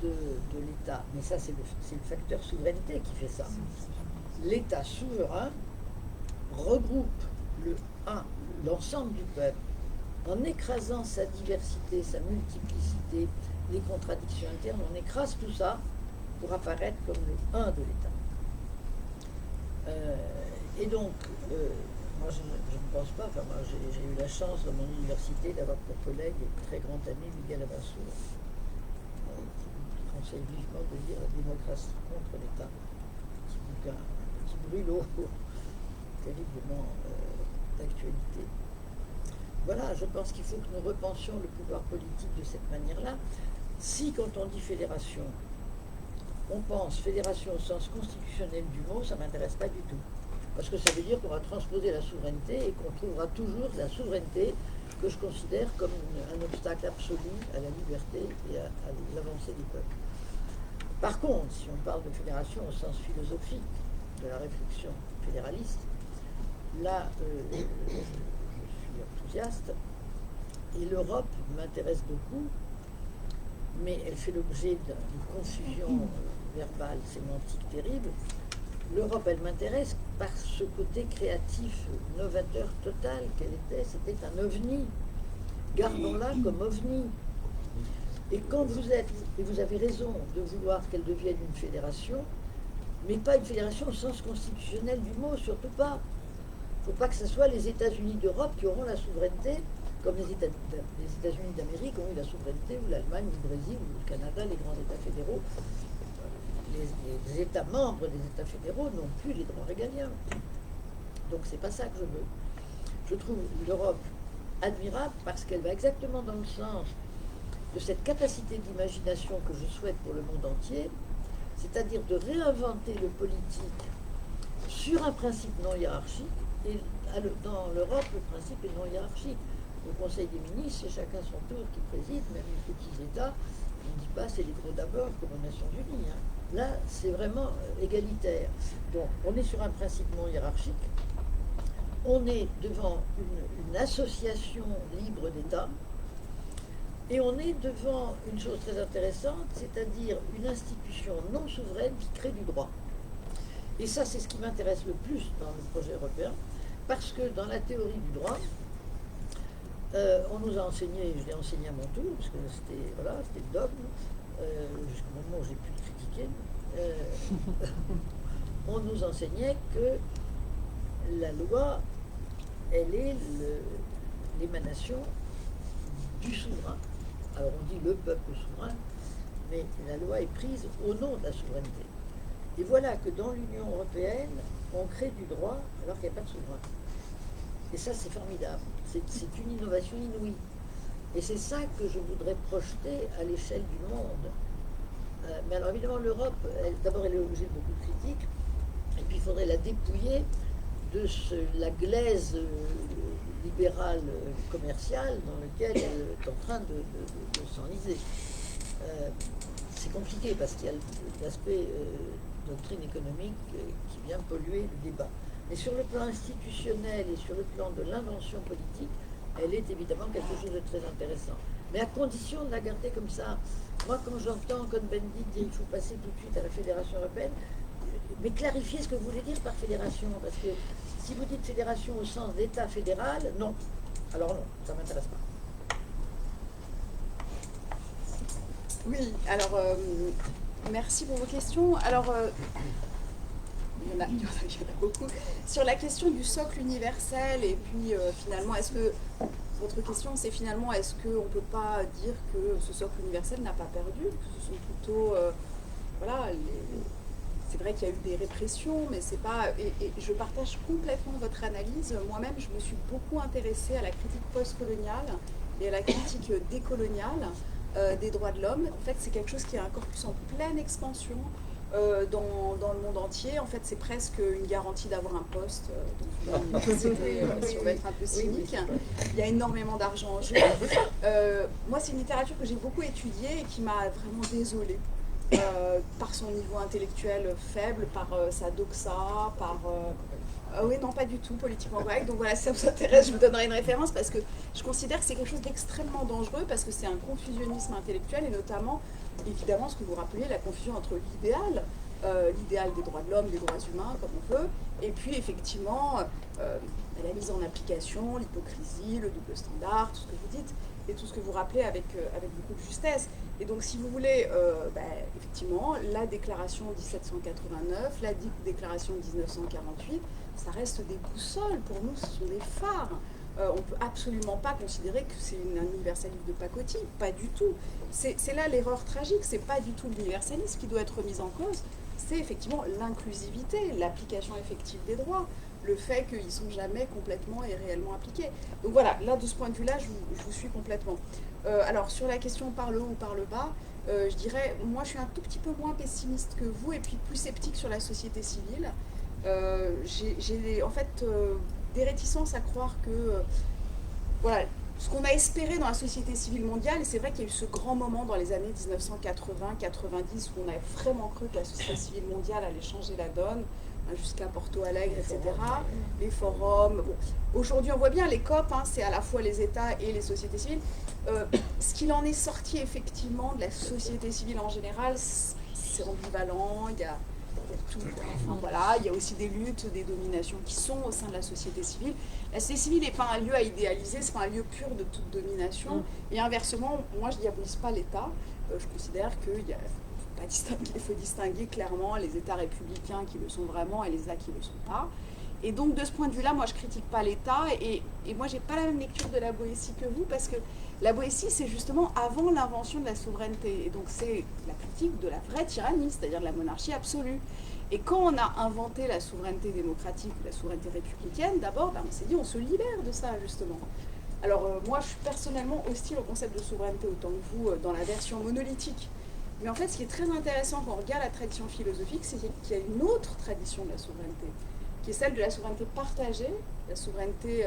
de l'État. Mais ça, c'est le facteur souveraineté qui fait ça. L'État souverain regroupe le 1, l'ensemble du peuple, en écrasant sa diversité, sa multiplicité, les contradictions internes, on écrase tout ça pour apparaître comme le 1 de l'État. Et donc, moi je ne pense pas, enfin moi j'ai eu la chance dans mon université d'avoir pour collègue et très grand ami Miguel Abasso, qui conseille vivement de lire La démocratie contre l'État, petit bouquin, un petit brûlot, terriblement d'actualité. Voilà, je pense qu'il faut que nous repensions le pouvoir politique de cette manière-là. Si, quand on dit fédération, on pense fédération au sens constitutionnel du mot, ça ne m'intéresse pas du tout. Parce que ça veut dire qu'on va transposer la souveraineté et qu'on trouvera toujours la souveraineté que je considère comme un obstacle absolu à la liberté et à l'avancée du peuple. Par contre, si on parle de fédération au sens philosophique de la réflexion fédéraliste, là, je suis enthousiaste et l'Europe m'intéresse beaucoup, mais elle fait l'objet d'une confusion verbale, sémantique terrible. L'Europe, elle m'intéresse par ce côté créatif, novateur total qu'elle était. C'était un ovni. Gardons-la comme ovni. Et quand vous êtes, et vous avez raison de vouloir qu'elle devienne une fédération, mais pas une fédération au sens constitutionnel du mot, surtout pas. Il ne faut pas que ce soit les États-Unis d'Europe qui auront la souveraineté, comme les États-Unis d'Amérique ont eu la souveraineté, ou l'Allemagne, ou le Brésil, ou le Canada, les grands États fédéraux. Les États membres des États fédéraux n'ont plus les droits régaliens. Donc c'est pas ça que je veux. Je trouve l'Europe admirable parce qu'elle va exactement dans le sens de cette capacité d'imagination que je souhaite pour le monde entier, c'est-à-dire de réinventer le politique sur un principe non hiérarchique. Et dans l'Europe, le principe est non hiérarchique. Au Conseil des ministres, c'est chacun son tour qui préside, même les petits États. On ne dit pas c'est les gros d'abord comme aux Nations Unies. Hein. Là, c'est vraiment égalitaire. Donc, on est sur un principe non hiérarchique. On est devant une association libre d'États. Et on est devant une chose très intéressante, c'est-à-dire une institution non souveraine qui crée du droit. Et ça, c'est ce qui m'intéresse le plus dans le projet européen, parce que dans la théorie du droit, on nous a enseigné, je l'ai enseigné à mon tour, parce que c'était le dogme, jusqu'au moment où j'ai pu le critiquer, on nous enseignait que la loi, elle est l'émanation du souverain. Alors on dit le peuple souverain, mais la loi est prise au nom de la souveraineté. Et voilà que dans l'Union européenne, on crée du droit alors qu'il n'y a pas de souverain. Et ça, c'est formidable. C'est une innovation inouïe. Et c'est ça que je voudrais projeter à l'échelle du monde. Mais alors évidemment, l'Europe, d'abord, elle est l'objet de beaucoup de critiques. Et puis il faudrait la dépouiller de la glaise libérale commerciale dans laquelle elle est en train de s'enliser. C'est compliqué parce qu'il y a l'aspect doctrine économique qui vient polluer le débat. Mais sur le plan institutionnel et sur le plan de l'invention politique, elle est évidemment quelque chose de très intéressant. Mais à condition de la garder comme ça. Moi, quand j'entends Cohn-Bendit dire qu'il faut passer tout de suite à la Fédération européenne, mais clarifiez ce que vous voulez dire par fédération, parce que si vous dites fédération au sens d'État fédéral, non. Alors non, ça ne m'intéresse pas. Oui, alors merci pour vos questions. Alors, il y en a beaucoup. Sur la question du socle universel, et puis finalement, est-ce que votre question, c'est finalement, est-ce qu'on ne peut pas dire que ce socle universel n'a pas perdu, que ce sont plutôt, voilà, c'est vrai qu'il y a eu des répressions, mais c'est pas, et je partage complètement votre analyse. Moi-même, je me suis beaucoup intéressée à la critique postcoloniale et à la critique décoloniale des droits de l'homme. En fait, c'est quelque chose qui est un corpus en pleine expansion dans le monde entier. En fait, c'est presque une garantie d'avoir un poste dans une université, si on veut être un peu cynique. Il y a énormément d'argent en jeu. Moi, c'est une littérature que j'ai beaucoup étudiée et qui m'a vraiment désolée. Par son niveau intellectuel faible, par sa doxa, par... oui, non, pas du tout, politiquement correct. Donc voilà, si ça vous intéresse, je vous donnerai une référence parce que je considère que c'est quelque chose d'extrêmement dangereux parce que c'est un confusionnisme intellectuel et notamment, évidemment, ce que vous rappelez, la confusion entre l'idéal des droits de l'homme, des droits humains, comme on veut, et puis effectivement, la mise en application, l'hypocrisie, le double standard, tout ce que vous dites, et tout ce que vous rappelez avec beaucoup de justesse. Et donc, si vous voulez, effectivement, la déclaration 1789, la déclaration 1948, ça reste des boussoles. Pour nous, ce sont des phares. On ne peut absolument pas considérer que c'est un universalisme de pacotille. Pas du tout. C'est là l'erreur tragique. Ce n'est pas du tout l'universalisme qui doit être remis en cause. C'est effectivement l'inclusivité, l'application effective des droits, le fait qu'ils ne sont jamais complètement et réellement appliqués. Donc voilà, là, de ce point de vue-là, je vous suis complètement. Alors, sur la question par le haut ou par le bas, je dirais, moi, je suis un tout petit peu moins pessimiste que vous et puis plus sceptique sur la société civile. J'ai en fait des réticences à croire que, voilà, ce qu'on a espéré dans la société civile mondiale, et c'est vrai qu'il y a eu ce grand moment dans les années 1980-90 où on a vraiment cru que la société civile mondiale allait changer la donne, jusqu'à Porto Alegre, etc. Les forums. Bon. Aujourd'hui, on voit bien, les COP, c'est à la fois les États et les sociétés civiles. Ce qu'il en est sorti, effectivement, de la société civile en général, c'est ambivalent, il y a tout. Enfin, voilà, il y a aussi des luttes, des dominations qui sont au sein de la société civile. La société civile n'est pas un lieu à idéaliser, c'est pas un lieu pur de toute domination. Et inversement, moi, je ne diabolise pas l'État. Je considère qu'il y a... Il faut distinguer clairement les États républicains qui le sont vraiment et les États qui ne le sont pas. Et donc, de ce point de vue-là, moi, je ne critique pas l'État. Et moi, je n'ai pas la même lecture de la Boétie que vous, parce que la Boétie, c'est justement avant l'invention de la souveraineté. Et donc, c'est la critique de la vraie tyrannie, c'est-à-dire de la monarchie absolue. Et quand on a inventé la souveraineté démocratique ou la souveraineté républicaine, d'abord, on s'est dit, on se libère de ça, justement. Alors, moi, je suis personnellement hostile au concept de souveraineté, autant que vous, dans la version monolithique. Mais en fait, ce qui est très intéressant quand on regarde la tradition philosophique, c'est qu'il y a une autre tradition de la souveraineté, qui est celle de la souveraineté partagée, la souveraineté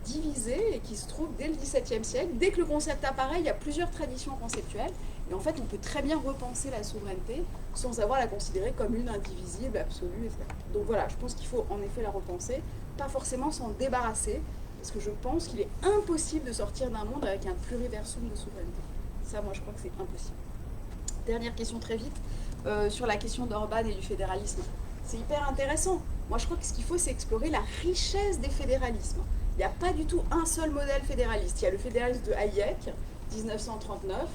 divisée, et qui se trouve dès le XVIIe siècle. Dès que le concept apparaît, il y a plusieurs traditions conceptuelles, et en fait, on peut très bien repenser la souveraineté sans avoir à la considérer comme une indivisible, absolue, etc. Donc voilà, je pense qu'il faut en effet la repenser, pas forcément s'en débarrasser, parce que je pense qu'il est impossible de sortir d'un monde avec un pluriversum de souveraineté. Ça, moi, je crois que c'est impossible. Dernière question très vite, sur la question d'Orban et du fédéralisme. C'est hyper intéressant. Moi, je crois que ce qu'il faut, c'est explorer la richesse des fédéralismes. Il n'y a pas du tout un seul modèle fédéraliste. Il y a le fédéralisme de Hayek, 1939,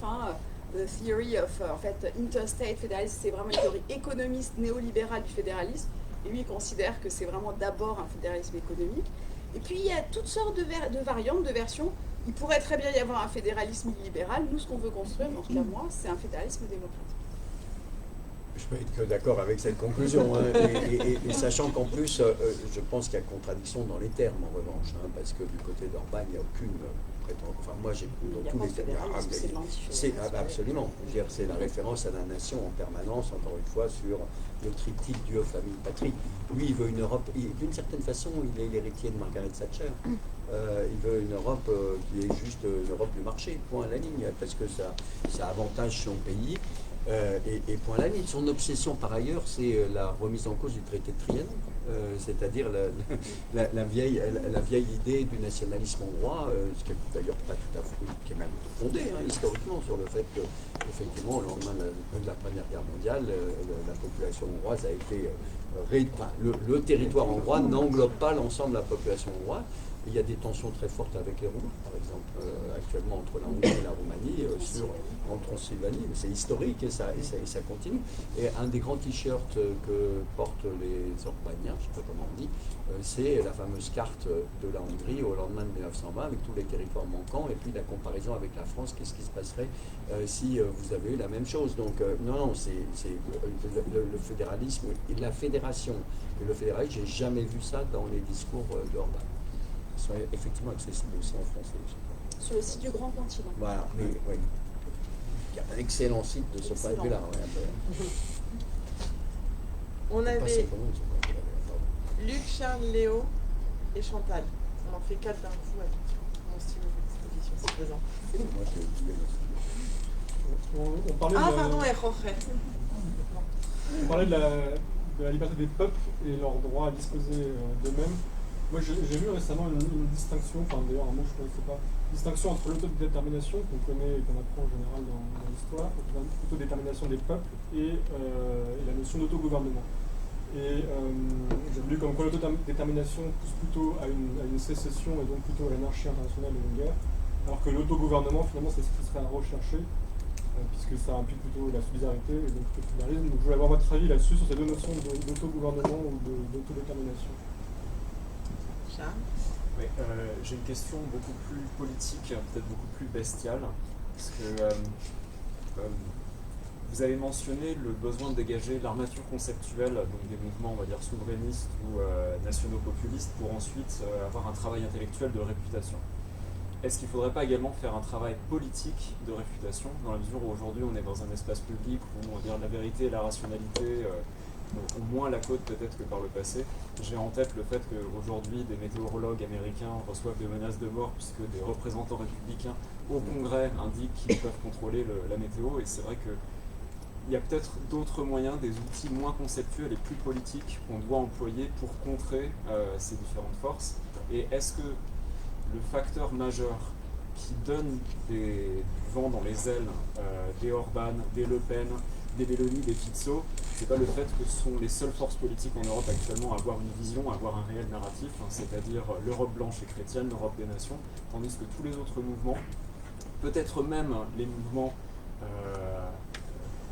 The Theory of en fait, Interstate Federalism, c'est vraiment une théorie économiste néolibérale du fédéralisme. Et lui, il considère que c'est vraiment d'abord un fédéralisme économique. Et puis, il y a toutes sortes de variantes, de versions. Il pourrait très bien y avoir un fédéralisme illibéral. Nous, ce qu'on veut construire, en tout cas moi, c'est un fédéralisme démocratique. Je peux être que d'accord avec cette conclusion, hein. Et sachant qu'en plus, je pense qu'il y a contradiction dans les termes en revanche, hein, parce que du côté d'Orban, il n'y a aucune prétention. Enfin, moi, j'ai dans tous les termes. C'est absolument. Je veux dire, c'est la référence à la nation en permanence, encore une fois, sur le triptyque Dieu, famille, patrie. Lui, il veut une Europe. D'une certaine façon, il est l'héritier de Margaret Thatcher. Il veut une Europe qui est juste une Europe du marché, point à la ligne, parce que ça avantage son pays. Et point à la ligne. Son obsession par ailleurs, c'est la remise en cause du traité de Trianon, c'est-à-dire la vieille idée du nationalisme hongrois, ce qui n'est d'ailleurs pas tout à fait, qui est même fondé historiquement sur le fait que, effectivement, au lendemain de la Première Guerre mondiale, la population hongroise a été le territoire hongrois n'englobe pas l'ensemble de la population hongroise. Il y a des tensions très fortes avec les Roumains, par exemple, actuellement entre la Hongrie et la Roumanie, en Transylvanie. C'est historique et ça continue. Et un des grands t-shirts que portent les Orbaniens, je ne sais pas comment on dit, c'est la fameuse carte de la Hongrie au lendemain de 1920 avec tous les territoires manquants et puis la comparaison avec la France, qu'est-ce qui se passerait si vous avez eu la même chose. Donc non, c'est le fédéralisme et la fédération. Et le fédéralisme, j'ai jamais vu ça dans les discours d'Orban. Sont effectivement accessibles aussi en français. Sur le site du Grand Continent. Voilà, mais oui. Il y a un excellent site de ce point de vue-là. Ouais, on avait Luc, Charles, Léo et Chantal. On en fait 4 d'un coup avec mon stylo d'exposition, c'est présent. Moi, On parlait pardon, on parlait de la liberté des peuples et leur droit à disposer d'eux-mêmes. Moi, j'ai vu récemment une distinction, enfin d'ailleurs un mot je ne connaissais pas, distinction entre l'autodétermination qu'on connaît et qu'on apprend en général dans l'histoire, l'autodétermination des peuples et la notion d'autogouvernement. Et j'ai vu comme quoi l'autodétermination pousse plutôt à une sécession et donc plutôt à l'anarchie internationale et une guerre, alors que l'autogouvernement finalement c'est ce qui serait à rechercher, puisque ça implique plutôt la solidarité et donc le fédéralisme. Donc je voulais avoir votre avis là-dessus sur ces deux notions d'autogouvernement ou d'autodétermination. Oui, j'ai une question beaucoup plus politique, peut-être beaucoup plus bestiale, parce que vous avez mentionné le besoin de dégager l'armature conceptuelle, donc des mouvements, on va dire, souverainistes ou nationaux-populistes, pour ensuite avoir un travail intellectuel de réfutation. Est-ce qu'il ne faudrait pas également faire un travail politique de réfutation, dans la mesure où aujourd'hui on est dans un espace public où on va dire la vérité et la rationalité au moins la côte peut-être que par le passé. J'ai en tête le fait qu'aujourd'hui des météorologues américains reçoivent des menaces de mort puisque des représentants républicains au Congrès indiquent qu'ils peuvent contrôler la météo, et c'est vrai qu'il y a peut-être d'autres moyens, des outils moins conceptuels et plus politiques qu'on doit employer pour contrer ces différentes forces. Et est-ce que le facteur majeur qui donne du vent dans les ailes des Orban, des Le Pen, des Meloni, des Fico, c'est pas le fait que ce sont les seules forces politiques en Europe actuellement à avoir une vision, à avoir un réel narratif, c'est-à-dire l'Europe blanche et chrétienne, l'Europe des nations, tandis que tous les autres mouvements, peut-être même les mouvements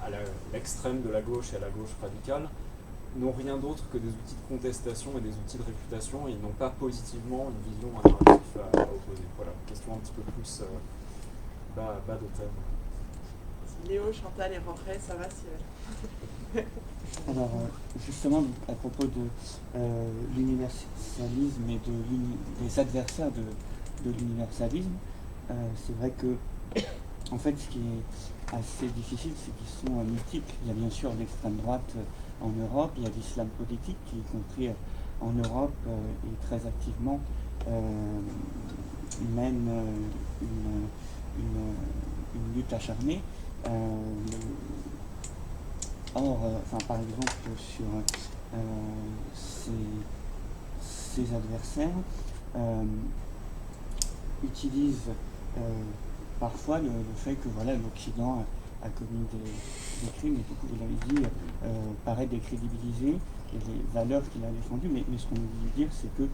à l'extrême de la gauche et à la gauche radicale, n'ont rien d'autre que des outils de contestation et des outils de réfutation, et ils n'ont pas positivement une vision, un narratif à opposer. Voilà, question un petit peu plus bas de thème. Léo, Chantal et Jorge, ça va, Cyril? Alors, justement, à propos de l'universalisme et des adversaires de l'universalisme, c'est vrai que, en fait, ce qui est assez difficile, c'est qu'ils sont multiples. Il y a bien sûr l'extrême droite en Europe, il y a l'islam politique qui, y compris en Europe, et très activement mène une lutte acharnée. Par exemple, sur ces adversaires utilisent parfois le fait que l'Occident a commis des crimes, et beaucoup, vous l'avez dit, paraît décrédibiliser les valeurs qu'il a défendues, mais ce qu'on veut dire, c'est que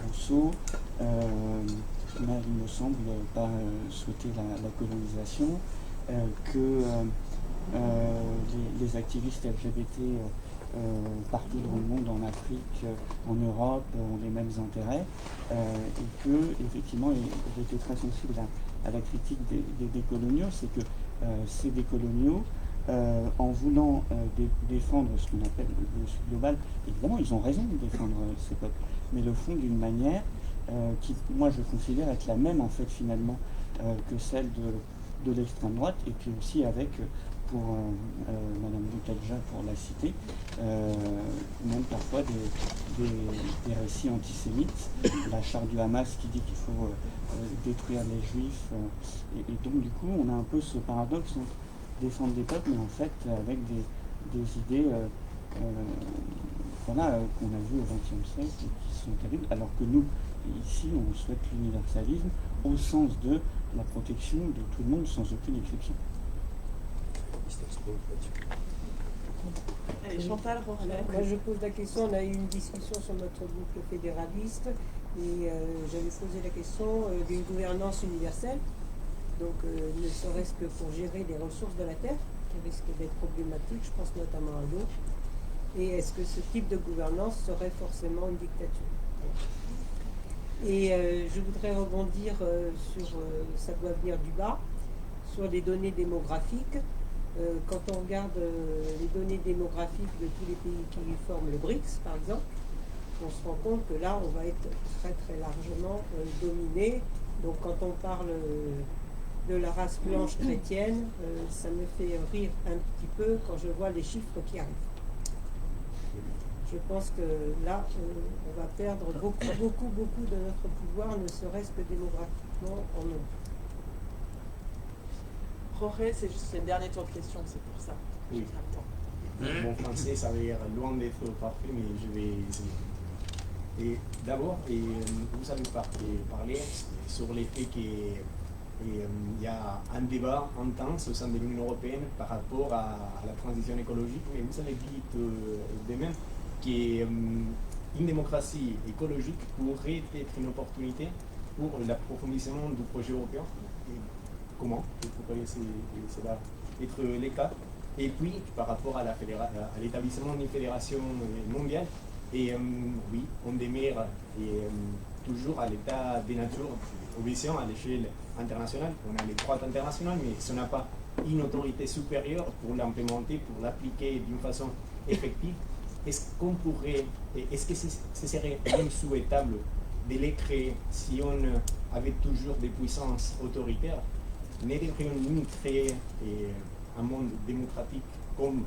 Rousseau il me semble pas souhaiter la colonisation, que les activistes LGBT partout dans le monde, en Afrique, en Europe, ont les mêmes intérêts, et que effectivement il était très sensible à la critique des décoloniaux. C'est que ces décoloniaux en voulant défendre ce qu'on appelle le Sud global, évidemment, ils ont raison de défendre ces peuples, mais le font d'une manière qui, moi, je considère être la même, en fait, finalement, que celle de l'extrême droite, et puis aussi avec, pour Madame Boutelja, pour la citer, même parfois des récits antisémites, la charte du Hamas qui dit qu'il faut détruire les juifs, et donc du coup on a un peu ce paradoxe entre défendre des peuples, mais en fait avec des idées voilà, qu'on a vues au XXe siècle et qui sont terribles, alors que nous, ici, on souhaite l'universalisme au sens de la protection de tout le monde sans aucune exception. Allez, Chantal, Moi, je pose la question. On a eu une discussion sur notre groupe fédéraliste et j'avais posé la question d'une gouvernance universelle, donc ne serait-ce que pour gérer les ressources de la Terre, qui risque d'être problématique, je pense notamment à l'eau. Et est-ce que ce type de gouvernance serait forcément une dictature? Et je voudrais rebondir sur, ça doit venir du bas, sur les données démographiques. Quand on regarde les données démographiques de tous les pays qui forment le BRICS, par exemple, on se rend compte que là, on va être très très largement dominé. Donc quand on parle de la race blanche chrétienne, ça me fait rire un petit peu quand je vois les chiffres qui arrivent. Je pense que là, on va perdre beaucoup de notre pouvoir, ne serait-ce que démographiquement en nombre. Jorge, c'est le dernier tour de questions, c'est pour ça. Oui. Mon français, ça va être loin d'être parfait, mais je vais essayer. Et d'abord, vous avez parlé sur le fait qu'il y a un débat intense au sein de l'Union européenne par rapport à la transition écologique, mais vous avez dit de même qu'une démocratie écologique pourrait être une opportunité pour l'approfondissement du projet européen. Et comment pourrait cela être le cas? Et puis, par rapport à l'établissement d'une fédération mondiale, oui, on demeure toujours à l'état de nature obéissant à l'échelle internationale. On a les droits internationaux, mais si on n'a pas une autorité supérieure pour l'implémenter, pour l'appliquer d'une façon effective, est-ce que ce serait même souhaitable de les créer si on avait toujours des puissances autoritaires? Ne devrions-nous créer un monde démocratique comme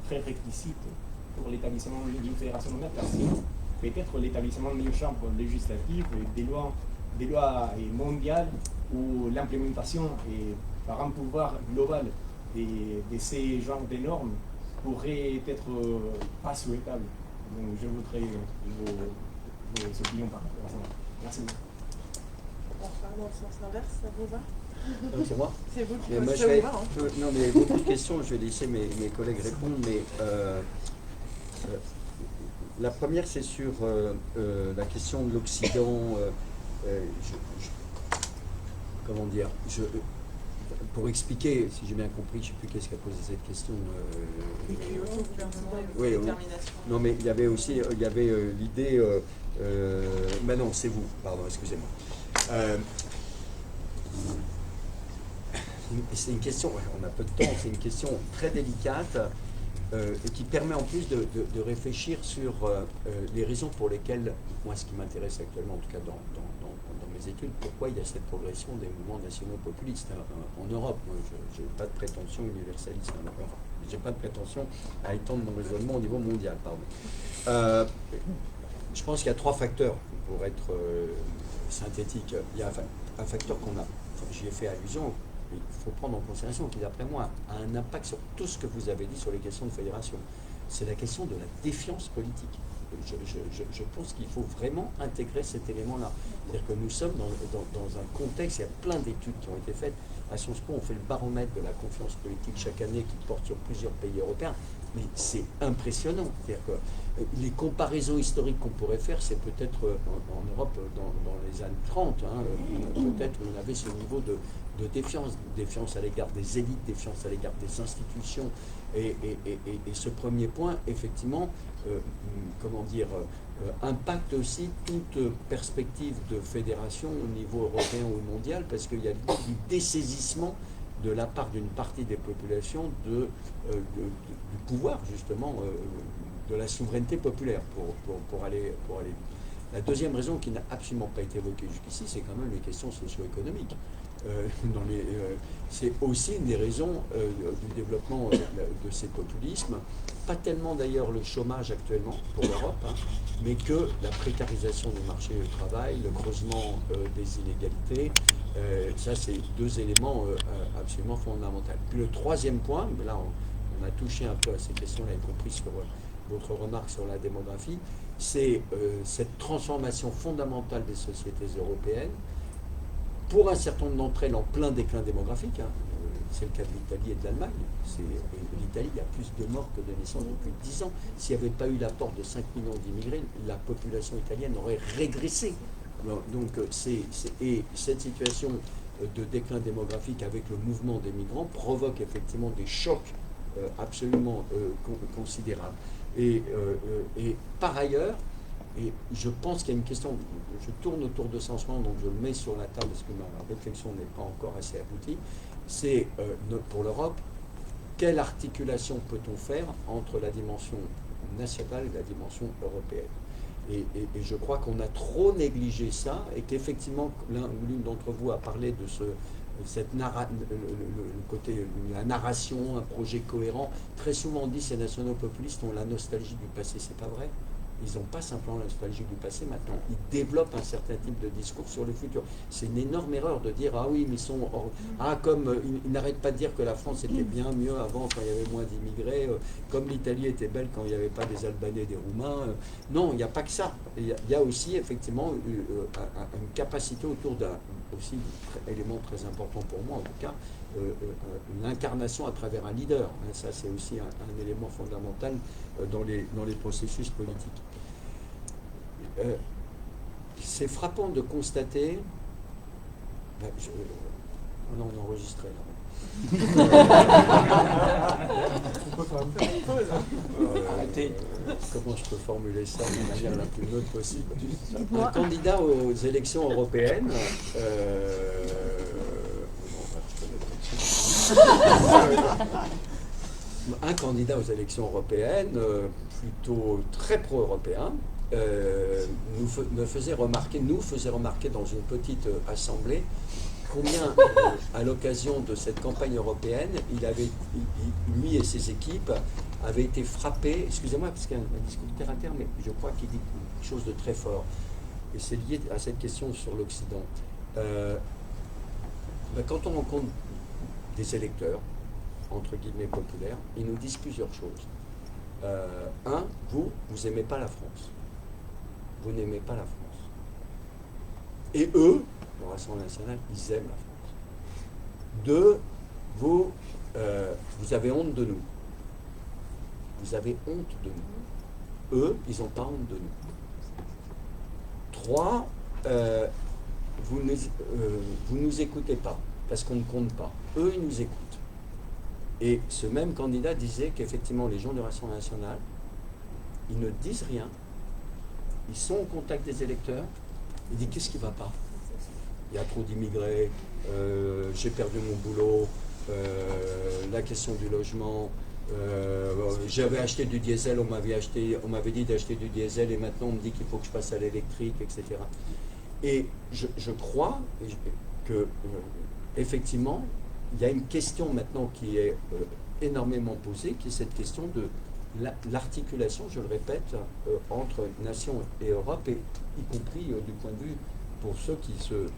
prérequis pour l'établissement d'une fédération mondiale? Parce que peut-être l'établissement d'une chambre législative, des lois mondiales, ou l'implémentation par un pouvoir global de ces genres de normes pourrait être pas souhaitable. Donc je voudrais vos opinions par rapport à ça. Merci beaucoup. On repart dans le sens inverse, ça vous va? C'est moi. C'est vous qui moi, posez, je ça vais, vous va, hein. non, mais beaucoup de questions, je vais laisser mes collègues répondre, mais la première, c'est sur la question de l'Occident. Comment dire, pour expliquer, si j'ai bien compris, je ne sais plus qu'est-ce qui a posé cette question. Oui, non, mais il y avait aussi l'idée. Mais non, c'est vous, pardon, excusez-moi. C'est une question, on a peu de temps, c'est une question très délicate et qui permet en plus de réfléchir sur les raisons pour lesquelles, moi ce qui m'intéresse actuellement, en tout cas dans mes études, pourquoi il y a cette progression des mouvements nationaux populistes en Europe. Moi, je n'ai pas de prétention universaliste, je n'ai pas de prétention à étendre mon raisonnement au niveau mondial, pardon. Je pense qu'il y a trois facteurs, pour être synthétique. Il y a un facteur j'y ai fait allusion, il faut prendre en considération qui, d'après moi, a un impact sur tout ce que vous avez dit sur les questions de fédération. C'est la question de la défiance politique. Je pense qu'il faut vraiment intégrer cet élément-là. C'est-à-dire que nous sommes dans un contexte, il y a plein d'études qui ont été faites. À Sciences Po, on fait le baromètre de la confiance politique chaque année qui porte sur plusieurs pays européens. Mais c'est impressionnant. C'est-à-dire que les comparaisons historiques qu'on pourrait faire, c'est peut-être en Europe dans les années 30, peut-être on avait ce niveau de défiance à l'égard des élites, défiance à l'égard des institutions. Et ce premier point, effectivement, impacte aussi toute perspective de fédération au niveau européen ou mondial, parce qu'il y a du dessaisissement de la part d'une partie des populations du pouvoir, justement, de la souveraineté populaire pour aller vite. La deuxième raison qui n'a absolument pas été évoquée jusqu'ici, c'est quand même les questions socio-économiques. C'est aussi une des raisons du développement de ces populismes, pas tellement d'ailleurs le chômage actuellement pour l'Europe, hein, mais que la précarisation du marché du travail, le creusement des inégalités, ça c'est deux éléments absolument fondamentaux. Puis le troisième point, mais là on a touché un peu à ces questions-là, y compris sur votre remarque sur la démographie, c'est cette transformation fondamentale des sociétés européennes, pour un certain nombre d'entre elles en plein déclin démographique, hein. C'est le cas de l'Italie et de l'Allemagne. L'Italie, il y a plus de morts que de naissances depuis 10 ans. S'il n'y avait pas eu l'apport de 5 millions d'immigrés, la population italienne aurait régressé. Donc, et cette situation de déclin démographique avec le mouvement des migrants provoque effectivement des chocs absolument considérables. Et par ailleurs, et je pense qu'il y a une question, je tourne autour de ça en ce moment, donc je le mets sur la table parce que ma réflexion n'est pas encore assez aboutie, c'est pour l'Europe, quelle articulation peut-on faire entre la dimension nationale et la dimension européenne? Et je crois qu'on a trop négligé ça et qu'effectivement, l'une d'entre vous a parlé de le côté, la narration, un projet cohérent. Très souvent on dit ces nationaux populistes ont la nostalgie du passé, c'est pas vrai. Ils n'ont pas simplement la nostalgie du passé maintenant, ils développent un certain type de discours sur le futur. C'est une énorme erreur de dire, ah oui, mais ils n'arrêtent pas de dire que la France était bien mieux avant quand il y avait moins d'immigrés, comme l'Italie était belle quand il n'y avait pas des Albanais, des Roumains. Non, il n'y a pas que ça. Il y a aussi effectivement une capacité autour d'un élément très important pour moi en tout cas, l'incarnation à travers un leader. Ça c'est aussi un élément fondamental dans les processus politiques. C'est frappant de constater... on enregistrait là. Comment je peux formuler ça de manière la plus neutre possible? Un candidat aux élections européennes, un candidat aux élections européennes, plutôt très pro-européen, nous faisait remarquer dans une petite assemblée combien, à l'occasion de cette campagne européenne, lui et ses équipes avaient été frappés, excusez-moi parce qu'il y a un discours terre à terre, mais je crois qu'il dit quelque chose de très fort, et c'est lié à cette question sur l'Occident. Quand on rencontre des électeurs, entre guillemets populaires, ils nous disent plusieurs choses. Vous n'aimez pas la France. Vous n'aimez pas la France. Et eux, le Rassemblement national, ils aiment la France. 2, vous avez honte de nous. Vous avez honte de nous. Eux, ils n'ont pas honte de nous. 3, vous nous écoutez pas, parce qu'on ne compte pas. Eux, ils nous écoutent. Et ce même candidat disait qu'effectivement, les gens du Rassemblement national, ils ne disent rien, ils sont au contact des électeurs, ils disent qu'est-ce qui ne va pas? Il y a trop d'immigrés, j'ai perdu mon boulot, la question du logement, j'avais acheté du diesel, on m'avait dit d'acheter du diesel et maintenant on me dit qu'il faut que je passe à l'électrique, etc. Et je crois que effectivement, il y a une question maintenant qui est énormément posée, qui est cette question de l'articulation, je le répète, entre nation et Europe, et y compris du point de vue pour ceux qui se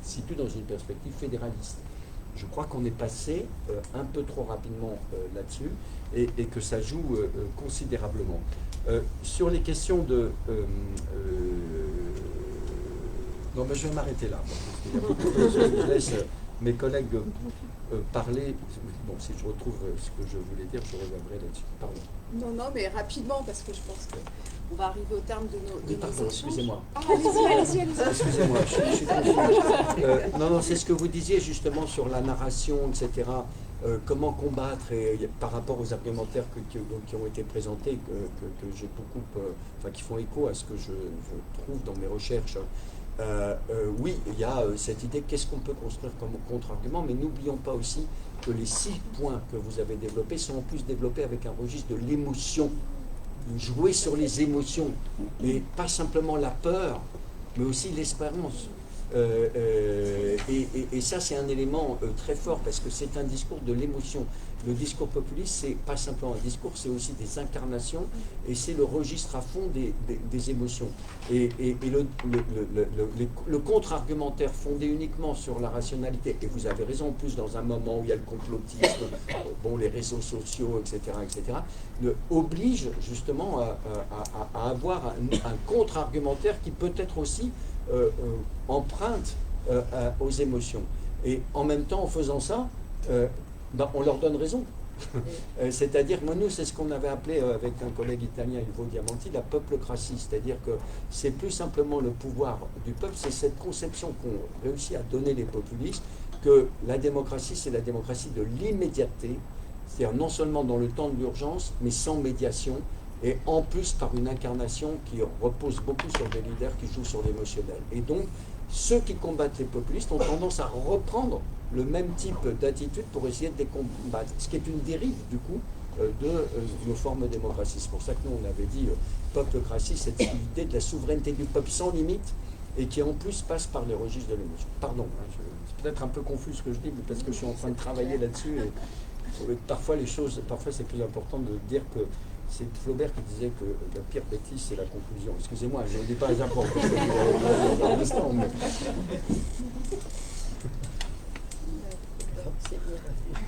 situent dans une perspective fédéraliste. Je crois qu'on est passé un peu trop rapidement là-dessus et que ça joue considérablement. Sur les questions de... non, mais je vais m'arrêter là. Parce qu'il y a beaucoup de choses. Je laisse mes collègues parler. Bon, si je retrouve ce que je voulais dire, je reviendrai là-dessus. Pardon. Non, mais rapidement, parce que je pense qu'on va arriver au terme de nos échanges. Excusez-moi. Ah, allez-y. Excusez-moi, je suis confus. Non, c'est ce que vous disiez justement sur la narration, etc. Comment combattre, et par rapport aux argumentaires qui ont été présentés, que j'ai beaucoup, qui font écho à ce que je trouve dans mes recherches. oui, il y a cette idée, qu'est-ce qu'on peut construire comme contre-argument, mais n'oublions pas aussi que les 6 points que vous avez développés sont en plus développés avec un registre de l'émotion, jouer sur les émotions, et pas simplement la peur, mais aussi l'espérance. Et ça, c'est un élément très fort, parce que c'est un discours de l'émotion. Le discours populiste, c'est pas simplement un discours, c'est aussi des incarnations, et c'est le registre à fond des émotions. Et le contre-argumentaire fondé uniquement sur la rationalité, et vous avez raison, en plus dans un moment où il y a le complotisme, bon, les réseaux sociaux, etc., oblige justement à avoir un contre-argumentaire qui peut être aussi empreinte aux émotions. Et en même temps, en faisant ça, on leur donne raison. C'est-à-dire, nous, c'est ce qu'on avait appelé avec un collègue italien, Ivo Diamanti, la peuplocratie. C'est-à-dire que c'est plus simplement le pouvoir du peuple, c'est cette conception qu'ont réussi à donner les populistes, que la démocratie, c'est la démocratie de l'immédiateté, c'est-à-dire non seulement dans le temps de l'urgence, mais sans médiation, et en plus par une incarnation qui repose beaucoup sur des leaders qui jouent sur l'émotionnel. Et donc, ceux qui combattent les populistes ont tendance à reprendre le même type d'attitude pour essayer de les combattre, ce qui est une dérive du coup de nos formes de démocratie. C'est pour ça que nous on avait dit peuplocratie, cette idée de la souveraineté du peuple sans limite et qui en plus passe par les registres de l'émotion. Pardon, c'est peut-être un peu confus ce que je dis, mais parce que je suis en train de travailler là-dessus et parfois c'est plus important de dire que c'est Flaubert qui disait que la pire bêtise, c'est la conclusion. Excusez-moi, je ne dis pas les important dans l'instant, mais...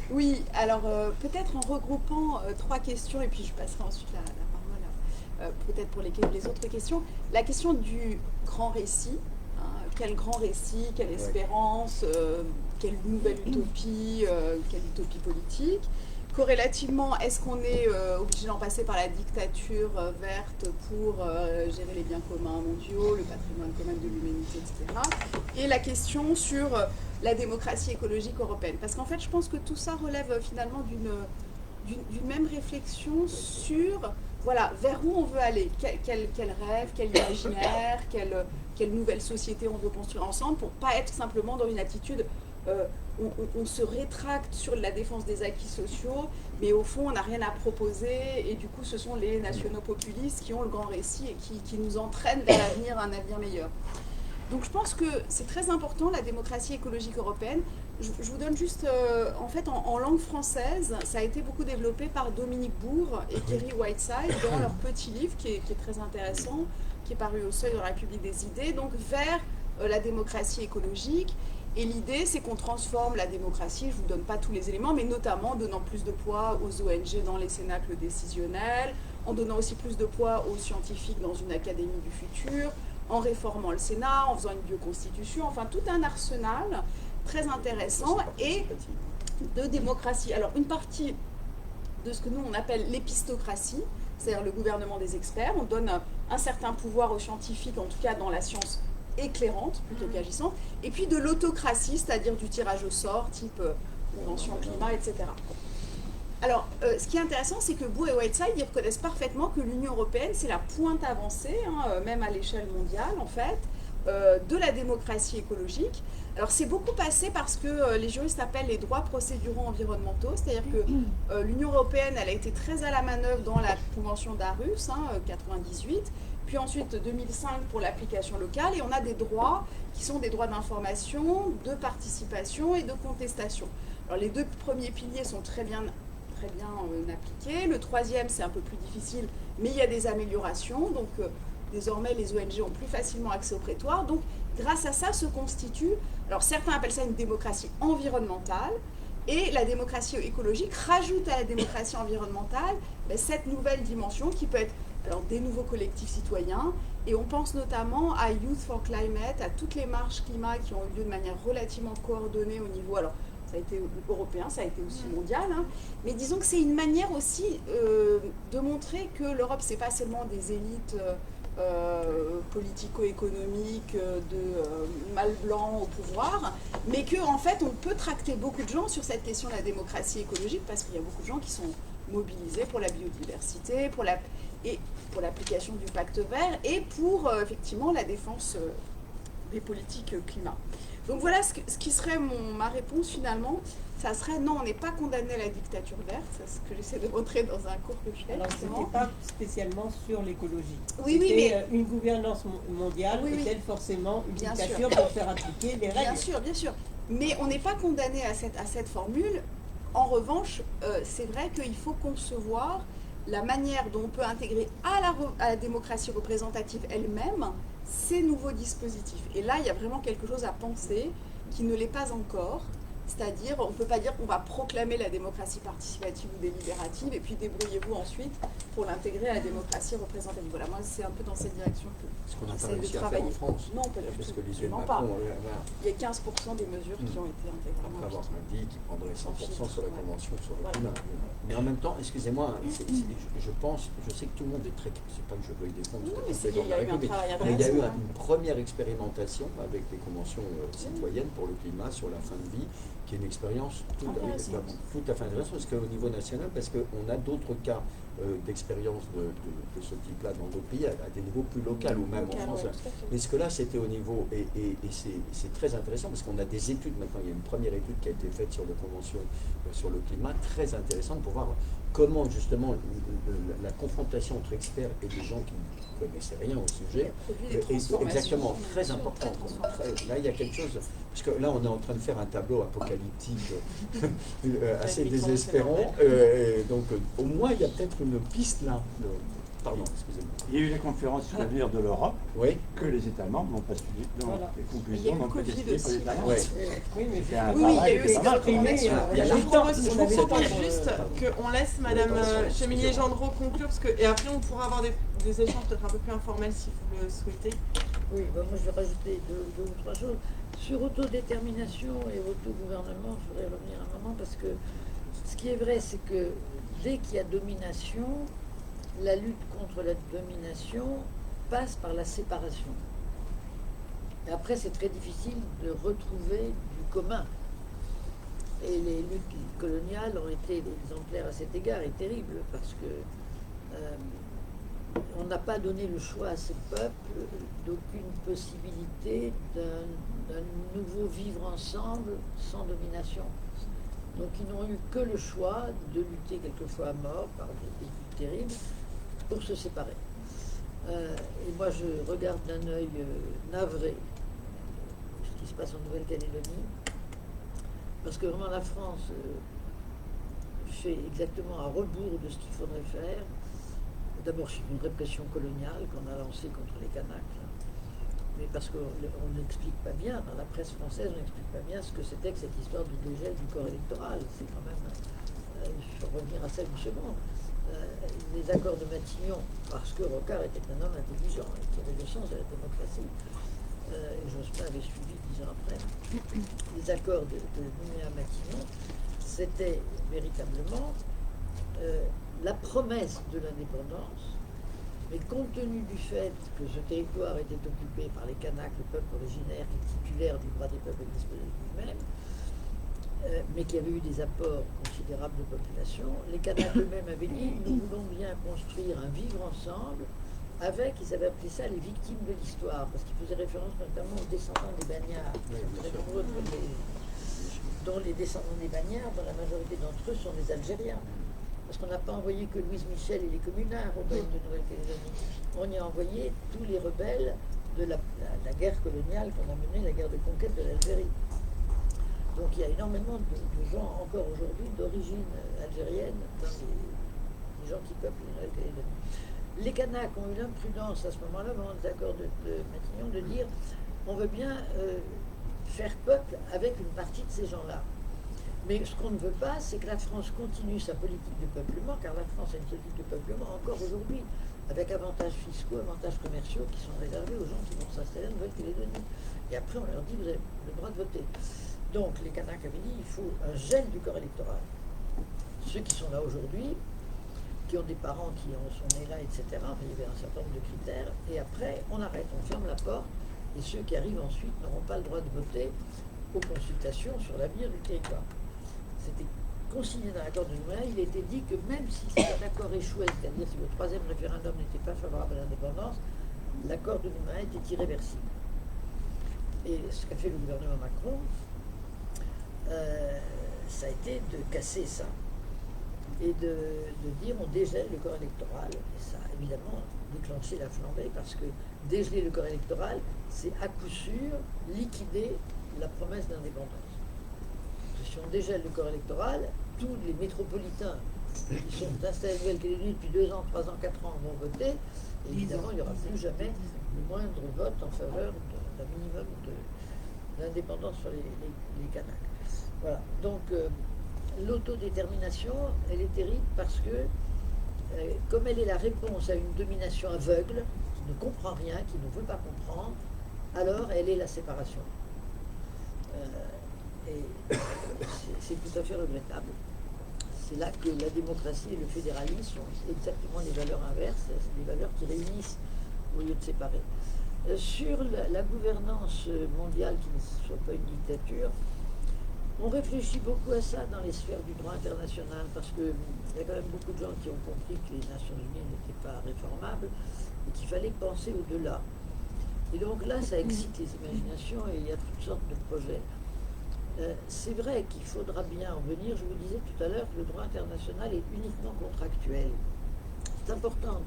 Oui, alors peut-être en regroupant 3 questions, et puis je passerai ensuite la parole peut-être pour les autres questions. La question du grand récit, quel grand récit, quelle espérance, quelle nouvelle utopie, quelle utopie politique. Corrélativement, est-ce qu'on est obligé d'en passer par la dictature verte pour gérer les biens communs mondiaux, le patrimoine commun de l'humanité, etc. Et la question sur la démocratie écologique européenne. Parce qu'en fait, je pense que tout ça relève finalement d'une même réflexion sur, voilà, vers où on veut aller, quel rêve, quel imaginaire, quelle nouvelle société on veut construire ensemble, pour pas être simplement dans une attitude... on se rétracte sur la défense des acquis sociaux, mais au fond, on n'a rien à proposer, et du coup, ce sont les nationaux populistes qui ont le grand récit et qui nous entraînent vers l'avenir, un avenir meilleur. Donc je pense que c'est très important, la démocratie écologique européenne. Je vous donne juste, en fait, en langue française, ça a été beaucoup développé par Dominique Bourg et Kerry Whiteside dans leur petit livre qui est très intéressant, qui est paru au Seuil de la République des idées, donc vers la démocratie écologique. Et l'idée, c'est qu'on transforme la démocratie, je ne vous donne pas tous les éléments, mais notamment en donnant plus de poids aux ONG dans les cénacles décisionnels, en donnant aussi plus de poids aux scientifiques dans une académie du futur, en réformant le Sénat, en faisant une bioconstitution, enfin tout un arsenal très intéressant et de démocratie. Alors une partie de ce que nous on appelle l'épistocratie, c'est-à-dire le gouvernement des experts, on donne un certain pouvoir aux scientifiques, en tout cas dans la science éclairante plutôt qu'agissante, et puis de l'autocratie, c'est-à-dire du tirage au sort, type convention climat, etc. Alors, ce qui est intéressant, c'est que Bourg et Whiteside, ils reconnaissent parfaitement que l'Union européenne, c'est la pointe avancée, même à l'échelle mondiale, en fait, de la démocratie écologique. Alors, c'est beaucoup passé parce que les juristes appellent les droits procéduraux environnementaux, c'est-à-dire que l'Union européenne, elle a été très à la manœuvre dans la Convention d'Aarhus, 98, puis ensuite 2005 pour l'application locale, et on a des droits qui sont des droits d'information, de participation et de contestation. Alors les 2 premiers piliers sont très bien appliqués, le 3e c'est un peu plus difficile, mais il y a des améliorations, donc désormais les ONG ont plus facilement accès au prétoire, donc grâce à ça se constitue, alors certains appellent ça une démocratie environnementale, et la démocratie écologique rajoute à la démocratie environnementale cette nouvelle dimension qui peut être alors des nouveaux collectifs citoyens, et on pense notamment à Youth for Climate, à toutes les marches climat qui ont eu lieu de manière relativement coordonnée au niveau, alors ça a été européen, ça a été aussi mondial, mais disons que c'est une manière aussi de montrer que l'Europe, c'est pas seulement des élites politico-économiques de mâles blancs au pouvoir, mais qu'en fait on peut tracter beaucoup de gens sur cette question de la démocratie écologique, parce qu'il y a beaucoup de gens qui sont mobilisés pour la biodiversité, pour l'application du pacte vert et pour effectivement la défense des politiques climat. Donc voilà ce qui serait ma réponse finalement. Ça serait non, on n'est pas condamné à la dictature verte, c'est ce que j'essaie de montrer dans un cours que je fais. Alors, ce justement. n'était pas spécialement sur l'écologie. Oui, oui, C'était mais une gouvernance mondiale, Oui, oui. est-elle forcément une Bien dictature sûr. pour faire appliquer les règles? bien sûr. Mais on n'est pas condamné à cette formule. En revanche, c'est vrai qu'il faut concevoir la manière dont on peut intégrer à la démocratie représentative elle-même ces nouveaux dispositifs. Et là, il y a vraiment quelque chose à penser qui ne l'est pas encore. C'est-à-dire, on ne peut pas dire qu'on va proclamer la démocratie participative ou délibérative et puis débrouillez-vous ensuite pour l'intégrer à la démocratie représentative. Voilà, moi c'est un peu dans cette direction que Ce qu'on n'a pas j'essaie de réussi à faire travailler. en France. Non, pas du Parce tout. que les yeux de Absolument Macron, pas. Il y a 15% des mesures qui ont été intégrées. après avoir dit qu'il prendrait 100% sur la Ouais. convention sur le Voilà. climat. Mais en même temps, excusez-moi, je pense, je sais que tout le monde est très, c'est pas que je veuille défendre, Non, tout à mais fait il y a eu un mais travail il y a eu intéressant, une première expérimentation avec les conventions citoyennes pour le climat sur la fin de vie, qui est une expérience tout à fait intéressante, parce qu'au niveau national, parce qu'on a d'autres cas d'expérience de ce type-là dans d'autres pays, à des niveaux plus locaux ou même en France. Mais ce que là, c'était au niveau, et c'est très intéressant, parce qu'on a des études maintenant, il y a une première étude qui a été faite sur les conventions sur le climat, très intéressante pour voir comment justement la confrontation entre experts et des gens qui ne connaissaient rien au sujet est exactement très importante. Là, il y a quelque chose, parce que là, on est en train de faire un tableau apocalyptique assez désespérant. Donc, au moins, il y a peut-être une piste là. Pardon, excusez-moi. Il y a eu la conférence sur l'avenir de l'Europe Oui. que les États membres n'ont pas suivi, dont Voilà. les Il y a conclusions eu n'ont pas le été Covid suivies par les États Ouais. membres. Oui, mais C'est un Oui, il y a travail eu qui est aussi pas mal. imprimé, Il y a Je vous propose on avait juste pas qu'on laisse Madame Cheminier-Gendreau conclure, parce que, et après on pourra avoir des échanges peut-être un peu plus informels si vous le souhaitez. Oui, bah moi je vais rajouter deux ou trois choses. Sur autodétermination et autogouvernement, je voudrais revenir un moment parce que ce qui est vrai, c'est que dès qu'il y a domination, la lutte contre la domination passe par la séparation. Et après, c'est très difficile de retrouver du commun. Et les luttes coloniales ont été exemplaires à cet égard et terribles parce que on n'a pas donné le choix à ces peuples d'aucune possibilité d'un nouveau vivre ensemble sans domination. Donc ils n'ont eu que le choix de lutter quelquefois à mort par des luttes terribles pour se séparer. Et moi je regarde d'un œil navré ce qui se passe en Nouvelle-Calédonie, parce que vraiment la France fait exactement à rebours de ce qu'il faudrait faire. D'abord, c'est une répression coloniale qu'on a lancée contre les Kanaks, là. Mais parce qu'on n'explique pas bien, dans la presse française, on n'explique pas bien ce que c'était que cette histoire du dégel du corps électoral. C'est quand même, il faut revenir à ça une seconde. Les accords de Matignon, parce que Rocard était un homme intelligent et qui avait le sens de la démocratie, et Jospin avait suivi 10 ans après, les accords de Nouméa-Matignon, c'était véritablement la promesse de l'indépendance, mais compte tenu du fait que ce territoire était occupé par les Kanaks, le peuple originaire qui est titulaire du droit des peuples à disposer de lui-même, mais qui avait eu des apports considérables de population, les Kanaks eux-mêmes avaient dit « nous voulons bien construire un vivre ensemble » avec, ils avaient appelé ça les victimes de l'histoire, parce qu'ils faisaient référence notamment aux descendants des Bagnards, dont les descendants des Bagnards, dont la majorité d'entre eux sont des Algériens. Parce qu'on n'a pas envoyé que Louise Michel et les communards au bagne de Nouvelle-Calédonie. On y a envoyé tous les rebelles de la guerre coloniale qu'on a menée, la guerre de conquête de l'Algérie. Donc il y a énormément de gens encore aujourd'hui d'origine algérienne dans les gens qui peuplent Nouvelle-Calédonie. Les Kanaks ont eu l'imprudence à ce moment-là, dans les accords de Matignon, de dire on veut bien faire peuple avec une partie de ces gens-là. Mais ce qu'on ne veut pas, c'est que la France continue sa politique de peuplement, car la France a une politique de peuplement encore aujourd'hui, avec avantages fiscaux, avantages commerciaux qui sont réservés aux gens qui vont s'installer en Nouvelle-Calédonie. Et après, on leur dit, vous avez le droit de voter. Donc, les Kanaks avaient dit, il faut un gel du corps électoral. Ceux qui sont là aujourd'hui, qui ont des parents qui sont nés là, etc., enfin, il y avait un certain nombre de critères, et après, on arrête, on ferme la porte, et ceux qui arrivent ensuite n'auront pas le droit de voter aux consultations sur l'avenir du territoire. C'était consigné dans l'accord de Nouméa, il était dit que même si cet accord échouait, c'est-à-dire si le troisième référendum n'était pas favorable à l'indépendance, l'accord de Nouméa était irréversible. Et ce qu'a fait le gouvernement Macron, ça a été de casser ça et de dire on dégèle le corps électoral. Et ça a évidemment déclenché la flambée parce que dégeler le corps électoral, c'est à coup sûr liquider la promesse d'indépendance. Si on dégèle le corps électoral, tous les métropolitains qui sont installés en Nouvelle-Calédonie depuis 2 ans, 3 ans, 4 ans vont voter. Et évidemment, il n'y aura plus jamais le moindre vote en faveur d'un minimum d'indépendance sur les Kanaks. Voilà. Donc, l'autodétermination, elle est terrible parce que, comme elle est la réponse à une domination aveugle, qui ne comprend rien, qui ne veut pas comprendre, alors elle est la séparation. Et c'est tout à fait regrettable. C'est là que la démocratie et le fédéralisme sont exactement les valeurs inverses, les valeurs qui réunissent au lieu de séparer. Sur la gouvernance mondiale qui ne soit pas une dictature, on réfléchit beaucoup à ça dans les sphères du droit international parce qu'il y a quand même beaucoup de gens qui ont compris que les Nations Unies n'étaient pas réformables et qu'il fallait penser au-delà. Et donc là, ça excite les imaginations et il y a toutes sortes de projets. C'est vrai qu'il faudra bien en venir. Je vous disais tout à l'heure que le droit international est uniquement contractuel. C'est important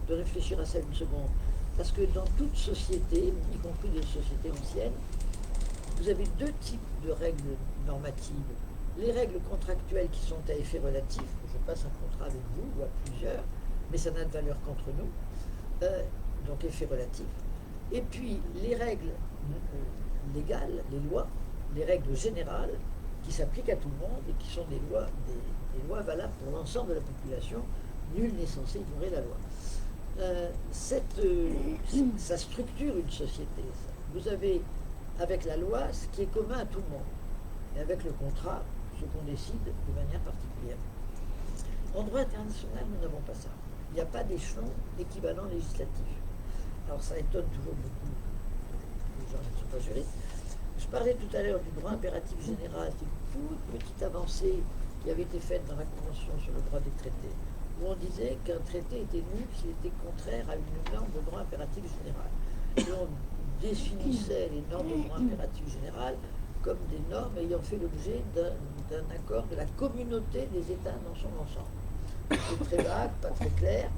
de réfléchir à ça une seconde. Parce que dans toute société, y compris des sociétés anciennes, vous avez 2 types de règles normatives. Les règles contractuelles qui sont à effet relatif. Je passe un contrat avec vous ou à plusieurs, mais ça n'a de valeur qu'entre nous. Donc effet relatif. Et puis les règles légales, les lois, les règles générales qui s'appliquent à tout le monde et qui sont des lois valables pour l'ensemble de la population. Nul n'est censé ignorer la loi. Ça structure une société. Ça. Vous avez avec la loi ce qui est commun à tout le monde, et avec le contrat, ce qu'on décide de manière particulière. En droit international, nous n'avons pas ça. Il n'y a pas d'échelon équivalent législatif. Alors ça étonne toujours beaucoup les gens qui ne sont pas juristes. Je parlais tout à l'heure du droit impératif général, c'est une toute petite avancée qui avait été faite dans la Convention sur le droit des traités, où on disait qu'un traité était nul s'il était contraire à une norme de droit impératif général. Et on définissait les normes de droit impératif général comme des normes ayant fait l'objet d'un accord de la communauté des États dans son ensemble. C'est très vague, pas très clair,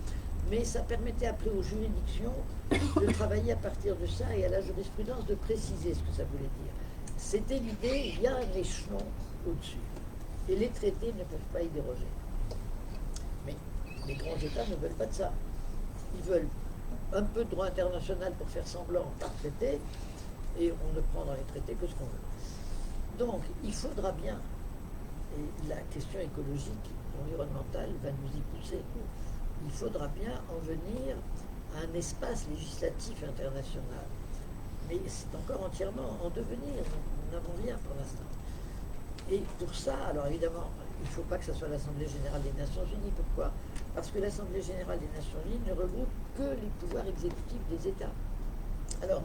mais ça permettait après aux juridictions de travailler à partir de ça et à la jurisprudence de préciser ce que ça voulait dire. C'était l'idée, il y a un échelon au-dessus. Et les traités ne peuvent pas y déroger. Mais les grands États ne veulent pas de ça. Ils veulent un peu de droit international pour faire semblant par traité, et on ne prend dans les traités que ce qu'on veut. Donc, il faudra bien, et la question écologique, environnementale va nous y pousser, il faudra bien en venir à un espace législatif international. Mais c'est encore entièrement en devenir, nous n'avons rien pour l'instant. Et pour ça, alors évidemment, il ne faut pas que ce soit l'Assemblée Générale des Nations Unies. Pourquoi? Parce que l'Assemblée Générale des Nations Unies ne regroupe que les pouvoirs exécutifs des États. Alors,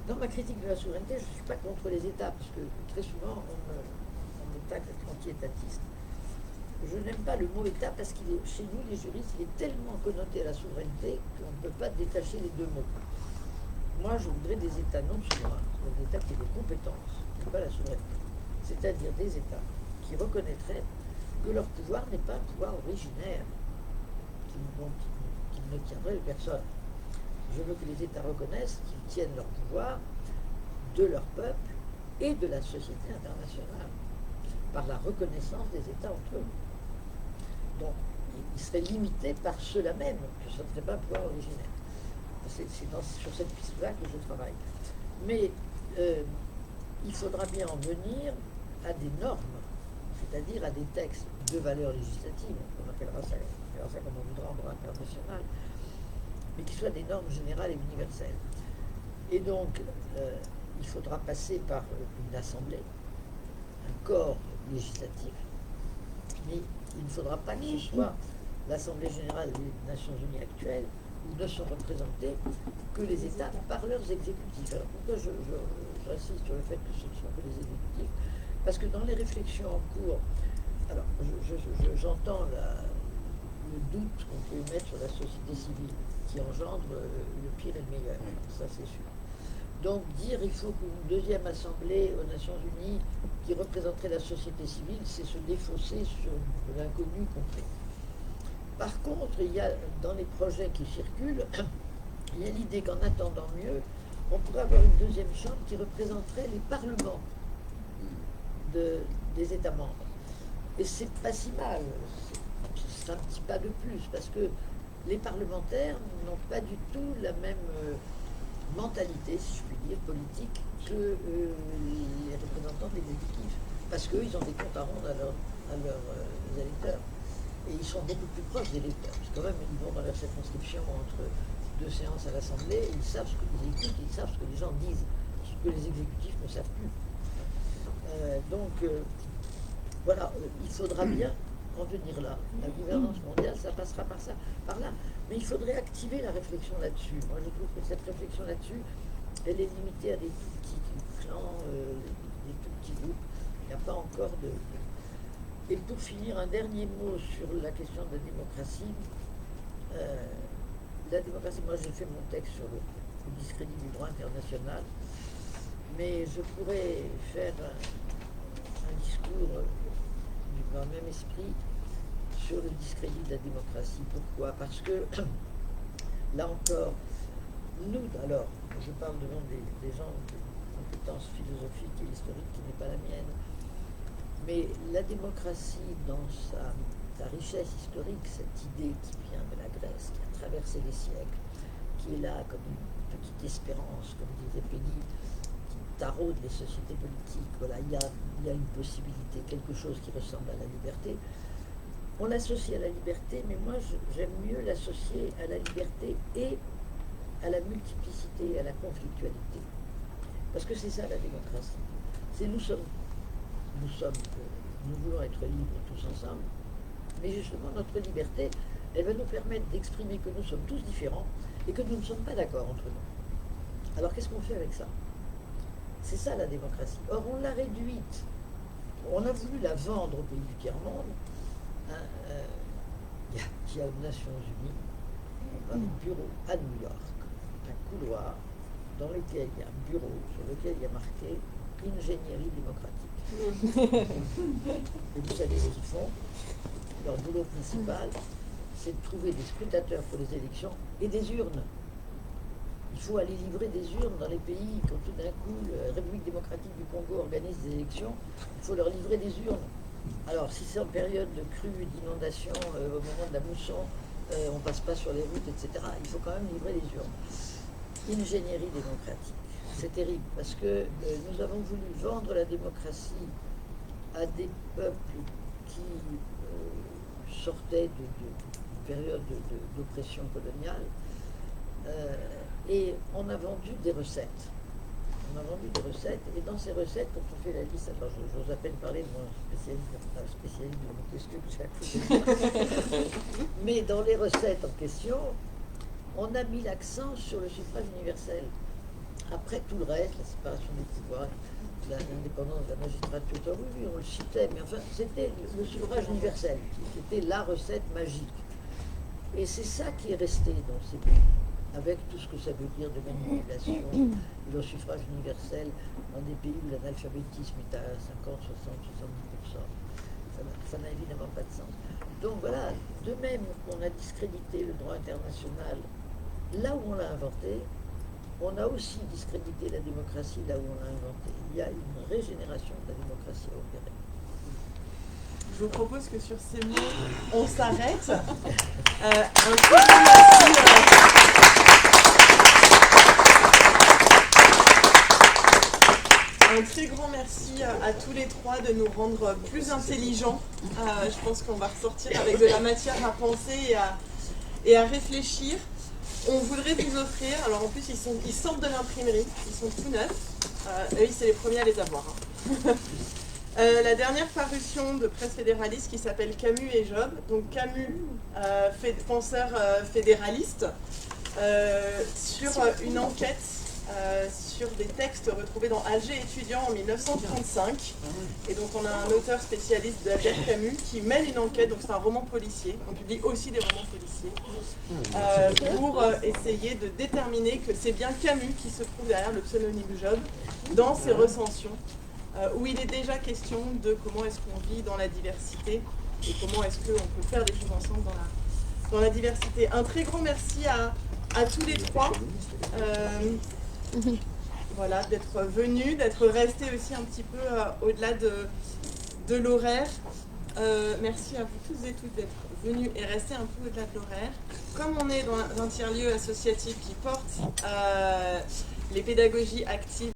dans ma critique de la souveraineté, je ne suis pas contre les États, parce que très souvent, on me taxe d'être anti-étatiste. Je n'aime pas le mot État parce qu'il est, chez nous, les juristes, il est tellement connoté à la souveraineté qu'on ne peut pas détacher les 2 mots. Moi, je voudrais des États non souverains, des États qui aient des compétences, mais pas la souveraineté. C'est-à-dire des États qui reconnaîtraient que leur pouvoir n'est pas un pouvoir originaire, qui ne tiendrait de personne. Je veux que les États reconnaissent qu'ils tiennent leur pouvoir de leur peuple et de la société internationale, par la reconnaissance des États entre eux. Donc, il serait limité par cela même, que ce ne serait pas un pouvoir originaire. C'est sur cette piste-là que je travaille. Mais il faudra bien en venir à des normes, c'est-à-dire à des textes de valeur législative, on appellera ça comme on voudra en droit international, mais qui soient des normes générales et universelles. Et donc, il faudra passer par une assemblée, un corps législatif, mais il ne faudra pas que ce soit l'Assemblée Générale des Nations Unies actuelle, où ne sont représentés que les États par leurs exécutifs. Alors pourquoi j'insiste sur le fait que ce ne sont que les exécutifs? Parce que dans les réflexions en cours, alors j'entends le doute qu'on peut émettre sur la société civile, qui engendre le pire et le meilleur, ça c'est sûr. Donc dire il faut qu'une deuxième assemblée aux Nations Unies qui représenterait la société civile, c'est se défausser sur de l'inconnu complet. Par contre, il y a dans les projets qui circulent, il y a l'idée qu'en attendant mieux, on pourrait avoir une deuxième chambre qui représenterait les parlements des États membres. Et c'est pas si mal, c'est un petit pas de plus, parce que les parlementaires n'ont pas du tout la même mentalité, si je puis dire, politique, que les représentants de l'exécutif. Parce qu'eux, ils ont des comptes à rendre à leurs électeurs. Et ils sont beaucoup plus proches des électeurs. Parce que quand même, ils vont dans leur circonscription entre deux séances à l'Assemblée, ils savent ce que les écoutent, ils savent ce que les gens disent, ce que les exécutifs ne savent plus. Voilà, il faudra bien en venir là. La gouvernance mondiale, ça passera par là. Mais il faudrait activer la réflexion là-dessus. Moi, je trouve que cette réflexion là-dessus, elle est limitée à des tout petits clans, des tout petits groupes. Il n'y a pas encore de... Et pour finir, un dernier mot sur la question de la démocratie. Moi j'ai fait mon texte sur le discrédit du droit international, mais je pourrais faire un discours dans le même esprit sur le discrédit de la démocratie. Pourquoi? Parce que, là encore, nous, alors, je parle devant des gens de compétences philosophiques et historiques qui n'est pas la mienne, mais la démocratie, dans sa richesse historique, cette idée qui vient de la Grèce, qui a traversé les siècles, qui est là comme une petite espérance, comme disait Penny, qui taraude les sociétés politiques. Voilà, il y a une possibilité, quelque chose qui ressemble à la liberté. On l'associe à la liberté, mais moi j'aime mieux l'associer à la liberté et à la multiplicité, à la conflictualité. Parce que c'est ça la démocratie. C'est nous voulons être libres tous ensemble, mais justement notre liberté, elle va nous permettre d'exprimer que nous sommes tous différents et que nous ne sommes pas d'accord entre nous. Alors qu'est-ce qu'on fait avec ça? C'est ça la démocratie. Or on l'a réduite, on a voulu la vendre au pays du tiers-monde. Il y a aux Nations Unies un bureau à New York, un couloir dans lequel il y a un bureau sur lequel il y a marqué ingénierie démocratique. Et vous savez ce qu'ils font? Leur boulot principal, c'est de trouver des scrutateurs pour les élections et des urnes. Il faut aller livrer des urnes dans les pays quand tout d'un coup la République démocratique du Congo organise des élections, il faut leur livrer des urnes. Alors si c'est en période de crue, d'inondation, au moment de la mousson, on ne passe pas sur les routes, etc., il faut quand même livrer les urnes. Ingénierie démocratique. C'est terrible parce que nous avons voulu vendre la démocratie à des peuples qui sortaient d'une période d'oppression coloniale et on a vendu des recettes. Et dans ces recettes, quand on fait la liste, alors j'ose à peine parler de mon spécialiste de Montesquieu, mais dans les recettes en question, on a mis l'accent sur le suffrage universel. Après tout le reste, la séparation des pouvoirs, l'indépendance de la magistrature, oui, on le citait, mais enfin, c'était le suffrage universel, qui était la recette magique. Et c'est ça qui est resté dans ces pays, avec tout ce que ça veut dire de manipulation, le suffrage universel dans des pays où l'analphabétisme est à 50, 60, 70%. Ça n'a évidemment pas de sens. Donc voilà, de même qu'on a discrédité le droit international là où on l'a inventé, on a aussi discrédité la démocratie là où on l'a inventée. Il y a une régénération de la démocratie à opérer. Je vous propose que sur ces mots, on s'arrête. Un très grand merci. Un très grand merci à tous les trois de nous rendre plus intelligents. Je pense qu'on va ressortir avec de la matière à penser et à réfléchir. On voudrait vous offrir, alors en plus ils sortent de l'imprimerie, ils sont tout neufs, oui c'est les premiers à les avoir. La dernière parution de Presse fédéraliste qui s'appelle Camus et Job, donc Camus, penseur fédéraliste, sur une enquête sur des textes retrouvés dans Alger étudiant en 1935. Et donc on a un auteur spécialiste d'Albert Camus qui mène une enquête, donc c'est un roman policier, on publie aussi des romans policiers, pour essayer de déterminer que c'est bien Camus qui se trouve derrière le pseudonyme Job dans ses recensions, où il est déjà question de comment est-ce qu'on vit dans la diversité et comment est-ce qu'on peut faire des choses ensemble dans la diversité. Un très grand merci à tous les trois. Voilà, d'être venus, d'être restés aussi un petit peu au-delà de l'horaire. Merci à vous tous et toutes d'être venus et restés un peu au-delà de l'horaire. Comme on est dans un tiers-lieu associatif qui porte les pédagogies actives